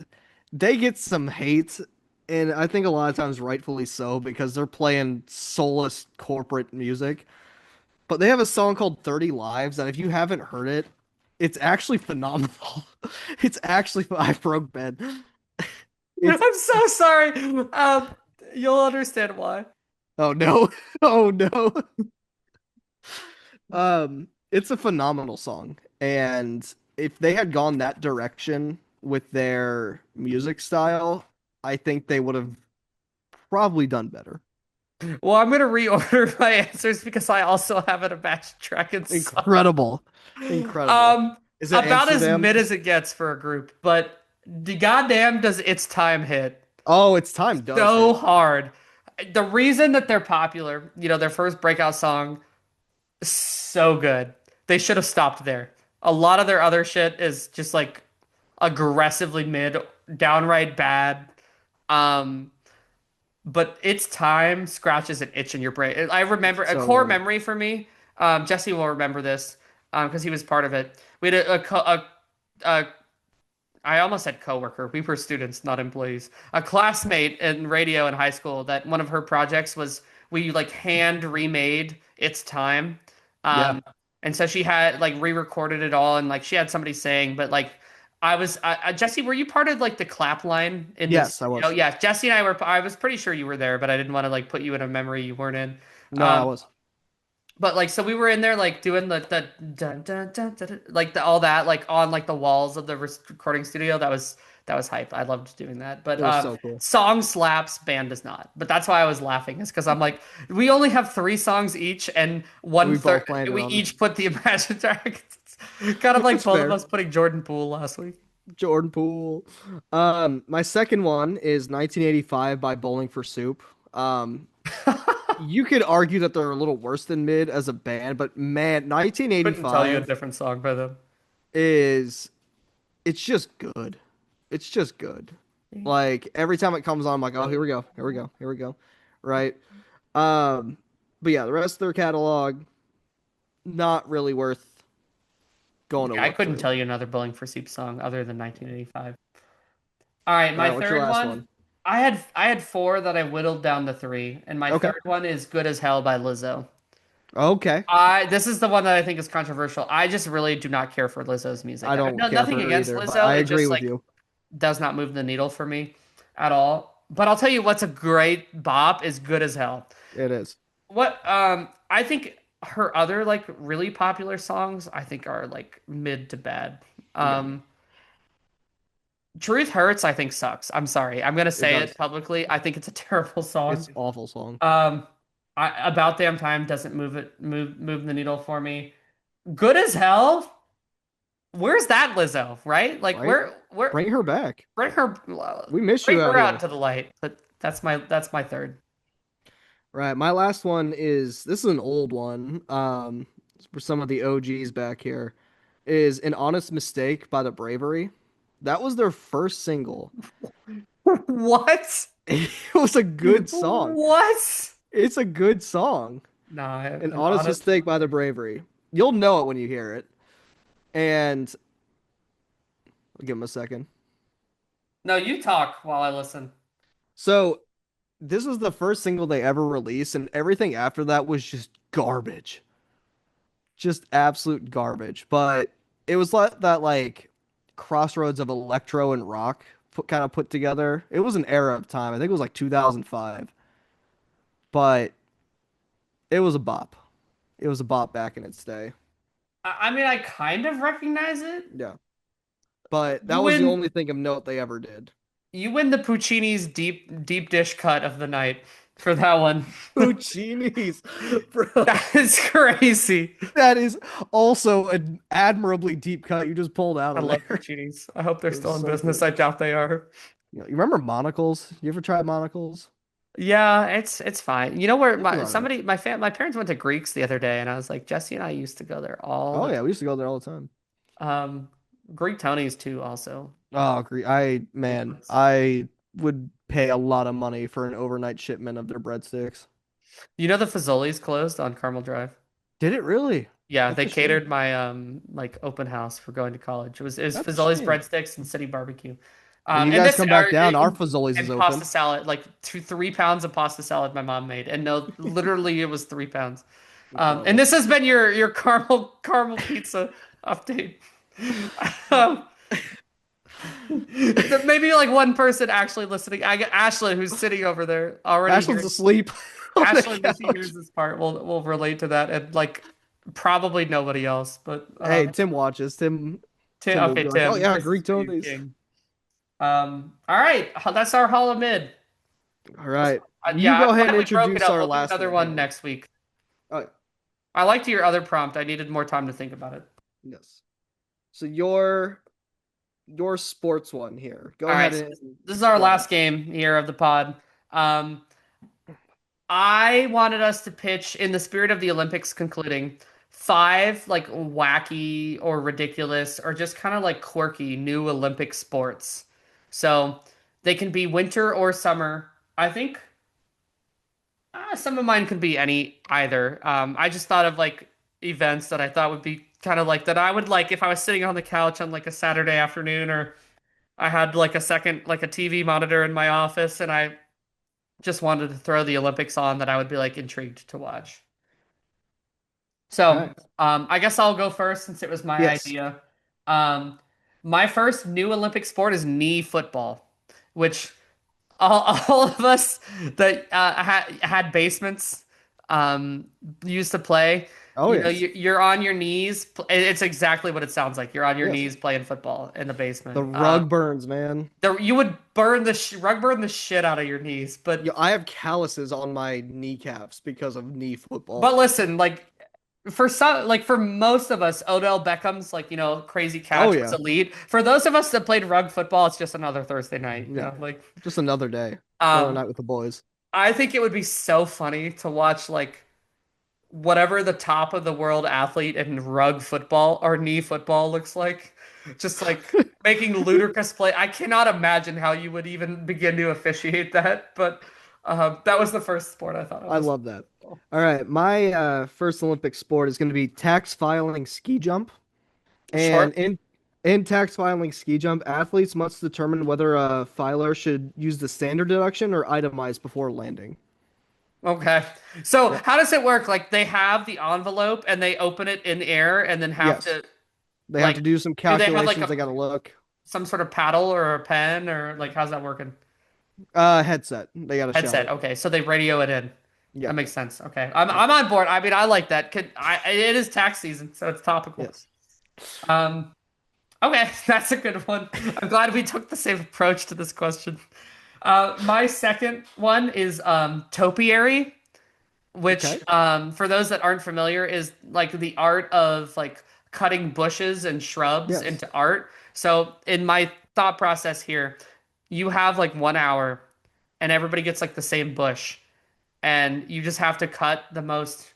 [SPEAKER 2] they get some hate, and I think a lot of times rightfully so because they're playing soulless corporate music. But they have a song called 30 Lives, and if you haven't heard it, It's actually phenomenal. It's actually I broke Ben. It's
[SPEAKER 1] I'm so sorry. You'll understand why.
[SPEAKER 2] oh no. Oh no. It's a phenomenal song. And if they had gone that direction with their music style, I think they would have probably done better.
[SPEAKER 1] Well, I'm gonna reorder my answers because I also have an Imagine Dragons song.
[SPEAKER 2] Incredible. Incredible. Is it
[SPEAKER 1] About as
[SPEAKER 2] Amsterdam?
[SPEAKER 1] mid as it gets for a group, but the goddamn does its time hit
[SPEAKER 2] Oh, it's time does
[SPEAKER 1] so
[SPEAKER 2] hit.
[SPEAKER 1] hard. The reason that they're popular, their first breakout song, so good. They should have stopped there. A lot of their other shit is just like aggressively mid, downright bad. Um, but its time scratches an itch in your brain. I remember
[SPEAKER 2] It's
[SPEAKER 1] a
[SPEAKER 2] so
[SPEAKER 1] core
[SPEAKER 2] good.
[SPEAKER 1] memory for me. Jesse will remember this because he was part of it. We had a I almost said coworker. We were students, not employees. A classmate in radio in high school that one of her projects was we like hand remade its time.
[SPEAKER 2] Yeah.
[SPEAKER 1] Um, and so she had like re-recorded it all and like she had somebody saying, but like Jesse, were you part of like the clap line in the
[SPEAKER 2] Yes, I
[SPEAKER 1] studio?
[SPEAKER 2] was.
[SPEAKER 1] Yeah, Jesse and I were, I was pretty sure you were there, but I didn't want to like put you in a memory you weren't in.
[SPEAKER 2] No, I
[SPEAKER 1] Um,
[SPEAKER 2] was.
[SPEAKER 1] but like, so we were in there like doing the dun, dun, dun, dun, dun, like all that like on like the walls of the recording studio. That was hype. I loved doing that. But
[SPEAKER 2] It was so cool.
[SPEAKER 1] song slaps, band does not. But that's why I was laughing is because I'm like, we only have three songs each, and
[SPEAKER 2] We
[SPEAKER 1] one third
[SPEAKER 2] both landed
[SPEAKER 1] we
[SPEAKER 2] on
[SPEAKER 1] each put the Imagine Dragons. Kind of like
[SPEAKER 2] That's
[SPEAKER 1] both of
[SPEAKER 2] fair.
[SPEAKER 1] us putting Jordan Poole last week.
[SPEAKER 2] Jordan Poole. My second one is 1985 by Bowling for Soup. Um, you could argue that they're a little worse than mid as a band, but man,
[SPEAKER 1] Couldn't tell you a
[SPEAKER 2] 1985
[SPEAKER 1] different song by them.
[SPEAKER 2] is it's just good. It's just good. Like every time it comes on, I'm like, oh, here we go, here we go, here we go, right? Um, but yeah, the rest of their catalog not really worth going to
[SPEAKER 1] I
[SPEAKER 2] look
[SPEAKER 1] couldn't
[SPEAKER 2] through.
[SPEAKER 1] tell you another Bowling for Soup song other than 1985. All right,
[SPEAKER 2] All
[SPEAKER 1] my
[SPEAKER 2] right, what's your
[SPEAKER 1] third
[SPEAKER 2] last
[SPEAKER 1] one.
[SPEAKER 2] one?
[SPEAKER 1] I had four that I whittled down to three, and my
[SPEAKER 2] Okay,
[SPEAKER 1] third one is "Good as Hell" by Lizzo.
[SPEAKER 2] okay.
[SPEAKER 1] I This is the one that I think is controversial. I just really do not care for Lizzo's music.
[SPEAKER 2] I don't
[SPEAKER 1] No,
[SPEAKER 2] care for
[SPEAKER 1] nothing
[SPEAKER 2] her
[SPEAKER 1] against
[SPEAKER 2] either, but
[SPEAKER 1] Lizzo.
[SPEAKER 2] I
[SPEAKER 1] It
[SPEAKER 2] agree
[SPEAKER 1] just
[SPEAKER 2] with
[SPEAKER 1] like
[SPEAKER 2] you.
[SPEAKER 1] does not move the needle for me at all. But I'll tell you what's a great bop is "Good as Hell."
[SPEAKER 2] It is.
[SPEAKER 1] What I think her other like really popular songs I think are like mid to bad.
[SPEAKER 2] Yeah,
[SPEAKER 1] Um Truth Hurts I think sucks. I'm sorry. I'm gonna
[SPEAKER 2] it
[SPEAKER 1] say it
[SPEAKER 2] does.
[SPEAKER 1] publicly. I think it's a terrible song.
[SPEAKER 2] It's awful song,
[SPEAKER 1] Um, About Damn Time doesn't move the needle for me. Good as Hell. Where's that Lizzo? Right? Like
[SPEAKER 2] right?
[SPEAKER 1] where
[SPEAKER 2] Bring her back.
[SPEAKER 1] bring her
[SPEAKER 2] We miss
[SPEAKER 1] bring
[SPEAKER 2] you out
[SPEAKER 1] her out
[SPEAKER 2] here.
[SPEAKER 1] into the light. But that's my third.
[SPEAKER 2] Right. My last one is this is an old one. For some of the OGs back here, is An Honest Mistake by The Bravery. That was their first single.
[SPEAKER 1] What?
[SPEAKER 2] It was a good song.
[SPEAKER 1] What?
[SPEAKER 2] It's a good song.
[SPEAKER 1] Nah,
[SPEAKER 2] An
[SPEAKER 1] an
[SPEAKER 2] Honest
[SPEAKER 1] honest.
[SPEAKER 2] Mistake by The Bravery. You'll know it when you hear it. And I'll give him a second.
[SPEAKER 1] No, you talk while I listen.
[SPEAKER 2] So this was the first single they ever released, and everything after that was just garbage. Just absolute garbage. But it was like that like crossroads of electro and rock kind of put together. It was an era of time. I think it was like 2005. But it was a bop. It was a bop back in its day.
[SPEAKER 1] I mean, I kind of recognize it.
[SPEAKER 2] Yeah. But
[SPEAKER 1] You
[SPEAKER 2] that was the
[SPEAKER 1] win.
[SPEAKER 2] only thing of note they ever did.
[SPEAKER 1] You win the Puccini's deep dish cut of the night for that one.
[SPEAKER 2] Puccini's, bro.
[SPEAKER 1] That is crazy.
[SPEAKER 2] That is also an admirably deep cut you just pulled out
[SPEAKER 1] I
[SPEAKER 2] of
[SPEAKER 1] love
[SPEAKER 2] there.
[SPEAKER 1] Puccini's. I hope they're
[SPEAKER 2] It was
[SPEAKER 1] still in
[SPEAKER 2] so
[SPEAKER 1] business.
[SPEAKER 2] good.
[SPEAKER 1] I doubt they are.
[SPEAKER 2] You remember monocles? You ever tried monocles?
[SPEAKER 1] Yeah, it's fine. You know where
[SPEAKER 2] It's
[SPEAKER 1] my
[SPEAKER 2] all right.
[SPEAKER 1] somebody my parents went to Greeks the other day, and I was like, Jesse and I used to go there all
[SPEAKER 2] Oh
[SPEAKER 1] the
[SPEAKER 2] yeah, we used to go there all the time.
[SPEAKER 1] time. Greek Tony's too, also.
[SPEAKER 2] Oh, agree. I
[SPEAKER 1] Big
[SPEAKER 2] man,
[SPEAKER 1] ones.
[SPEAKER 2] I would pay a lot of money for an overnight shipment of their breadsticks.
[SPEAKER 1] You know the Fazoli's closed on Carmel Drive.
[SPEAKER 2] Did it really?
[SPEAKER 1] Yeah,
[SPEAKER 2] That's
[SPEAKER 1] they
[SPEAKER 2] a shame.
[SPEAKER 1] catered my like open house for going to college. It was
[SPEAKER 2] That's a
[SPEAKER 1] Fazoli's
[SPEAKER 2] shame.
[SPEAKER 1] breadsticks and City Barbecue.
[SPEAKER 2] When you
[SPEAKER 1] And
[SPEAKER 2] guys
[SPEAKER 1] this
[SPEAKER 2] come
[SPEAKER 1] are
[SPEAKER 2] back down, our Fazoli's is
[SPEAKER 1] and pasta
[SPEAKER 2] open.
[SPEAKER 1] salad, like 3 pounds of pasta salad my mom made, and no, literally it was 3 pounds. And
[SPEAKER 2] Incredible.
[SPEAKER 1] this has been your caramel pizza update. Um, maybe like one person actually listening. I get Ashlyn, who's sitting over there already
[SPEAKER 2] Ashlyn's
[SPEAKER 1] hearing.
[SPEAKER 2] asleep on the
[SPEAKER 1] Ashlyn, if she hears
[SPEAKER 2] couch.
[SPEAKER 1] this part, will relate to that, and like probably nobody else. But
[SPEAKER 2] Hey, Tim watches. Tim will
[SPEAKER 1] Okay,
[SPEAKER 2] be like, "Oh
[SPEAKER 1] Tim,
[SPEAKER 2] yeah,
[SPEAKER 1] this is
[SPEAKER 2] Greek
[SPEAKER 1] for you,
[SPEAKER 2] Tony's."
[SPEAKER 1] King. All right, that's our Hall of Mid.
[SPEAKER 2] All right,
[SPEAKER 1] Yeah,
[SPEAKER 2] you
[SPEAKER 1] I'm
[SPEAKER 2] go ahead and
[SPEAKER 1] glad we broke it
[SPEAKER 2] introduce
[SPEAKER 1] up.
[SPEAKER 2] our
[SPEAKER 1] We'll do
[SPEAKER 2] last
[SPEAKER 1] another
[SPEAKER 2] one
[SPEAKER 1] one
[SPEAKER 2] here.
[SPEAKER 1] next week.
[SPEAKER 2] Oh,
[SPEAKER 1] I liked your other prompt. I needed more time to think about it.
[SPEAKER 2] yes. So your sports one here. Go
[SPEAKER 1] All right,
[SPEAKER 2] ahead
[SPEAKER 1] so
[SPEAKER 2] and
[SPEAKER 1] this is our
[SPEAKER 2] go ahead.
[SPEAKER 1] last game here of the pod. Um, I wanted us to pitch in the spirit of the Olympics concluding five like wacky or ridiculous or just kind of like quirky new Olympic sports. So they can be winter or summer. I think some of mine could be any either. I just thought of like events that I thought would be kind of like that I would like if I was sitting on the couch on like a Saturday afternoon or I had like a second like a TV monitor in my office and I just wanted to throw the Olympics on that I would be like intrigued to watch.
[SPEAKER 2] All
[SPEAKER 1] So,
[SPEAKER 2] right.
[SPEAKER 1] I guess I'll go first since it was my
[SPEAKER 2] Yes.
[SPEAKER 1] idea. My first new Olympic sport is knee football, which all of us that had basements um, used to play.
[SPEAKER 2] Oh
[SPEAKER 1] You know,
[SPEAKER 2] yes.
[SPEAKER 1] you're on your knees. It's exactly what it sounds like. You're on your
[SPEAKER 2] Yes.
[SPEAKER 1] knees playing football in the
[SPEAKER 2] The
[SPEAKER 1] basement.
[SPEAKER 2] rug burns, man.
[SPEAKER 1] You would burn the rug burn the shit out of your knees,
[SPEAKER 2] Yo, I have calluses on my kneecaps because of knee football.
[SPEAKER 1] but listen, like for some, like for most of us, Odell Beckham's like crazy
[SPEAKER 2] Oh
[SPEAKER 1] catch was
[SPEAKER 2] yeah.
[SPEAKER 1] elite. For those of us that played rug football, it's just another Thursday night.
[SPEAKER 2] Yeah.
[SPEAKER 1] Like
[SPEAKER 2] Just another day. Another
[SPEAKER 1] um,
[SPEAKER 2] night with the boys.
[SPEAKER 1] I think it would be so funny to watch like whatever the top of the world athlete in rug football or knee football looks like, just like making ludicrous play. I cannot imagine how you would even begin to officiate that, but that was the first sport I thought of
[SPEAKER 2] I
[SPEAKER 1] was
[SPEAKER 2] love that.
[SPEAKER 1] football.
[SPEAKER 2] All right, my first Olympic sport is going to be tax filing ski jump.
[SPEAKER 1] Sure.
[SPEAKER 2] And in tax filing ski jump, athletes must determine whether a filer should use the standard deduction or itemize before landing.
[SPEAKER 1] Okay. So
[SPEAKER 2] Yep.
[SPEAKER 1] how does it work? Like they have the envelope and they open it in air and then have
[SPEAKER 2] Yes.
[SPEAKER 1] to
[SPEAKER 2] They have
[SPEAKER 1] like
[SPEAKER 2] to do some
[SPEAKER 1] do they have like
[SPEAKER 2] calculations. They got to look.
[SPEAKER 1] some sort of paddle or a pen or like how's that working?
[SPEAKER 2] Headset. They got to show
[SPEAKER 1] Headset.
[SPEAKER 2] it.
[SPEAKER 1] Okay, so they radio it in. That
[SPEAKER 2] Yep.
[SPEAKER 1] makes sense. Okay. I'm
[SPEAKER 2] Yep.
[SPEAKER 1] I'm on board. I mean, I like that. It is tax season, so it's topical.
[SPEAKER 2] Yes.
[SPEAKER 1] Um okay, that's a good one. I'm glad we took the same approach to this question. My second one is topiary, which
[SPEAKER 2] Okay.
[SPEAKER 1] for those that aren't familiar is like the art of like cutting bushes and shrubs
[SPEAKER 2] Yes.
[SPEAKER 1] into art. So in my thought process here, you have like 1 hour and everybody gets like the same bush and you just have to cut the most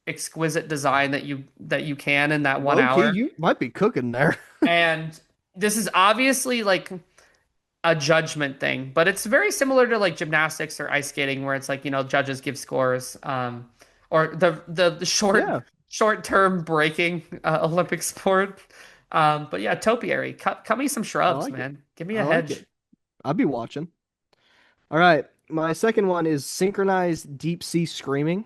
[SPEAKER 1] exquisite design that you can in that one
[SPEAKER 2] Low key,
[SPEAKER 1] hour.
[SPEAKER 2] you might be cooking there.
[SPEAKER 1] And this is obviously like a judgment thing, but it's very similar to like gymnastics or ice skating where it's like, judges give scores or the
[SPEAKER 2] Yeah.
[SPEAKER 1] short term breaking Olympic sport. But yeah, topiary. Cut me some
[SPEAKER 2] I
[SPEAKER 1] shrubs,
[SPEAKER 2] like it.
[SPEAKER 1] man. Give me
[SPEAKER 2] I
[SPEAKER 1] a
[SPEAKER 2] like it.
[SPEAKER 1] hedge.
[SPEAKER 2] I'll be watching. All right. My second one is synchronized deep sea screaming.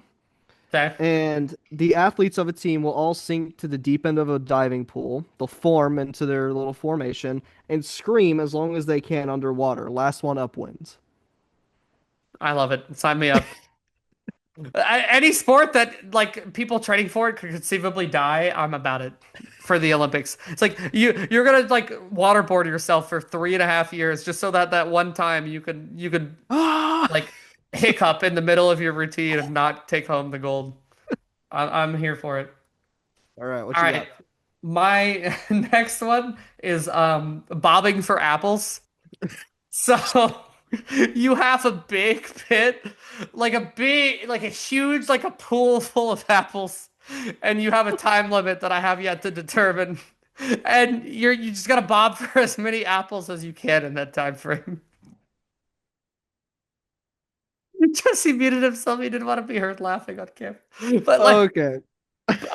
[SPEAKER 1] Okay.
[SPEAKER 2] And the athletes of a team will all sink to the deep end of a diving pool. They'll form into their little formation and scream as long as they can underwater. Last one up wins.
[SPEAKER 1] I love it. Sign me up. Any sport that like people training for it could conceivably die, I'm about it for the Olympics. It's like you're gonna like waterboard yourself for 3.5 years just so that that one time you could
[SPEAKER 2] Ah!
[SPEAKER 1] like hiccup in the middle of your routine and not take home the gold. I'm here for it.
[SPEAKER 2] All right, what
[SPEAKER 1] All
[SPEAKER 2] you
[SPEAKER 1] right,
[SPEAKER 2] got?
[SPEAKER 1] my next one is bobbing for apples. So you have a big pit, like a huge, like a pool full of apples, and you have a time limit that I have yet to determine. And you just gotta bob for as many apples as you can in that time frame. Jesse muted himself. He didn't want to be heard laughing on camera. But like
[SPEAKER 2] Okay.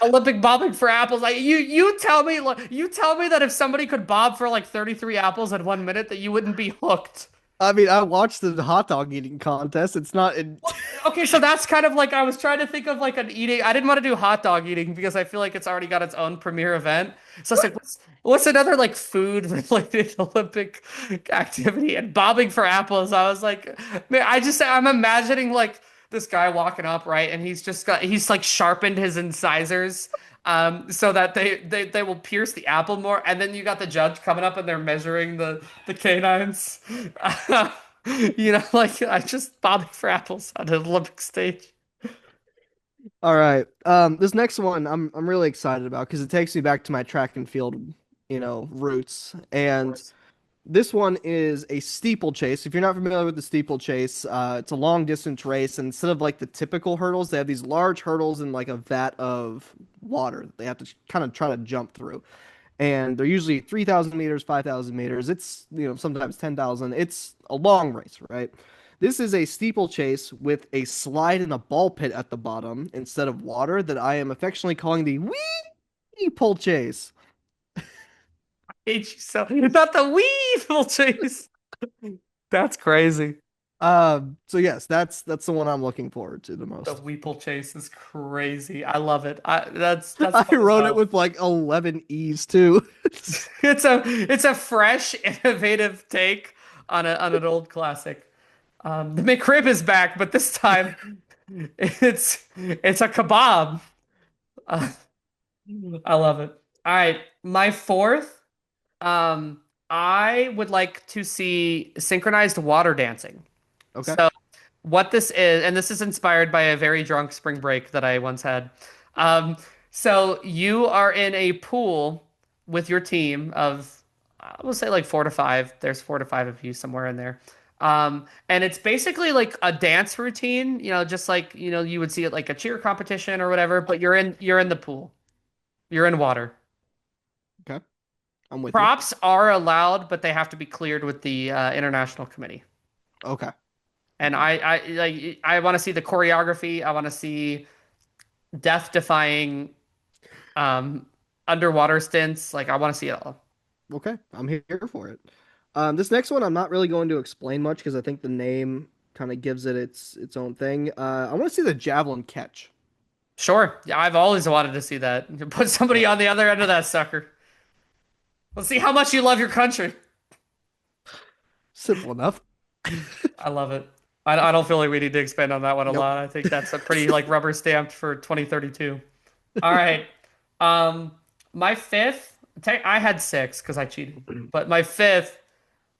[SPEAKER 1] Olympic bobbing for apples, like you tell me like you tell me that if somebody could bob for like 33 apples in 1 minute, that you wouldn't be hooked.
[SPEAKER 2] I mean, I watched the hot dog eating contest. It's not.
[SPEAKER 1] Well, Okay, so that's kind of like I was trying to think of like an eating. I didn't want to do hot dog eating because I feel like it's already got its own premier event. So it's like, what's another like food related Olympic activity? And bobbing for apples. I was like, man, I'm imagining like this guy walking up, right? And he's like sharpened his incisors so that they will pierce the apple more. And then you got the judge coming up and they're measuring the canines. Like I just bobbing for apples on an Olympic stage.
[SPEAKER 2] All right. This next one I'm really excited about because it takes me back to my track and field, roots.
[SPEAKER 1] Of
[SPEAKER 2] And
[SPEAKER 1] course.
[SPEAKER 2] this one is a steeplechase. If you're not familiar with the steeplechase, it's a long distance race. And instead of like the typical hurdles, they have these large hurdles in like a vat of water that they have to kind of try to jump through. And they're usually 3,000 meters, 5,000 meters. It's, sometimes 10,000. It's a long race, right? This is a steeplechase with a slide and a ball pit at the bottom instead of water that I am affectionately calling the wee pole chase.
[SPEAKER 1] Hate you so not the weevil chase. That's crazy.
[SPEAKER 2] So yes, that's the one I'm looking forward to the
[SPEAKER 1] The
[SPEAKER 2] most.
[SPEAKER 1] Weeple chase is crazy. I love it. That's
[SPEAKER 2] I
[SPEAKER 1] fun as
[SPEAKER 2] wrote it
[SPEAKER 1] hell.
[SPEAKER 2] with like 11 E's too.
[SPEAKER 1] It's a fresh, innovative take on an old classic. The McRib is back, but this time it's a kebab. Uh, I love it. All right, my fourth. Um, I would like to see synchronized water dancing.
[SPEAKER 2] Okay.
[SPEAKER 1] So what this is, and this is inspired by a very drunk spring break that I once had. So you are in a pool with your team of, I will say like 4 to 5. There's 4 to 5 of you somewhere in there. And it's basically like a dance routine, just like, you would see it like a cheer competition or whatever, but you're in the pool. You're in water.
[SPEAKER 2] Okay. I'm with you.
[SPEAKER 1] Props are allowed, but they have to be cleared with the international committee.
[SPEAKER 2] Okay.
[SPEAKER 1] And I want to see the choreography. I want to see death-defying um, underwater stints. Like I want to see it all.
[SPEAKER 2] Okay. I'm here for it. This next one I'm not really going to explain much because I think the name kind of gives it its own thing. I want to see the javelin catch.
[SPEAKER 1] Sure, yeah, I've always wanted to see that. Put somebody
[SPEAKER 2] Yep.
[SPEAKER 1] on the other end of that sucker. Let's see how much you love your country.
[SPEAKER 2] Simple enough.
[SPEAKER 1] I love it. I don't feel like we need to expand on that one a
[SPEAKER 2] Nope.
[SPEAKER 1] lot. I think that's a pretty like rubber stamped for 2032. All right. Um, my fifth. I had six because I cheated, but my fifth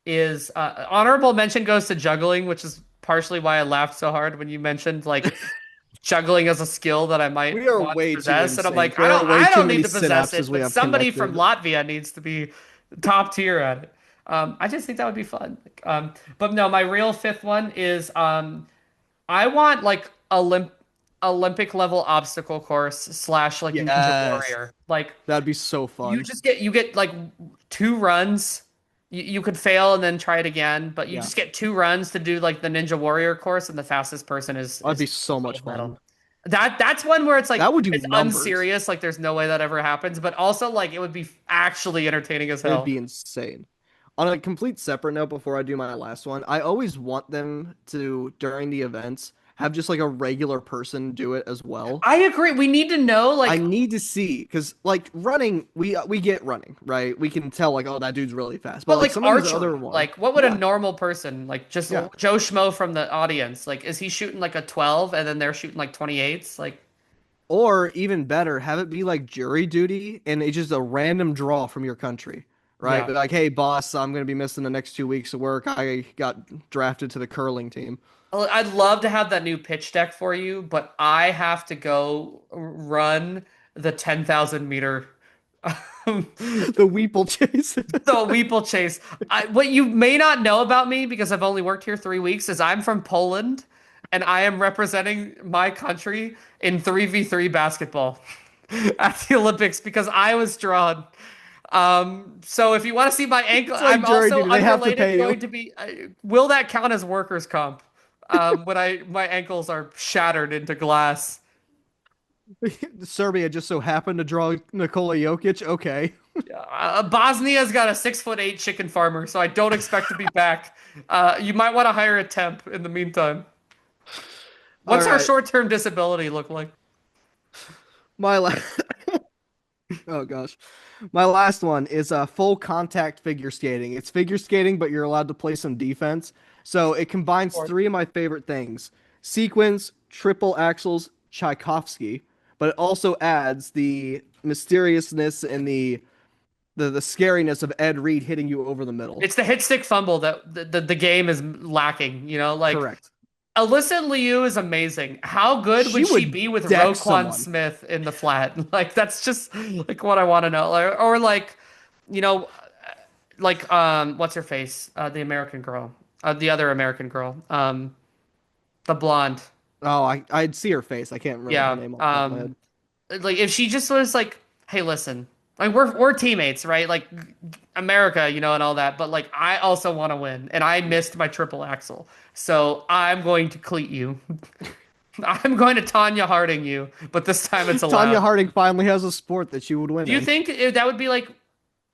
[SPEAKER 1] is honorable mention goes to juggling, which is partially why I laughed so hard when you mentioned like juggling as a skill that I might
[SPEAKER 2] We are
[SPEAKER 1] want to
[SPEAKER 2] way too
[SPEAKER 1] possess. And I'm
[SPEAKER 2] insane.
[SPEAKER 1] like,
[SPEAKER 2] There are way
[SPEAKER 1] I
[SPEAKER 2] too
[SPEAKER 1] don't
[SPEAKER 2] many
[SPEAKER 1] need to possess
[SPEAKER 2] synapses
[SPEAKER 1] it,
[SPEAKER 2] we
[SPEAKER 1] but
[SPEAKER 2] have
[SPEAKER 1] somebody from
[SPEAKER 2] connected.
[SPEAKER 1] Latvia needs to be top tier at it. I just think that would be fun. But no, my real fifth one is I want like Olympic level obstacle course slash like Ninja
[SPEAKER 2] Yes.
[SPEAKER 1] Warrior. Like
[SPEAKER 2] That'd be so fun.
[SPEAKER 1] you get like 2 runs. You could fail and then try it again, but you
[SPEAKER 2] Yeah.
[SPEAKER 1] just get 2 runs to do like the Ninja Warrior course, and the fastest person
[SPEAKER 2] That'd
[SPEAKER 1] is
[SPEAKER 2] be so much
[SPEAKER 1] gold medal.
[SPEAKER 2] fun.
[SPEAKER 1] That's one where it's like
[SPEAKER 2] That would do
[SPEAKER 1] it's
[SPEAKER 2] numbers.
[SPEAKER 1] unserious, like there's no way that ever happens, but also like it would be actually entertaining as
[SPEAKER 2] It'd
[SPEAKER 1] hell.
[SPEAKER 2] be insane. On a complete separate note, before I do my last one, I always want them to, during the events, have just like a regular person do it as well.
[SPEAKER 1] I agree. We need to know
[SPEAKER 2] I
[SPEAKER 1] like
[SPEAKER 2] need to see because like running, we get running, right? We can tell like, oh, that dude's really fast. But
[SPEAKER 1] but
[SPEAKER 2] like
[SPEAKER 1] like
[SPEAKER 2] some of these other
[SPEAKER 1] archery,
[SPEAKER 2] ones,
[SPEAKER 1] like what would a
[SPEAKER 2] yeah,
[SPEAKER 1] normal person like just
[SPEAKER 2] yeah.
[SPEAKER 1] Joe Schmo from the audience like is he shooting like a 12 and then they're shooting like 28s like
[SPEAKER 2] Or even better, have it be like jury duty and it's just a random draw from your country, right?
[SPEAKER 1] yeah.
[SPEAKER 2] Be like, hey, boss, I'm gonna be missing the next 2 weeks of work. I got drafted to the curling team.
[SPEAKER 1] I'd love to have that new pitch deck for you, but I have to go run the 10,000 meter
[SPEAKER 2] The Weeple chase.
[SPEAKER 1] the Weeple chase. What you may not know about me, because I've only worked here 3 weeks, is I'm from Poland and I am representing my country in 3v3 basketball at the Olympics because I was drawn. So if you want to see my ankle,
[SPEAKER 2] It's
[SPEAKER 1] I'm
[SPEAKER 2] like jury
[SPEAKER 1] also
[SPEAKER 2] duty. They have to
[SPEAKER 1] unrelated
[SPEAKER 2] pay you.
[SPEAKER 1] going to be, will that count as workers' comp? When my ankles are shattered into glass.
[SPEAKER 2] Serbia just so happened to draw Nikola Jokic. Okay.
[SPEAKER 1] Bosnia's got a 6'8" chicken farmer, so I don't expect to be back. You might want to hire a temp in the meantime.
[SPEAKER 2] All
[SPEAKER 1] What's our
[SPEAKER 2] right.
[SPEAKER 1] short-term disability look like?
[SPEAKER 2] My last Oh gosh. My last one is full contact figure skating. It's figure skating, but you're allowed to play some defense. So it combines
[SPEAKER 1] Or
[SPEAKER 2] three of my favorite things: sequins, triple axels, Tchaikovsky, but it also adds the mysteriousness and the scariness of Ed Reed hitting you over the middle.
[SPEAKER 1] it's the hit stick fumble that the game is lacking, you know? Like
[SPEAKER 2] Correct.
[SPEAKER 1] Alyssa Liu is amazing. How good
[SPEAKER 2] She
[SPEAKER 1] would she
[SPEAKER 2] would
[SPEAKER 1] be with
[SPEAKER 2] deck
[SPEAKER 1] Roquan
[SPEAKER 2] someone.
[SPEAKER 1] Smith in the flat? Like that's just like what I want to know. Or like, you know, like what's her face? The American girl. The other American girl. The blonde.
[SPEAKER 2] Oh, I'd see her face. I can't remember her
[SPEAKER 1] Yeah.
[SPEAKER 2] name off the top of my head.
[SPEAKER 1] Like if she just was like, "Hey, listen. Like we're teammates, right? Like America, you know, and all that, but like I also want to win and I
[SPEAKER 2] Yeah.
[SPEAKER 1] missed my triple axel. So I'm going to cleat you. I'm going to Tanya Harding you, but this time it's
[SPEAKER 2] Tanya
[SPEAKER 1] allowed.
[SPEAKER 2] Harding finally has a sport that she would win
[SPEAKER 1] Do you
[SPEAKER 2] in.
[SPEAKER 1] think that would be like,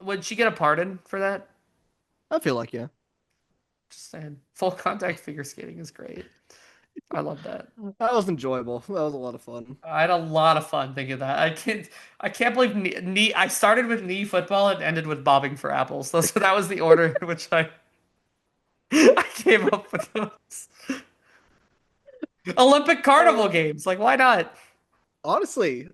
[SPEAKER 1] would she get a pardon for that?
[SPEAKER 2] I feel like yeah.
[SPEAKER 1] Just saying. Full contact figure skating is great. I love that.
[SPEAKER 2] That was enjoyable. That was a lot of fun.
[SPEAKER 1] I had a lot of fun thinking of that. I can't believe I started with knee football and ended with bobbing for apples. So that was the order in which I came up with those. Olympic carnival
[SPEAKER 2] Uh,
[SPEAKER 1] games. Like, why not?
[SPEAKER 2] Honestly,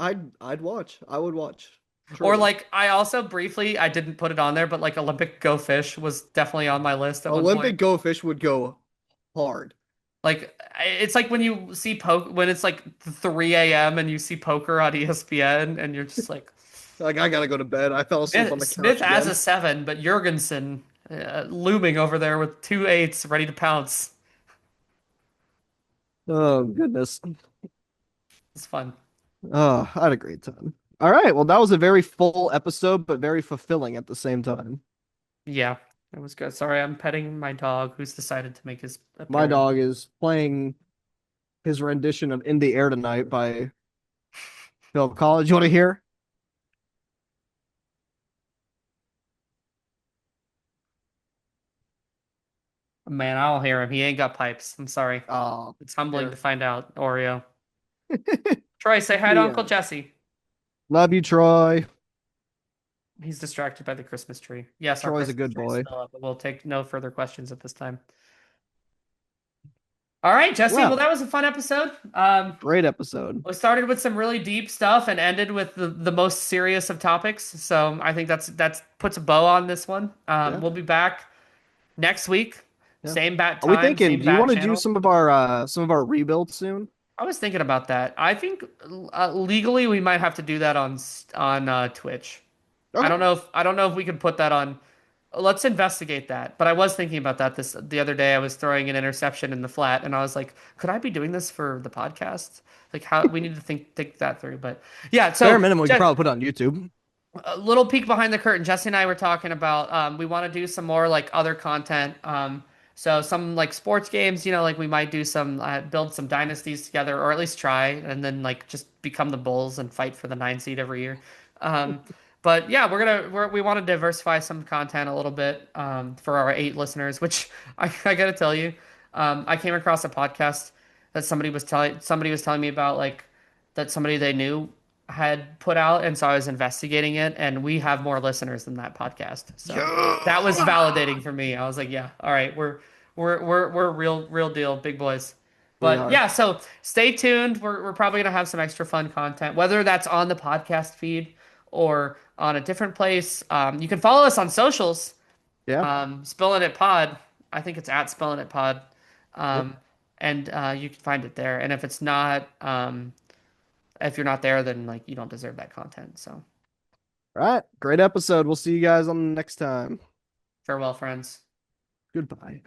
[SPEAKER 2] I'd watch. I would watch.
[SPEAKER 1] Or
[SPEAKER 2] Truly.
[SPEAKER 1] like I also briefly I didn't put it on there, but like Olympic Go Fish was definitely on my list at one point.
[SPEAKER 2] Olympic Go Fish would go hard.
[SPEAKER 1] Like it's like when you see poke when it's like 3 a.m. and you see poker on ESPN and you're just like
[SPEAKER 2] Like I gotta go to bed. I fell asleep on the
[SPEAKER 1] Smith
[SPEAKER 2] couch
[SPEAKER 1] has a
[SPEAKER 2] again.
[SPEAKER 1] seven, but Jurgensen looming over there with two eights ready to pounce.
[SPEAKER 2] Oh goodness.
[SPEAKER 1] It's fun.
[SPEAKER 2] Oh, I had a great time. All right. Well, that was a very full episode, but very fulfilling at the same time.
[SPEAKER 1] Yeah, it was good. Sorry, I'm petting my dog who's decided to make his
[SPEAKER 2] My
[SPEAKER 1] appearance.
[SPEAKER 2] dog is playing his rendition of "In the Air Tonight" by Phil Collins. You want to hear?
[SPEAKER 1] Man, I don't hear him. He ain't got pipes. I'm sorry.
[SPEAKER 2] Oh,
[SPEAKER 1] It's humbling to
[SPEAKER 2] here.
[SPEAKER 1] find out, Oreo. Troy, say hi to
[SPEAKER 2] Yeah.
[SPEAKER 1] Uncle Jesse.
[SPEAKER 2] Love you, Troy.
[SPEAKER 1] He's distracted by the Christmas tree. Yes, our
[SPEAKER 2] Troy's a
[SPEAKER 1] Christmas
[SPEAKER 2] good
[SPEAKER 1] tree is
[SPEAKER 2] boy.
[SPEAKER 1] still up, but we'll take no further questions at this time. All right, Jesse. Well,
[SPEAKER 2] Well,
[SPEAKER 1] that was a fun episode.
[SPEAKER 2] great episode.
[SPEAKER 1] We started with some really deep stuff and ended with the most serious of topics. So I think that's puts a bow on this one.
[SPEAKER 2] Yeah.
[SPEAKER 1] We'll be back next week,
[SPEAKER 2] Yeah.
[SPEAKER 1] same bat
[SPEAKER 2] Are we
[SPEAKER 1] time,
[SPEAKER 2] thinking,
[SPEAKER 1] same
[SPEAKER 2] do you
[SPEAKER 1] bat
[SPEAKER 2] want to do
[SPEAKER 1] channel.
[SPEAKER 2] some of our rebuilds soon?
[SPEAKER 1] I was thinking about that. I think legally we might have to do that on Twitch.
[SPEAKER 2] Okay.
[SPEAKER 1] I don't know if we can put that on. Let's investigate that. But I was thinking about that the other day. I was throwing an interception in the flat, and I was like, could I be doing this for the podcast? Like how we need to think that through. But yeah,
[SPEAKER 2] Bare
[SPEAKER 1] so
[SPEAKER 2] minimum, we could probably put it on YouTube.
[SPEAKER 1] a little peek behind the curtain. Jesse and I were talking about we want to do some more like other content. So some like sports games, you know, like we might do some build some dynasties together, or at least try, and then like just become the Bulls and fight for the 9 seed every year. Um, but yeah, we want to diversify some content a little bit for our 8 listeners. Which I gotta tell you, I came across a podcast that somebody was telling me about like that somebody they knew had put out, and so I was investigating it, and we have more listeners than that podcast. So that was
[SPEAKER 2] Yeah.
[SPEAKER 1] validating for me. I was like, yeah, all right, we're real deal, big boys.
[SPEAKER 2] We
[SPEAKER 1] But
[SPEAKER 2] are.
[SPEAKER 1] yeah, so stay tuned. We're probably gonna have some extra fun content, whether that's on the podcast feed or on a different place. You can follow us on socials.
[SPEAKER 2] Yeah.
[SPEAKER 1] Spillin It Pod. I think it's at Spillin It Pod.
[SPEAKER 2] Yep.
[SPEAKER 1] Um, and you can find it there. And if it's not, if you're not there, then like you don't deserve that content. So
[SPEAKER 2] All right. Great episode. We'll see you guys on the next time.
[SPEAKER 1] farewell, friends.
[SPEAKER 2] Goodbye.